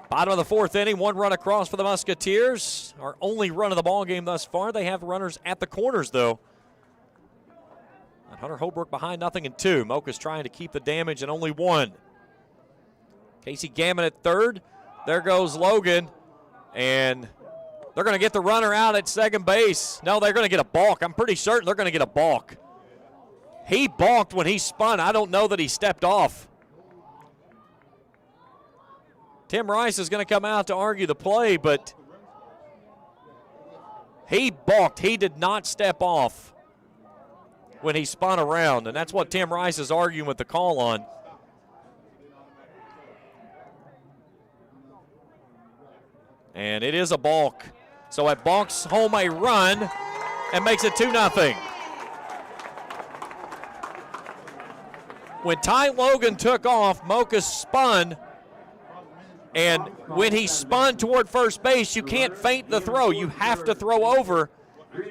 Bottom of the fourth inning, 1 run across for the Musketeers. Our only run of the ball game thus far. They have runners at the corners, though. And Hunter Holbrook behind 0-2. Mocha's trying to keep the damage and only 1. Casey Gammon at third. There goes Logan. And they're going to get the runner out at second base. No, they're going to get a balk. I'm pretty certain they're going to get a balk. He balked when he spun. I don't know that he stepped off. Tim Rice is going to come out to argue the play, but he balked. He did not step off when he spun around, and that's what Tim Rice is arguing with the call on. And it is a balk. So it balks home a run and makes it 2-0. When Ty Logan took off, Mocha spun. And when he spun toward first base, you can't feint the throw. You have to throw over.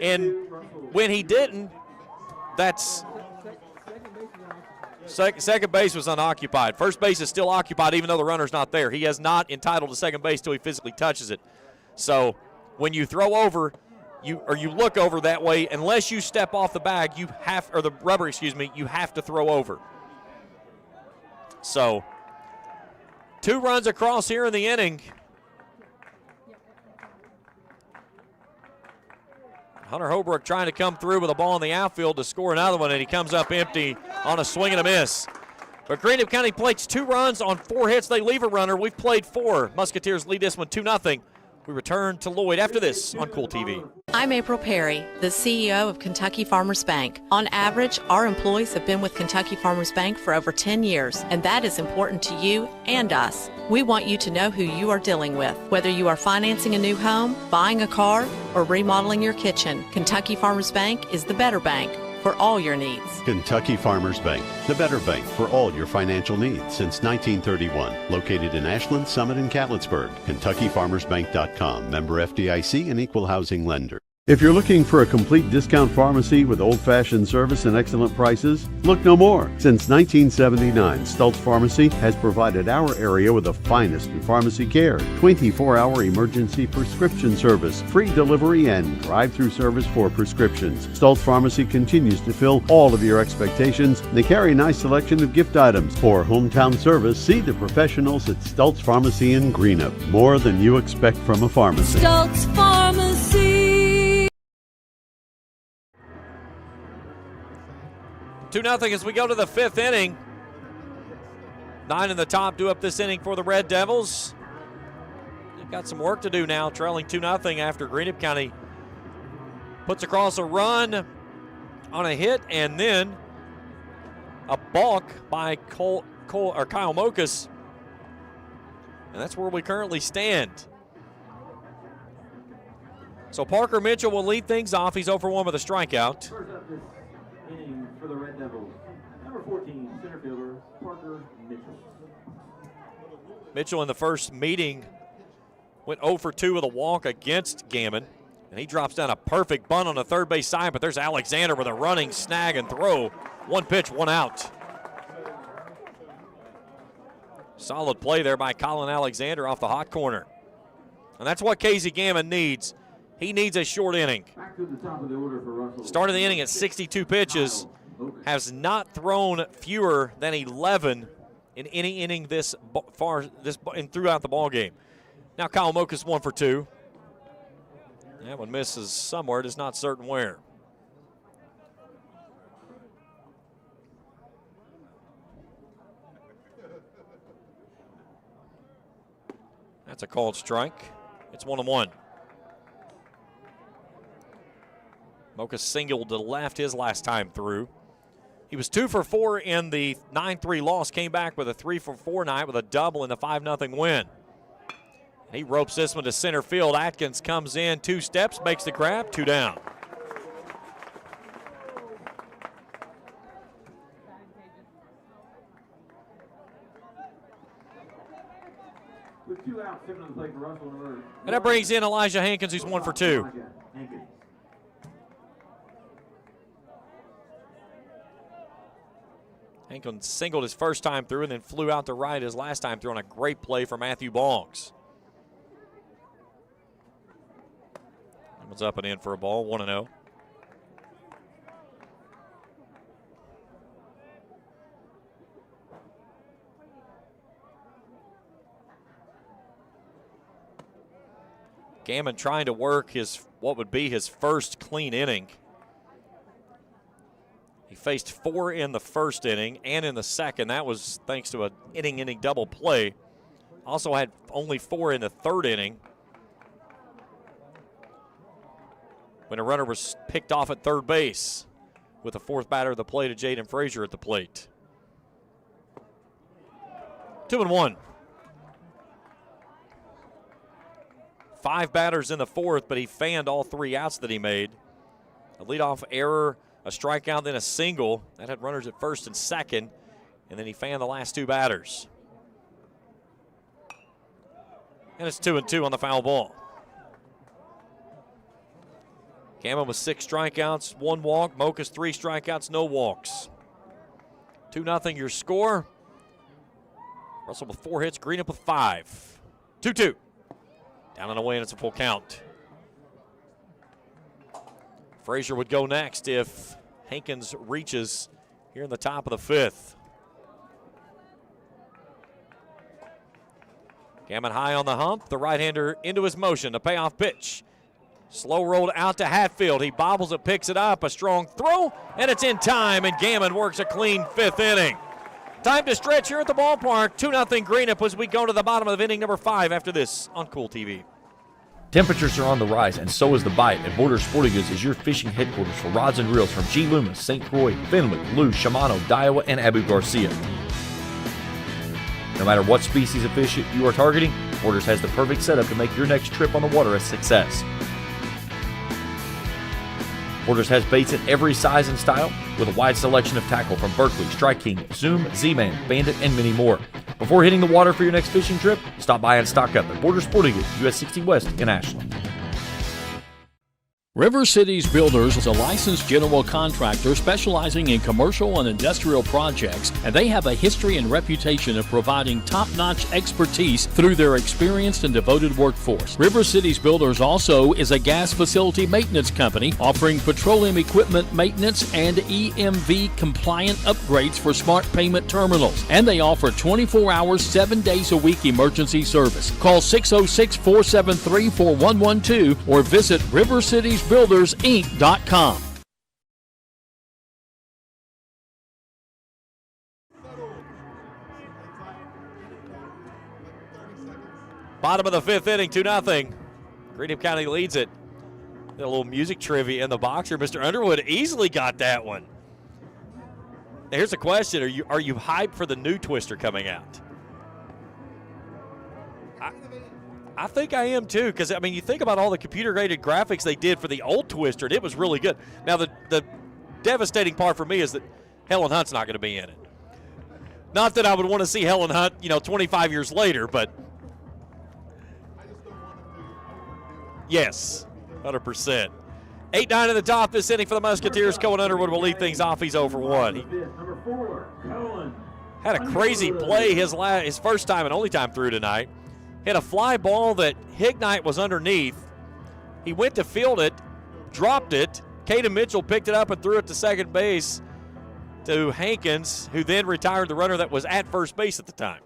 And when he didn't, that's second base was unoccupied. First base is still occupied even though the runner's not there. He is not entitled to second base till he physically touches it. So when you throw over, you look over that way, unless you step off the bag, you have to throw over. So 2 runs across here in the inning. Hunter Holbrook trying to come through with a ball in the outfield to score another one, and he comes up empty on a swing and a miss. But Greenup County plates 2 runs on 4 hits. They leave a runner. We've played 4. Musketeers lead this one 2-0. We return to Lloyd after this on Kool TV. I'm April Perry, the CEO of Kentucky Farmers Bank. On average, our employees have been with Kentucky Farmers Bank for over 10 years, and that is important to you and us. We want you to know who you are dealing with. Whether you are financing a new home, buying a car, or remodeling your kitchen, Kentucky Farmers Bank is the better bank for all your needs. Kentucky Farmers Bank, the better bank for all your financial needs since 1931. Located in Ashland, Summit, and Catlettsburg. KentuckyFarmersBank.com. Member FDIC and equal housing lender. If you're looking for a complete discount pharmacy with old-fashioned service and excellent prices, look no more. Since 1979, Stultz Pharmacy has provided our area with the finest in pharmacy care, 24-hour emergency prescription service, free delivery, and drive-through service for prescriptions. Stultz Pharmacy continues to fill all of your expectations. They carry a nice selection of gift items. For hometown service, see the professionals at Stultz Pharmacy in Greenup. More than you expect from a pharmacy. Stultz Pharmacy. 2-0 as we go to the 5th inning. 9 in the top, due up this inning for the Red Devils. They've got some work to do now, trailing 2-0 after Greenup County puts across a run on a hit and then a balk by Kyle Mokas. And that's where we currently stand. So Parker Mitchell will lead things off. He's 0-for-1 with a strikeout. First up this inning for the Red Devils, number 14, center fielder Parker Mitchell. Mitchell in the first meeting went 0-for-2 with a walk against Gammon, and he drops down a perfect bunt on the third base side, but there's Alexander with a running snag and throw. 1 pitch, 1 out. Solid play there by Colin Alexander off the hot corner. And that's what Casey Gammon needs. He needs a short inning. Back to the top of the order for Russell. Started the inning at 62 pitches. Has not thrown fewer than 11 in any inning this far and throughout the ball game. Now Kyle Mokas 1-for-2. That one misses somewhere, it is not certain where. That's a called strike. It's 1-1. Mocha singled to the left his last time through. He was 2-for-4 in the 9-3 loss, came back with a 3-for-4 night with a double in the 5-0 win. He ropes this one to center field. Atkins comes in 2 steps, makes the grab, 2 down. With 2 outs, 7 on the plate for Russell. And that brings in Elijah Hankins, who's 1-for-2. Hankins singled his first time through and then flew out to right his last time through on a great play for Matthew Boggs. That one's up and in for a ball, 1-0. Gammon trying to work what would be his first clean inning. He faced 4 in the first inning and in the second. That was thanks to an inning double play. Also had only 4 in the third inning when a runner was picked off at third base with the fourth batter of the plate to Jaden Frazier at the plate. 2-1. 5 batters in the fourth, but he fanned all 3 outs that he made. A leadoff error, a strikeout, then a single. That had runners at first and second, and then he fanned the last 2 batters. And it's 2-2 on the foul ball. Gammon with 6 strikeouts, 1 walk. Mocha's 3 strikeouts, no walks. 2-0 your score. Russell with 4 hits, Greenup with 5. 2-2. Down and away, and it's a full count. Frazier would go next if Hankins reaches here in the top of the 5th. Gammon high on the hump. The right-hander into his motion. A payoff pitch. Slow rolled out to Hatfield. He bobbles it, picks it up. A strong throw, and it's in time, and Gammon works a clean 5th inning. Time to stretch here at the ballpark. 2-0 Greenup as we go to the bottom of inning number 5 after this on Kool TV. Temperatures are on the rise, and so is the bite, and Borders Sporting Goods is your fishing headquarters for rods and reels from G. Loomis, St. Croix, Fenwick, Lou, Shimano, Daiwa, and Abu Garcia. No matter what species of fish you are targeting, Borders has the perfect setup to make your next trip on the water a success. Borders has baits in every size and style with a wide selection of tackle from Berkeley, Strike King, Zoom, Z-Man, Bandit, and many more. Before hitting the water for your next fishing trip, stop by and stock up at Borders Sporting Goods, US 60 West in Ashland. River Cities Builders is a licensed general contractor specializing in commercial and industrial projects, and they have a history and reputation of providing top-notch expertise through their experienced and devoted workforce. River Cities Builders also is a gas facility maintenance company offering petroleum equipment maintenance and EMV compliant upgrades for smart payment terminals, and they offer 24 hours, 7 days a week emergency service. Call 606-473-4112 or visit RiverCitiesBuildersInc.com. Bottom of the 5th inning, 2-0. Greenup County leads it. A little music trivia in the boxer. Mr. Underwood easily got that one. Now here's a question. Are you hyped for the new Twister coming out? I think I am too, because, I mean, you think about all the computer-graded graphics they did for the old Twister, and it was really good. Now, the devastating part for me is that Helen Hunt's not going to be in it. Not that I would want to see Helen Hunt, 25 years later, but yes, 100%. 8-9 at the top this inning for the Musketeers. Cohen Underwood will lead things off. He's 0-for-1. He had a crazy play his first time and only time through tonight. Hit a fly ball that Hignite was underneath. He went to field it, dropped it. Caden Mitchell picked it up and threw it to second base to Hankins, who then retired the runner that was at first base at the time.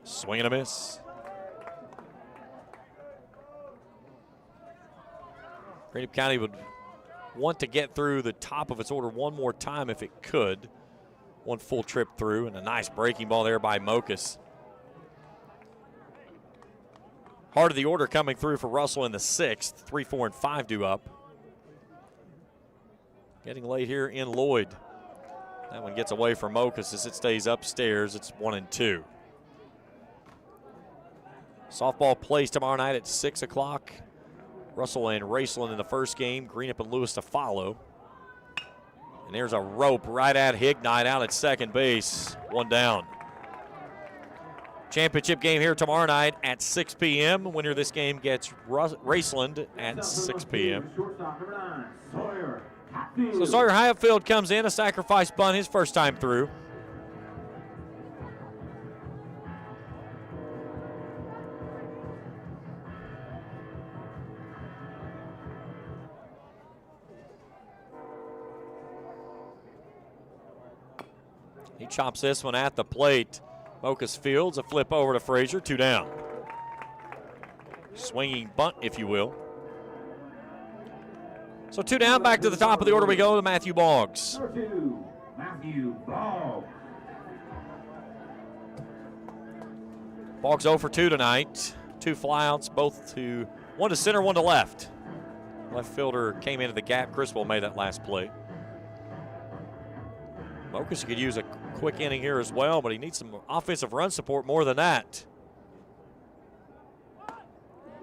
Swing and a miss. Greenup County would want to get through the top of its order one more time if it could. One full trip through, and a nice breaking ball there by Mokas. Heart of the order coming through for Russell in the 6th. 3, 4, and 5 due up. Getting late here in Lloyd. That one gets away from Mokas as it stays upstairs. It's 1 and 2. Softball plays tomorrow night at 6 o'clock. Russell and Raceland in the first game. Greenup and Lewis to follow. And there's a rope right at Hignite out at second base. 1 down. Championship game here tomorrow night at 6 p.m. Winner of this game gets Raceland at 6 p.m. So Sawyer Hatfield comes in, a sacrifice bunt his first time through. He chops this one at the plate. Mocus fields a flip over to Frazier, 2 down. Swinging bunt, if you will. So 2 down, back to the top of the order we go to Matthew Boggs. Number 2, Matthew Boggs. Boggs 0 for 2 tonight. 2 flyouts, both to one to center, one to left. Left fielder came into the gap. Criswell made that last play. Mocus could use a quick inning here as well, but he needs some offensive run support more than that.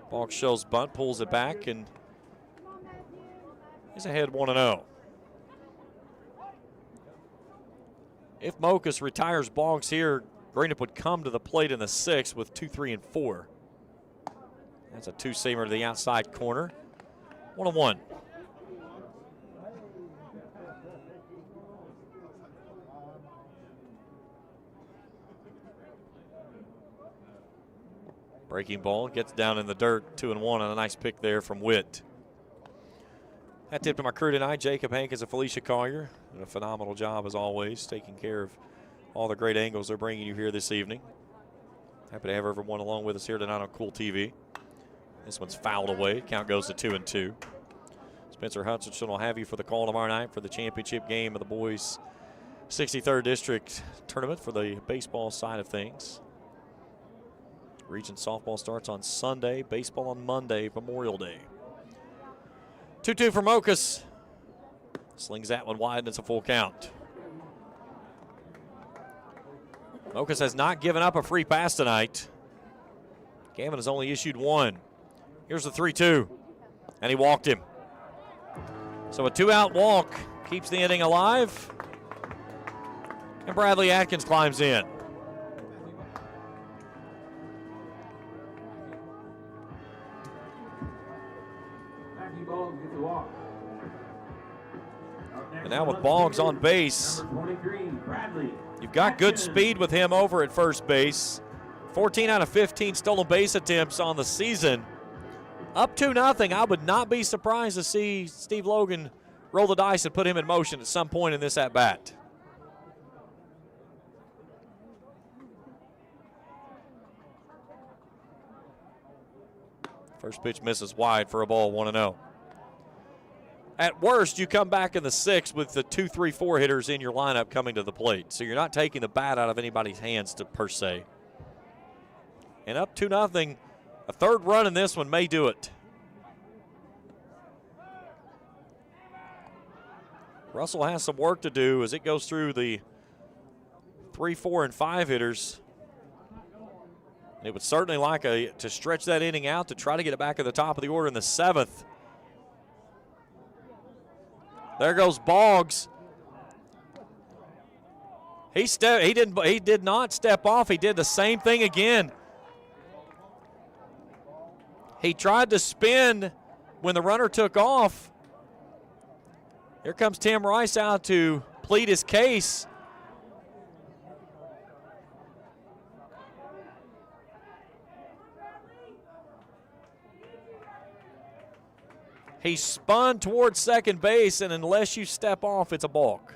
Boggs shows bunt, pulls it back, and he's ahead 1-0. If Mocus retires Boggs here, Greenup would come to the plate in the 6th with 2, 3, and 4. That's a 2-seamer to the outside corner. 1-1. Breaking ball gets down in the dirt, 2-1, and a nice pick there from Witt. That tip to my crew tonight, Jacob Hankins and Felicia Collier. Did a phenomenal job as always, taking care of all the great angles they're bringing you here this evening. Happy to have everyone along with us here tonight on Kool TV. This one's fouled away. Count goes to 2-2. Spencer Hutchinson will have you for the call tomorrow night for the championship game of the boys' 63rd District tournament for the baseball side of things. Region softball starts on Sunday, baseball on Monday, Memorial Day. 2-2 for Mocus. Slings that one wide, and it's a full count. Mocus has not given up a free pass tonight. Gavin has only issued 1. Here's the 3-2, and he walked him. So a 2-out walk keeps the inning alive, and Bradley Atkins climbs in. And now with Boggs on base, you've got good speed with him over at first base. 14 out of 15 stolen base attempts on the season. Up 2-0. I would not be surprised to see Steve Logan roll the dice and put him in motion at some point in this at-bat. First pitch misses wide for a ball, 1-0. At worst, you come back in the 6th with the 2, 3, 4 hitters in your lineup coming to the plate. So you're not taking the bat out of anybody's hands per se. And up 2-0, a third run in this one may do it. Russell has some work to do as it goes through the 3, 4, and 5 hitters. And it would certainly like to stretch that inning out to try to get it back at the top of the order in the 7th. There goes Boggs. He did not step off. He did the same thing again. He tried to spin when the runner took off. Here comes Tim Rice out to plead his case. He spun towards second base, and unless you step off, it's a balk.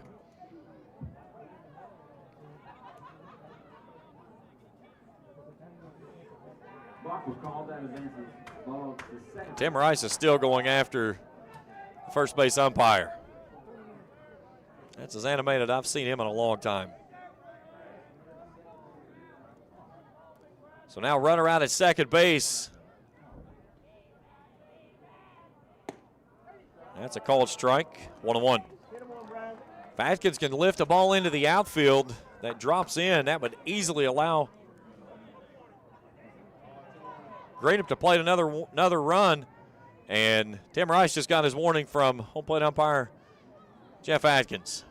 Tim Rice is still going after the first base umpire. That's as animated I've seen him in a long time. So now runner out at second base. That's a called strike, 1-1. If Atkins can lift a ball into the outfield that drops in, that would easily allow Greenup to play another run. And Tim Rice just got his warning from home plate umpire Jeff Atkins.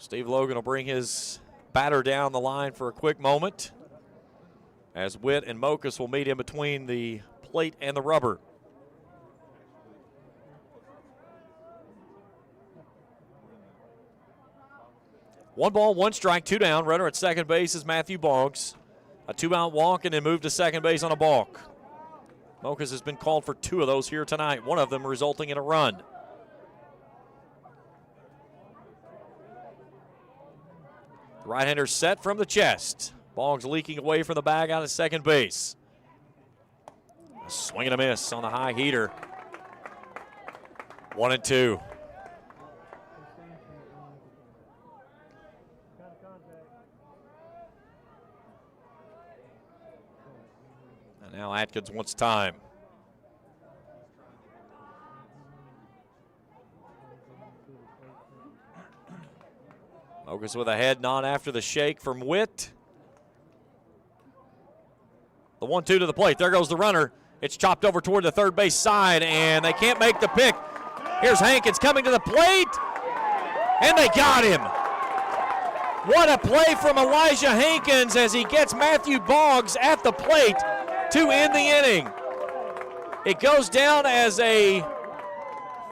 Steve Logan will bring his batter down the line for a quick moment as Witt and Mokus will meet in between the plate and the rubber. One ball, one strike, two down. Runner at second base is Matthew Boggs. A two-out walk and then move to second base on a balk. Mokus has been called for two of those here tonight, one of them resulting in a run. The right-hander set from the chest. Boggs leaking away from the bag out at second base. A swing and a miss on the high heater. 1-2. And now Atkins wants time. Mokus with a head nod after the shake from Witt. The 1-2 to the plate. There goes the runner. It's chopped over toward the third base side, and they can't make the pick. Here's Hankins coming to the plate, and they got him. What a play from Elijah Hankins as he gets Matthew Boggs at the plate to end the inning. It goes down as a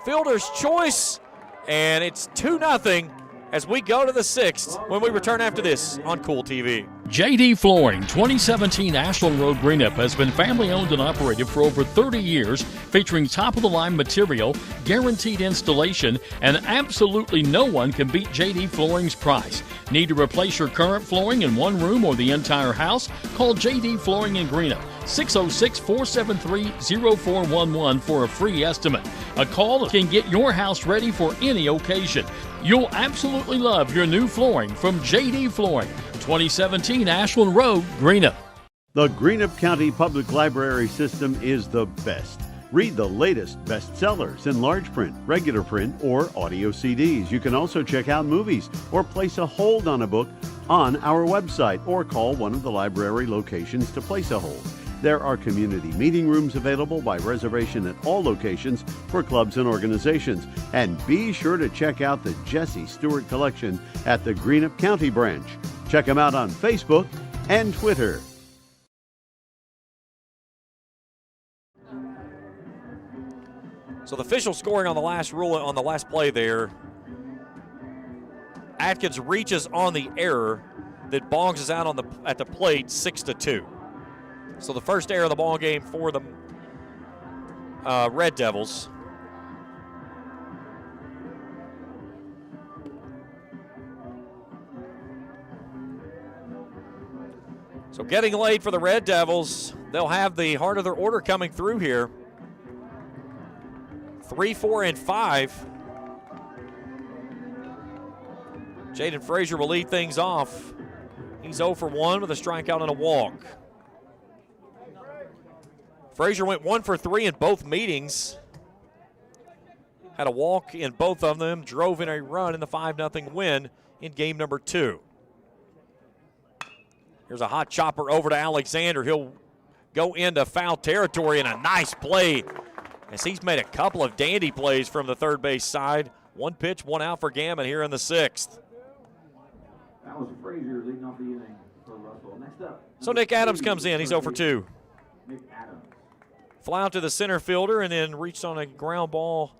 fielder's choice, and it's 2-0 as we go to the sixth when we return after this on Kool TV. JD Flooring, 2017 Ashland Road Greenup has been family owned and operated for over 30 years, featuring top-of-the-line material, guaranteed installation, and absolutely no one can beat JD Flooring's price. Need to replace your current flooring in one room or the entire house? Call JD Flooring in Greenup, 606-473-0411 for a free estimate. A call can get your house ready for any occasion. You'll absolutely love your new flooring from JD Flooring, 2017 Ashland Road, Greenup. The Greenup County Public Library system is the best. Read the latest bestsellers in large print, regular print, or audio CDs. You can also check out movies or place a hold on a book on our website or call one of the library locations to place a hold. There are community meeting rooms available by reservation at all locations for clubs and organizations. And be sure to check out the Jesse Stewart collection at the Greenup County branch. Check them out on Facebook and Twitter. So the official scoring on the last play there, Atkins reaches on the error that Boggs is out at the plate 6-2. So the first error of the ball game for the Red Devils. So getting late for the Red Devils. They'll have the heart of their order coming through here. 3, 4, and 5. Jaden Frazier will lead things off. He's 0 for 1 with a strikeout and a walk. Frazier went 1 for 3 in both meetings. Had a walk in both of them, drove in a run in the 5-0 win in game number 2. Here's a hot chopper over to Alexander. He'll go into foul territory, and a nice play as he's made a couple of dandy plays from the third base side. 1 pitch, 1 out for Gammon here in the 6th. That was Frazier leading off the inning for Russell. Next up. So Nick Adams comes in. He's 0 for 2. Nick Adams. Fly out to the center fielder and then reached on a ground ball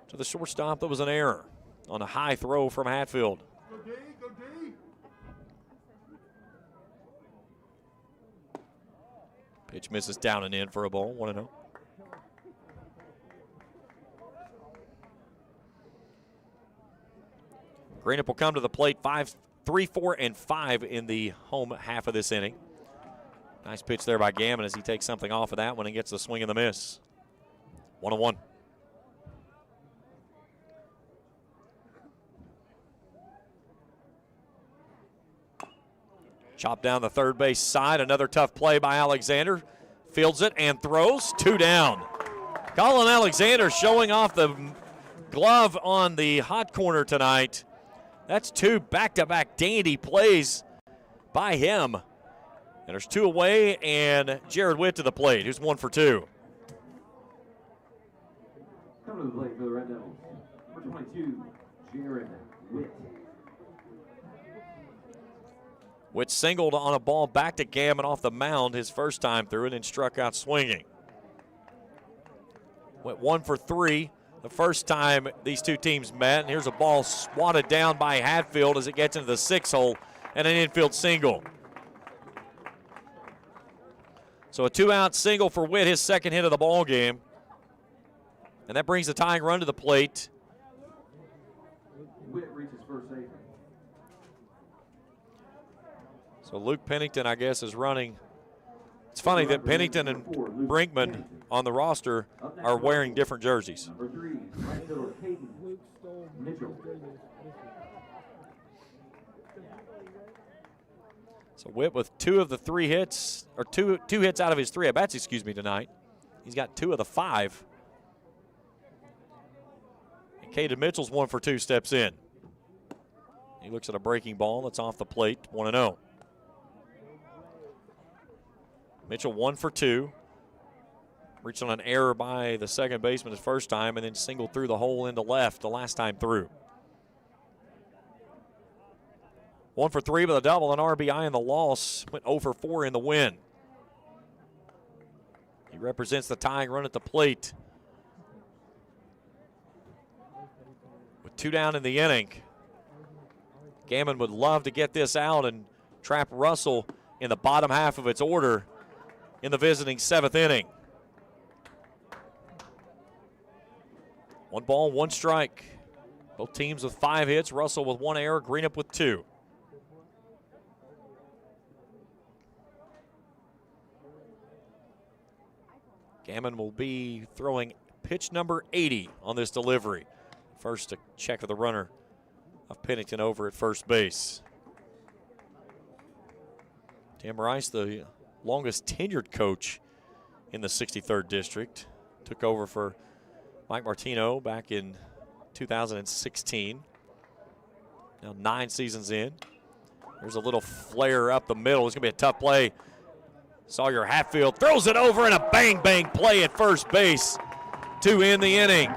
to the shortstop. That was an error on a high throw from Hatfield. Pitch misses down and in for a ball, 1-0. Greenup will come to the plate 3, 4, and 5 in the home half of this inning. Nice pitch there by Gammon as he takes something off of that one and gets the swing and the miss. 1-1. Chop down the third base side. Another tough play by Alexander. Fields it and throws. 2 down. Colin Alexander showing off the glove on the hot corner tonight. That's 2 back-to-back dandy plays by him. And there's 2 away, and Jared Witt to the plate, who's 1 for 2. Coming to the plate for the Red Devils, number 22, Jared Witt. Witt singled on a ball back to Gammon off the mound his first time through and then struck out swinging. Went 1 for 3 the first time these two teams met. And here's a ball swatted down by Hatfield as it gets into the 6 hole and an infield single. So a 2-out single for Witt, his second hit of the ball game. And that brings the tying run to the plate. Witt reaches first safety. So Luke Pennington, I guess, is running. It's funny that Pennington and Brinkman on the roster are wearing different jerseys. Number 3, right fielder Caden Mitchell. So Witt with 2 of the 3 hits, or two hits out of his 3 at-bats, tonight. He's got 2 of the 5. And Caden Mitchell's 1 for 2, steps in. He looks at a breaking ball that's off the plate, 1-0. Mitchell 1 for 2. Reached on an error by the second baseman his first time and then singled through the hole into left the last time through. 1 for 3 with a double, an RBI in the loss. Went 0 for 4 in the win. He represents the tying run at the plate. With 2 down in the inning, Gammon would love to get this out and trap Russell in the bottom half of its order in the visiting 7th inning. 1 ball, 1 strike. Both teams with 5 hits. Russell with 1 error, Greenup with 2. Gammon will be throwing pitch number 80 on this delivery. First to check for the runner of Pennington over at first base. Tim Rice, the longest tenured coach in the 63rd District, took over for Mike Martino back in 2016. Now 9 seasons in. There's a little flare up the middle. It's going to be a tough play. Sawyer Hatfield throws it over and a bang-bang play at first base to end the inning.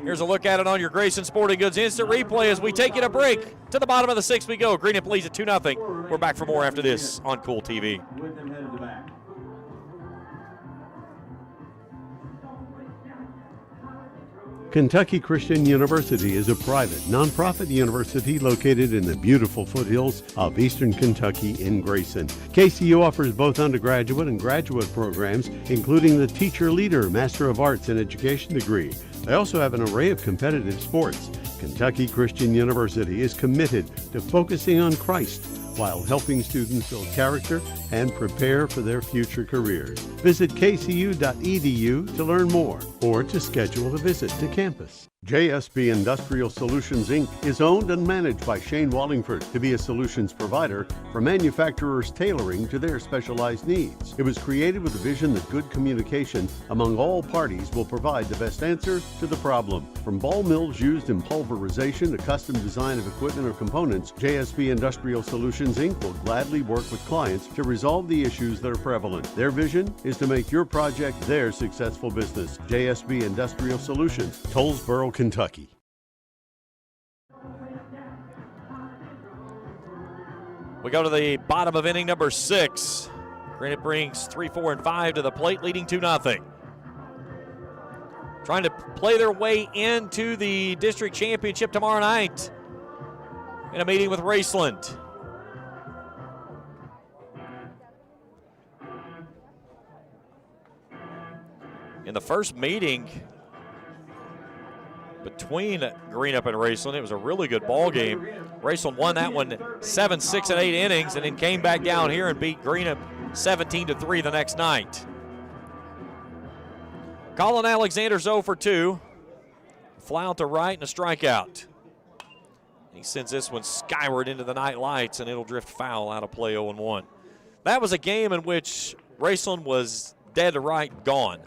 Here's a look at it on your Grayson Sporting Goods Instant Replay as we take it a break. To the bottom of the 6th we go. Greenup leads at 2-0. We're back for more after this on Kool TV. With them headed to back. Kentucky Christian University is a private, nonprofit university located in the beautiful foothills of eastern Kentucky in Grayson. KCU offers both undergraduate and graduate programs, including the Teacher Leader Master of Arts in Education degree. They also have an array of competitive sports. Kentucky Christian University is committed to focusing on Christ while helping students build character and prepare for their future careers. Visit kcu.edu to learn more or to schedule a visit to campus. JSB Industrial Solutions, Inc. is owned and managed by Shane Wallingford to be a solutions provider for manufacturers tailoring to their specialized needs. It was created with the vision that good communication among all parties will provide the best answer to the problem. From ball mills used in pulverization to custom design of equipment or components, JSB Industrial Solutions, Inc. will gladly work with clients to resolve the issues that are prevalent. Their vision is to make your project their successful business. JSB Industrial Solutions, Tollsboro, Kentucky. We go to the bottom of inning number 6. Greenup brings 3, 4, and 5 to the plate, leading 2-0. Trying to play their way into the district championship tomorrow night in a meeting with Raceland. In the first meeting between Greenup and Raceland, it was a really good ball game. Raceland won that one 7, 6, and 8 innings and then came back down here and beat Greenup 17-3 the next night. Colin Alexander's 0 for 2. Fly out to right and a strikeout. He sends this one skyward into the night lights and it'll drift foul out of play 0-1. That was a game in which Raceland was dead to right gone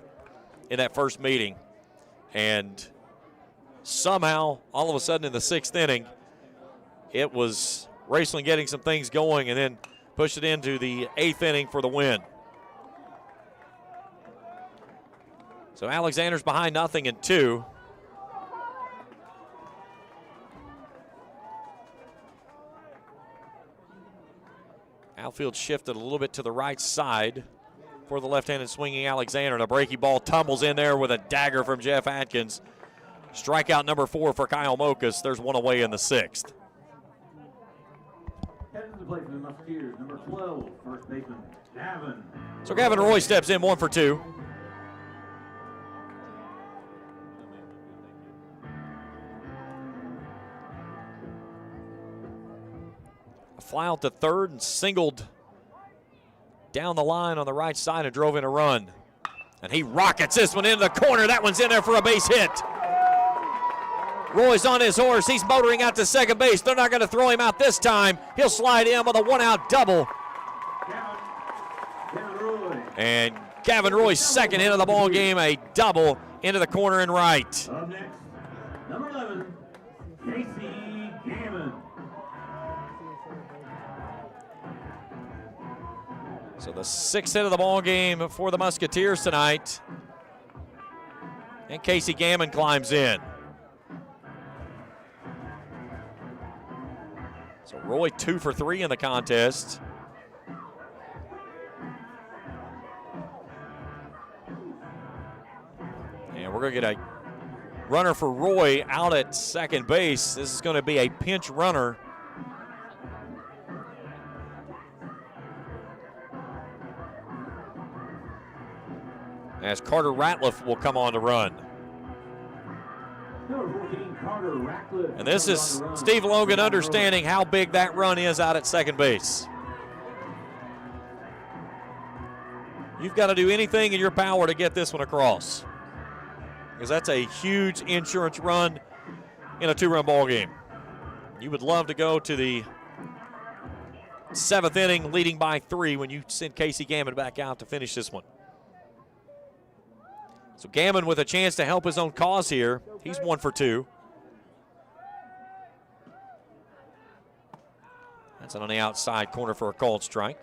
in that first meeting. And somehow, all of a sudden in the 6th inning, it was Raceland getting some things going and then pushed it into the 8th inning for the win. So Alexander's behind 0-2. Outfield shifted a little bit to the right side for the left-handed swinging Alexander. And a breaky ball tumbles in there with a dagger from Jeff Atkins. Strikeout number 4 for Kyle Mokas. There's one away in the 6th. Heading to the plate for the Musketeers, number 12, first baseman, Gavin. So Gavin Roy steps in, 1 for 2. A fly out to third and singled down the line on the right side and drove in a run. And he rockets this one into the corner. That one's in there for a base hit. Roy's on his horse. He's motoring out to second base. They're not going to throw him out this time. He'll slide in with a 1-out double. And Gavin Roy's second hit of the ball game, a double into the corner and right. Up next, number 11, Casey Gammon. So the 6th hit of the ball game for the Musketeers tonight. And Casey Gammon climbs in. So Roy 2 for 3 in the contest. And we're going to get a runner for Roy out at second base. This is going to be a pinch runner. As Carter Ratliff will come on to run. And this is Steve Logan understanding how big that run is out at second base. You've got to do anything in your power to get this one across, because that's a huge insurance run in a 2-run ball game. You would love to go to the 7th inning leading by 3 when you send Casey Gammon back out to finish this one. So Gammon with a chance to help his own cause here. He's 1 for 2. That's on the outside corner for a called strike.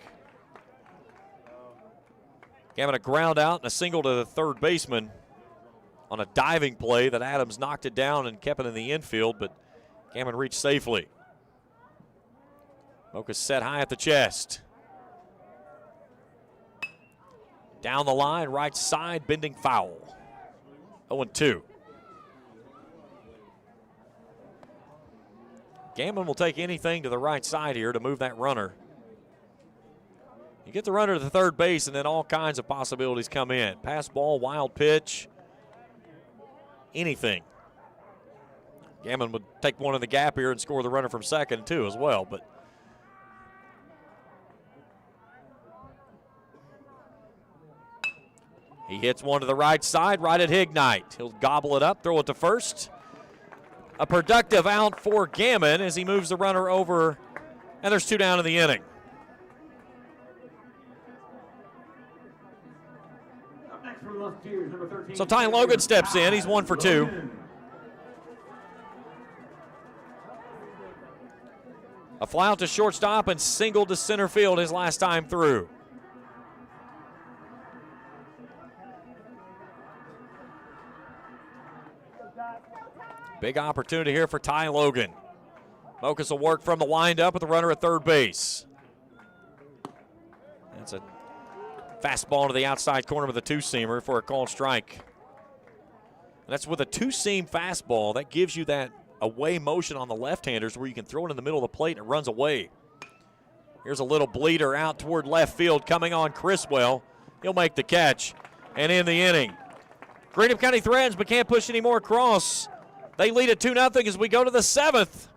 Gammon a ground out and a single to the third baseman on a diving play that Adams knocked it down and kept it in the infield, but Gammon reached safely. Mokas set high at the chest. Down the line, right side, bending foul. 0-2. Gammon will take anything to the right side here to move that runner. You get the runner to the third base, and then all kinds of possibilities come in. Pass ball, wild pitch, anything. Gammon would take one in the gap here and score the runner from second, too, as well. But he hits one to the right side, right at Hignite. He'll gobble it up, throw it to first. A productive out for Gammon as he moves the runner over, and there's 2 down in the inning. Up next for the Musketeers, number 13. So Ty Logan steps in. He's 1 for 2. A fly out to shortstop and single to center field his last time through. Big opportunity here for Ty Logan. Mokas will work from the windup with the runner at third base. That's a fastball to the outside corner with a 2-seamer for a called strike. And that's with a 2-seam fastball. That gives you that away motion on the left-handers where you can throw it in the middle of the plate and it runs away. Here's a little bleeder out toward left field coming on Criswell. He'll make the catch and end the inning. Greenup County threatens but can't push any more across. They lead at 2-0 as we go to the 7th.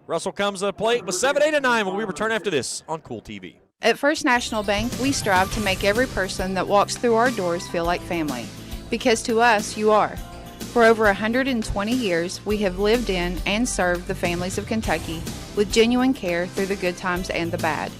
Russell comes to the plate with 7, 8, and 9 when we return after this on Kool TV. At First National Bank, we strive to make every person that walks through our doors feel like family. Because to us, you are. For over 120 years, we have lived in and served the families of Kentucky with genuine care through the good times and the bad.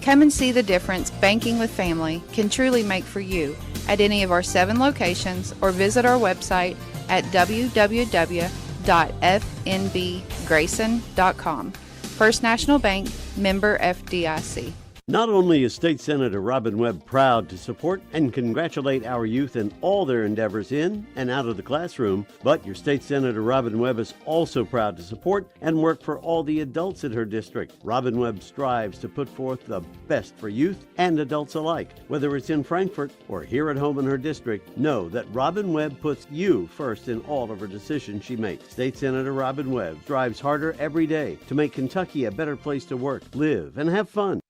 Come and see the difference banking with family can truly make for you at any of our 7 locations, or visit our website at www.fnbgrayson.com. First National Bank, member FDIC. Not only is State Senator Robin Webb proud to support and congratulate our youth in all their endeavors in and out of the classroom, but your State Senator Robin Webb is also proud to support and work for all the adults in her district. Robin Webb strives to put forth the best for youth and adults alike. Whether it's in Frankfort or here at home in her district, know that Robin Webb puts you first in all of her decisions she makes. State Senator Robin Webb strives harder every day to make Kentucky a better place to work, live, and have fun.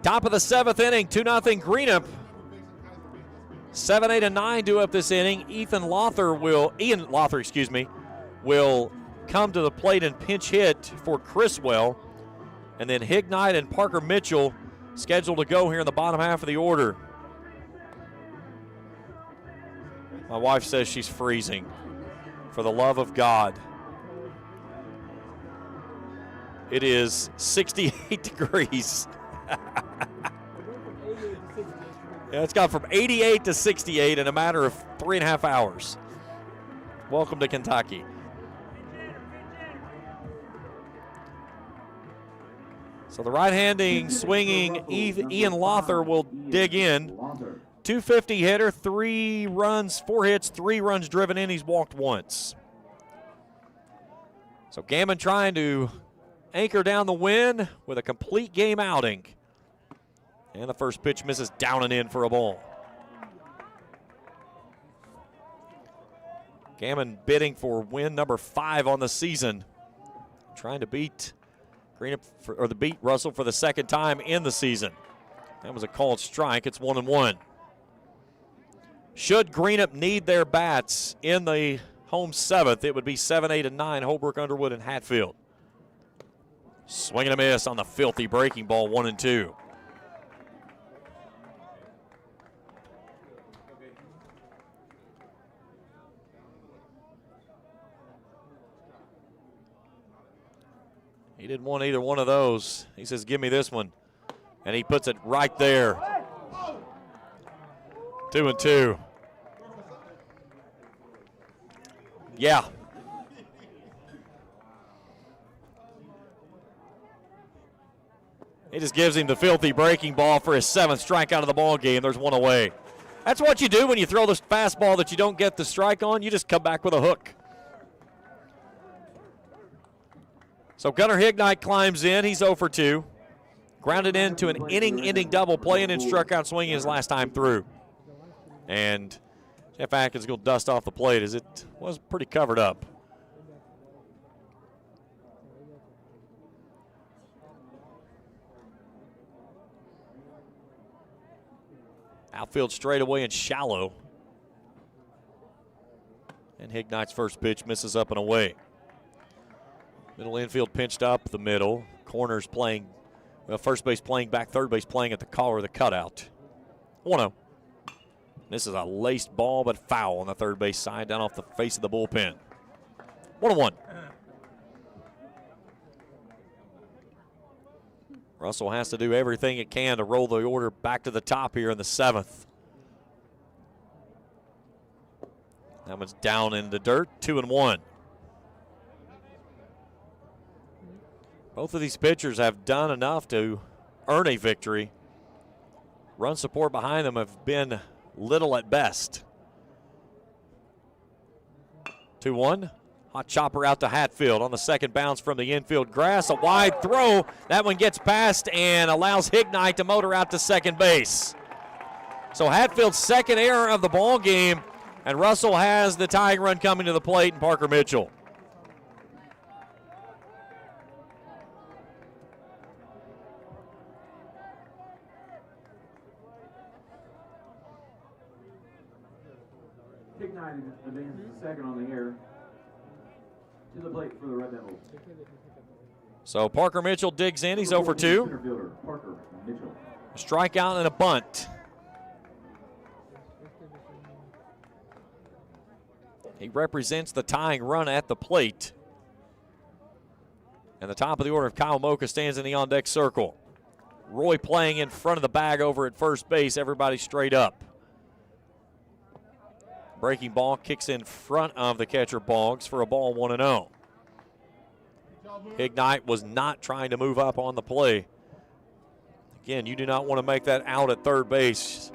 Top of the 7th inning, 2-0 Greenup. 7, 8, and 9 due up this inning. Ian Lother, will come to the plate and pinch hit for Criswell. And then Hignite and Parker Mitchell scheduled to go here in the bottom half of the order. My wife says she's freezing. For the love of God. It is 68 degrees. Yeah, it's gone from 88 to 68 in a matter of 3.5 hours. Welcome to Kentucky. So the right-handing, swinging Ian Lother will dig in. 250 hitter, 3 runs, 4 hits, 3 runs driven in. He's walked once. So Gammon trying to anchor down the win with a complete game outing. And the first pitch misses down and in for a ball. Gammon bidding for win number 5 on the season. Trying to beat beat Russell for the second time in the season. That was a called strike. It's 1-1. Should Greenup need their bats in the home 7th, it would be 7, 8, and 9, Holbrook, Underwood, and Hatfield. Swing and a miss on the filthy breaking ball, 1-2. He didn't want either one of those. He says, give me this one. And he puts it right there. 2-2. Yeah. He just gives him the filthy breaking ball for his 7th strikeout of the ball game. There's one away. That's what you do when you throw this fastball that you don't get the strike on. You just come back with a hook. So Gunnar Hignite climbs in. He's 0 for 2. Grounded into an inning-ending double play and then struck out swinging his last time through. And Jeff Atkins going to dust off the plate as it was pretty covered up. Outfield straightaway and shallow. And Hignite's first pitch misses up and away. Middle infield pinched up the middle. Corners playing, first base playing back, third base playing at the collar of the cutout. 1-0. This is a laced ball, but foul on the third base side, down off the face of the bullpen. 1-1. Russell has to do everything it can to roll the order back to the top here in the 7th. That one's down in the dirt, 2-1. Both of these pitchers have done enough to earn a victory. Run support behind them have been little at best. 2-1. Hot chopper out to Hatfield on the second bounce from the infield grass. A wide throw. That one gets past and allows Hignite to motor out to second base. So Hatfield's second error of the ball game, and Russell has the tying run coming to the plate and Parker Mitchell. Hignite advances the second on the air. To the plate for the Red Devils. So Parker Mitchell digs in. He's 0 for 2. Parker Mitchell. A strikeout and a bunt. He represents the tying run at the plate. And the top of the order of Kyle Mocha stands in the on-deck circle. Roy playing in front of the bag over at first base. Everybody straight up. Breaking ball kicks in front of the catcher Boggs for a ball, 1-0. Ignite was not trying to move up on the play. Again, you do not want to make that out at third base.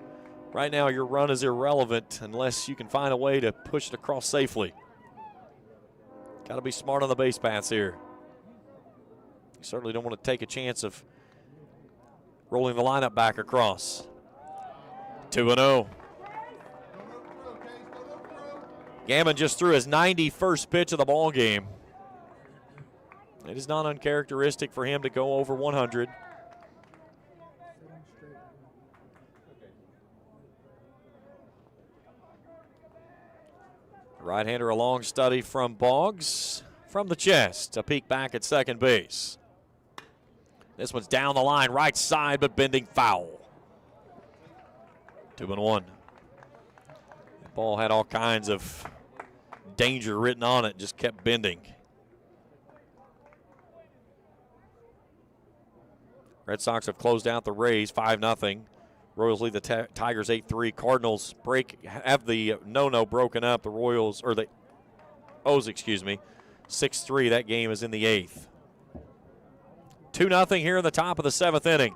Right now, your run is irrelevant unless you can find a way to push it across safely. Got to be smart on the base paths here. You certainly don't want to take a chance of rolling the lineup back across. 2-0. Gammon just threw his 91st pitch of the ball game. It is not uncharacteristic for him to go over 100. Right-hander, a long study from Boggs. From the chest, a peek back at second base. This one's down the line, right side, but bending foul. 2-1. The ball had all kinds of danger written on it, just kept bending. Red Sox have closed out the Rays 5-0. Royals lead the Tigers 8-3. Cardinals have the no-no broken up. The Royals, or the O's, 6-3. That game is in the 8th. 2-0 here in the top of the 7th inning.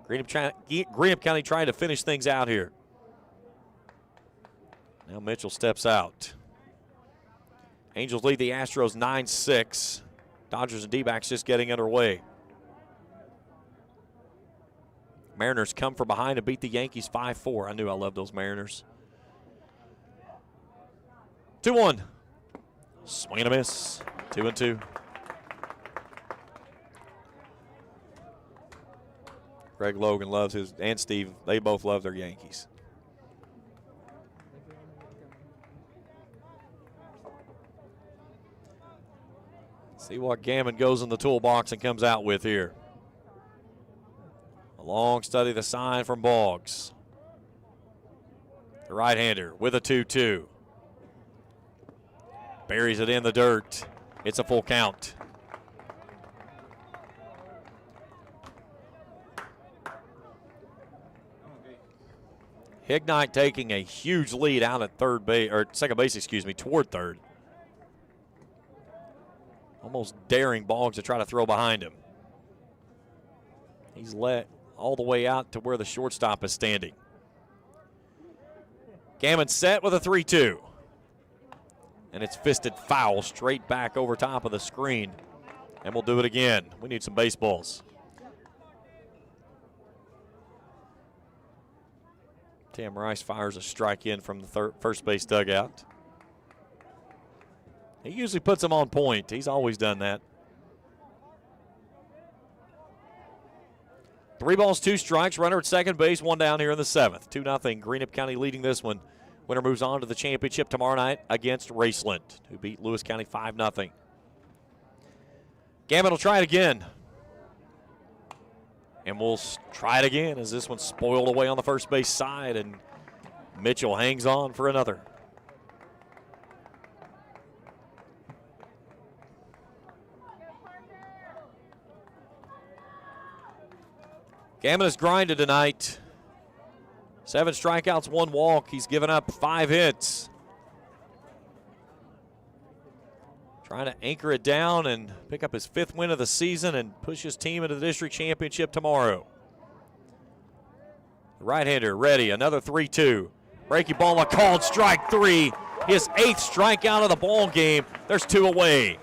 Greenup County trying to finish things out here. Now Mitchell steps out. Angels lead the Astros 9-6. Dodgers and D-backs just getting underway. Mariners come from behind and beat the Yankees 5-4. I knew I loved those Mariners. 2-1. Swing and a miss. 2-2. Greg Logan loves his, and Steve, they both love their Yankees. See what Gammon goes in the toolbox and comes out with here. A long study of the sign from Boggs. The right-hander with a 2-2. Buries it in the dirt. It's a full count. Ignite taking a huge lead out at third base, or second base, toward third. Almost daring Boggs to try to throw behind him. He's let all the way out to where the shortstop is standing. Gammon set with a 3-2. And it's fisted foul straight back over top of the screen. And we'll do it again. We need some baseballs. Tam Rice fires a strike in from the first base dugout. He usually puts them on point. He's always done that. 3 balls, 2 strikes. Runner at second base, 1 down here in the 7th. 2-0. Greenup County leading this one. Winner moves on to the championship tomorrow night against Raceland, who beat Lewis County 5-0. Gammon will try it again. And we'll try it again as this one's spoiled away on the first base side, and Mitchell hangs on for another. Gammon has grinded tonight. 7 strikeouts, 1 walk. He's given up 5 hits. Trying to anchor it down and pick up his 5th win of the season and push his team into the district championship tomorrow. The right-hander ready, another 3-2. Breaking ball, a called strike 3. His 8th strikeout of the ball game. There's 2 away.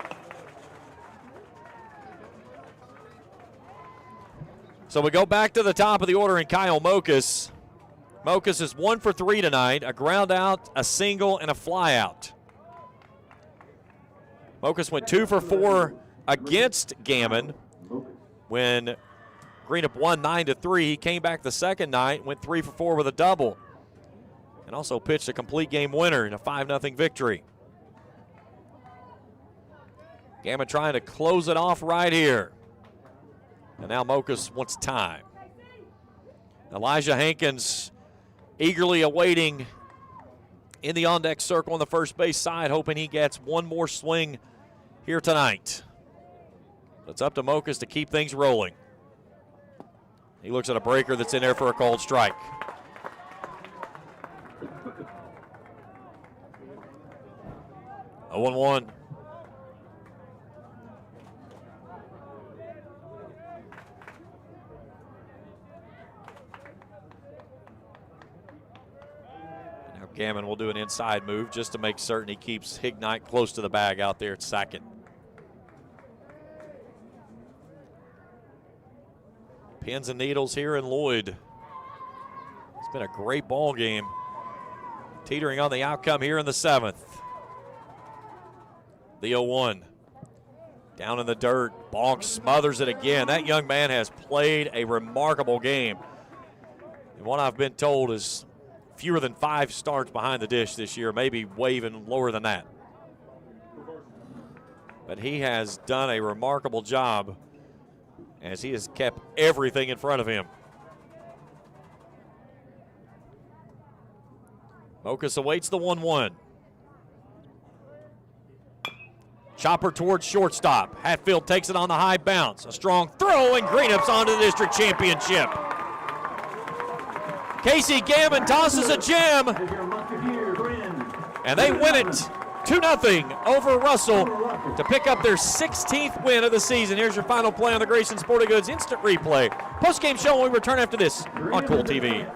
So we go back to the top of the order in Kyle Mokas. Mokas is 1 for 3 tonight, a ground out, a single, and a fly out. Mokas went 2 for 4 against Gammon when Greenup won 9-3. He came back the second night, went 3 for 4 with a double, and also pitched a complete game winner in a 5-0 victory. Gammon trying to close it off right here. And now Mokas wants time. Elijah Hankins eagerly awaiting in the on-deck circle on the first base side, hoping he gets one more swing here tonight. It's up to Mokas to keep things rolling. He looks at a breaker that's in there for a called strike. A 1-1. Gammon will do an inside move just to make certain he keeps Hignite close to the bag out there at second. Pins and needles here in Lloyd. It's been a great ball game. Teetering on the outcome here in the 7th. The 0-1. Down in the dirt. Bonk smothers it again. That young man has played a remarkable game. And one I've been told is fewer than 5 starts behind the dish this year, maybe way even lower than that. But he has done a remarkable job as he has kept everything in front of him. Mokas awaits the 1-1. Chopper towards shortstop. Hatfield takes it on the high bounce. A strong throw, and Greenup's on to the district championship. Casey Gammon tosses a gem, and they win it 2-0 over Russell to pick up their 16th win of the season. Here's your final play on the Grayson Sporting Goods Instant Replay. Post-game show when we return after this on Kool TV.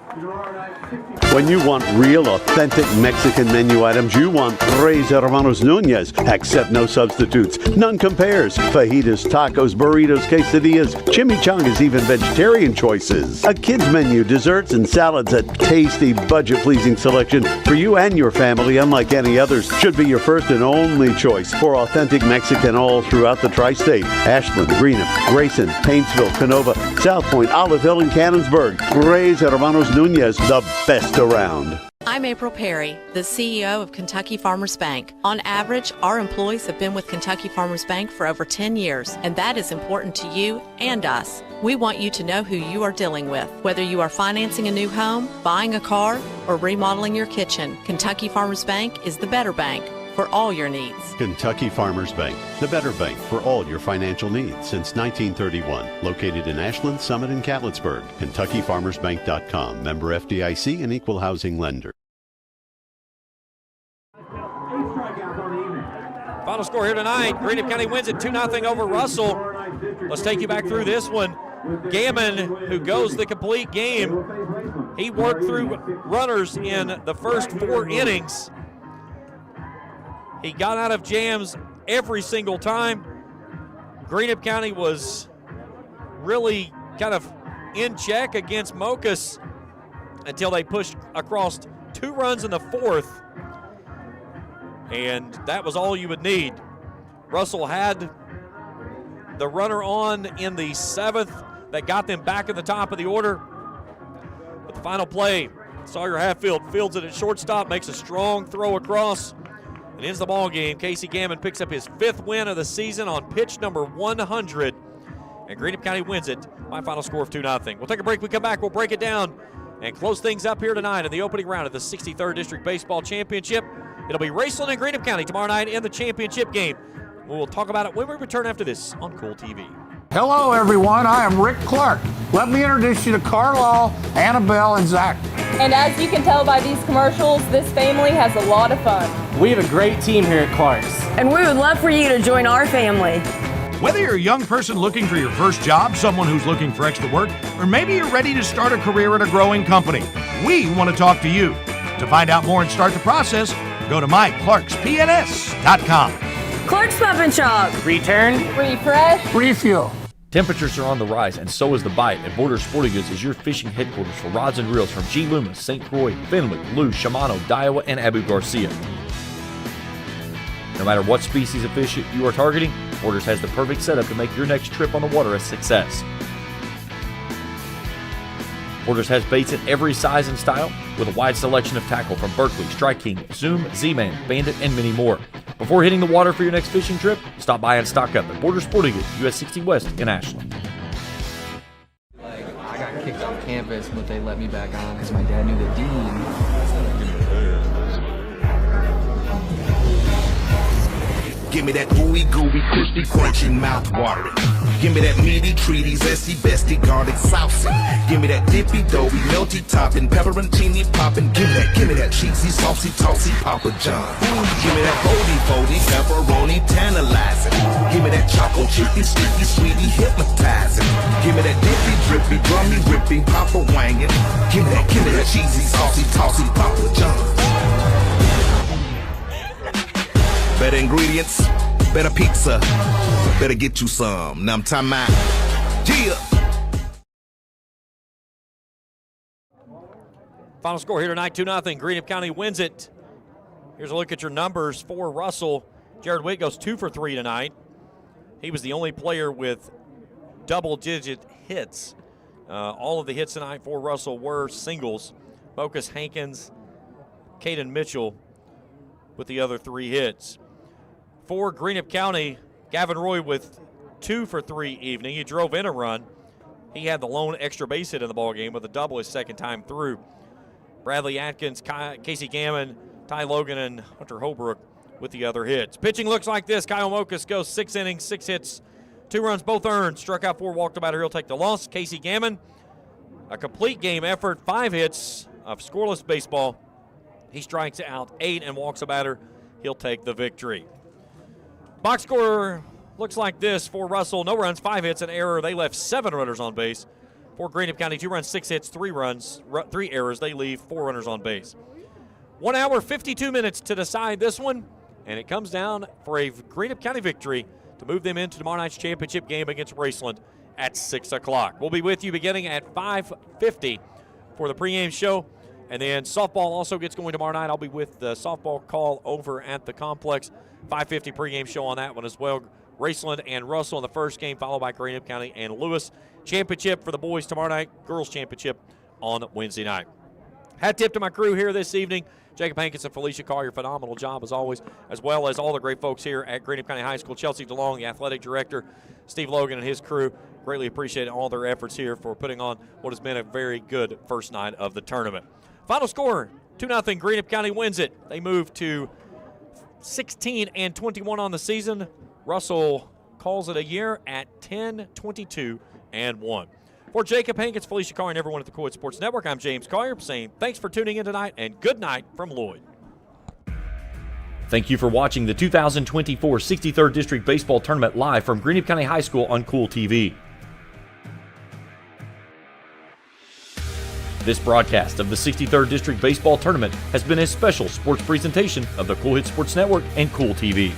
When you want real, authentic Mexican menu items, you want Tres Hermanos Nunez. Accept no substitutes. None compares. Fajitas, tacos, burritos, quesadillas, chimichangas, even vegetarian choices. A kids menu, desserts and salads, a tasty, budget-pleasing selection for you and your family, unlike any others. Should be your first and only choice for authentic Mexican all throughout the tri-state. Ashland, Greenup, Grayson, Paintsville, Canova, South Point, Olive Hill, and Cannonsburg. Tres Hermanos Nunez, the best around. I'm April Perry, the CEO of Kentucky Farmers Bank. On average, our employees have been with Kentucky Farmers Bank for over 10 years, and that is important to you and us. We want you to know who you are dealing with. Whether you are financing a new home, buying a car, or remodeling your kitchen, Kentucky Farmers Bank is the better bank for all your needs. Kentucky Farmers Bank, the better bank for all your financial needs since 1931. Located in Ashland, Summit, and Catlettsburg. KentuckyFarmersBank.com. Member FDIC and Equal Housing Lender. Final score here tonight, Greenup County wins it 2-0 over Russell. Let's take you back through this one. Gammon, who goes the complete game, he worked through runners in the first 4 innings. He got out of jams every single time. Greenup County was really kind of in check against Mokas until they pushed across 2 runs in the 4th. And that was all you would need. Russell had the runner on in the 7th that got them back in the top of the order. But the final play, Sawyer Hatfield fields it at shortstop, makes a strong throw across, and ends the ball game. Casey Gammon picks up his 5th win of the season on pitch number 100, and Greenup County wins it by a final score of 2-0. We'll take a break. We come back, we'll break it down and close things up here tonight in the opening round of the 63rd District Baseball Championship. It'll be Raceland and Greenup County tomorrow night in the championship game. We'll talk about it when we return after this on Kool TV. Hello, everyone. I am Rick Clark. Let me introduce you to Carlisle, Annabelle, and Zach. And as you can tell by these commercials, this family has a lot of fun. We have a great team here at Clark's. And we would love for you to join our family. Whether you're a young person looking for your first job, someone who's looking for extra work, or maybe you're ready to start a career at a growing company, we want to talk to you. To find out more and start the process, go to myclarkspns.com. Clark's Pub and Shop. Return, refresh, refuel. Temperatures are on the rise, and so is the bite, and Border Sporting Goods is your fishing headquarters for rods and reels from G. Loomis, St. Croix, Fenwick, Lou, Shimano, Daiwa, and Abu Garcia. No matter what species of fish you are targeting, Borders has the perfect setup to make your next trip on the water a success. Borders has baits in every size and style with a wide selection of tackle from Berkeley, Strike King, Zoom, Z-Man, Bandit, and many more. Before hitting the water for your next fishing trip, stop by and stock up at Border Sporting Goods, US 60 West in Ashland. I got kicked off campus, but they let me back on because my dad knew the dean. Give me that ooey gooey, crispy, crunchy, mouth watering. Give me that meaty, treaty, zesty, bestie, garlic saucy. Give me that dippy, doughy, melty topping, pepperoncini popping. Give me that cheesy, saucy, tossy, Papa John. Give me that boldy, foldy, pepperoni, tantalizing. Give me that choco chippy, sticky, sweetie, hypnotizing. Give me that dippy, drippy, drummy, rippy, Papa wangin'. Give me that cheesy, saucy, tossy, Papa John. Better ingredients, better pizza, better get you some. Now I'm time out. Yeah. Final score here tonight, 2-0. Greenup County wins it. Here's a look at your numbers for Russell. Jared Witt goes 2 for 3 tonight. He was the only player with double-digit hits. All of the hits tonight for Russell were singles. Mocus Hankins, Caden Mitchell with the other 3 hits. For Greenup County, Gavin Roy with 2 for 3 evening. He drove in a run. He had the lone extra base hit in the ballgame with a double his second time through. Bradley Atkins, Casey Gammon, Ty Logan, and Hunter Holbrook with the other hits. Pitching looks like this. Kyle Mocus goes 6 innings, 6 hits, 2 runs, both earned. Struck out 4, walked about. He'll take the loss. Casey Gammon, a complete game effort, 5 hits of scoreless baseball. He strikes out 8 and walks a batter. He'll take the victory. Box score looks like this for Russell. No runs, 5 hits, an error. They left 7 runners on base. For Greenup County, 2 runs, 6 hits, 3 runs, 3 errors. They leave 4 runners on base. 1 hour, 52 minutes to decide this one, and it comes down for a Greenup County victory to move them into tomorrow night's championship game against Raceland at 6 o'clock. We'll be with you beginning at 5:50 for the pregame show, and then softball also gets going tomorrow night. I'll be with the softball call over at the complex. 5:50 pregame show on that one as well. Raceland and Russell in the first game, followed by Greenup County and Lewis. Championship for the boys tomorrow night, girls championship on Wednesday night. Hat tip to my crew here this evening. Jacob Hankins and Felicia Collier, phenomenal job as always, as well as all the great folks here at Greenup County High School. Chelsea DeLong, the athletic director, Steve Logan and his crew. Greatly appreciate all their efforts here for putting on what has been a very good first night of the tournament. Final score, 2-0. Greenup County wins it. They move to 16-21 on the season. Russell calls it a year at 10-22-1. For Jacob Hankins, Felicia Carr, and everyone at the Kool Sports Network, I'm James Collier saying thanks for tuning in tonight and good night from Lloyd. Thank you for watching the 2024 63rd District Baseball Tournament live from Greenup County High School on Kool TV. This broadcast of the 63rd District Baseball Tournament has been a special sports presentation of the Kool Sports Network and Kool TV.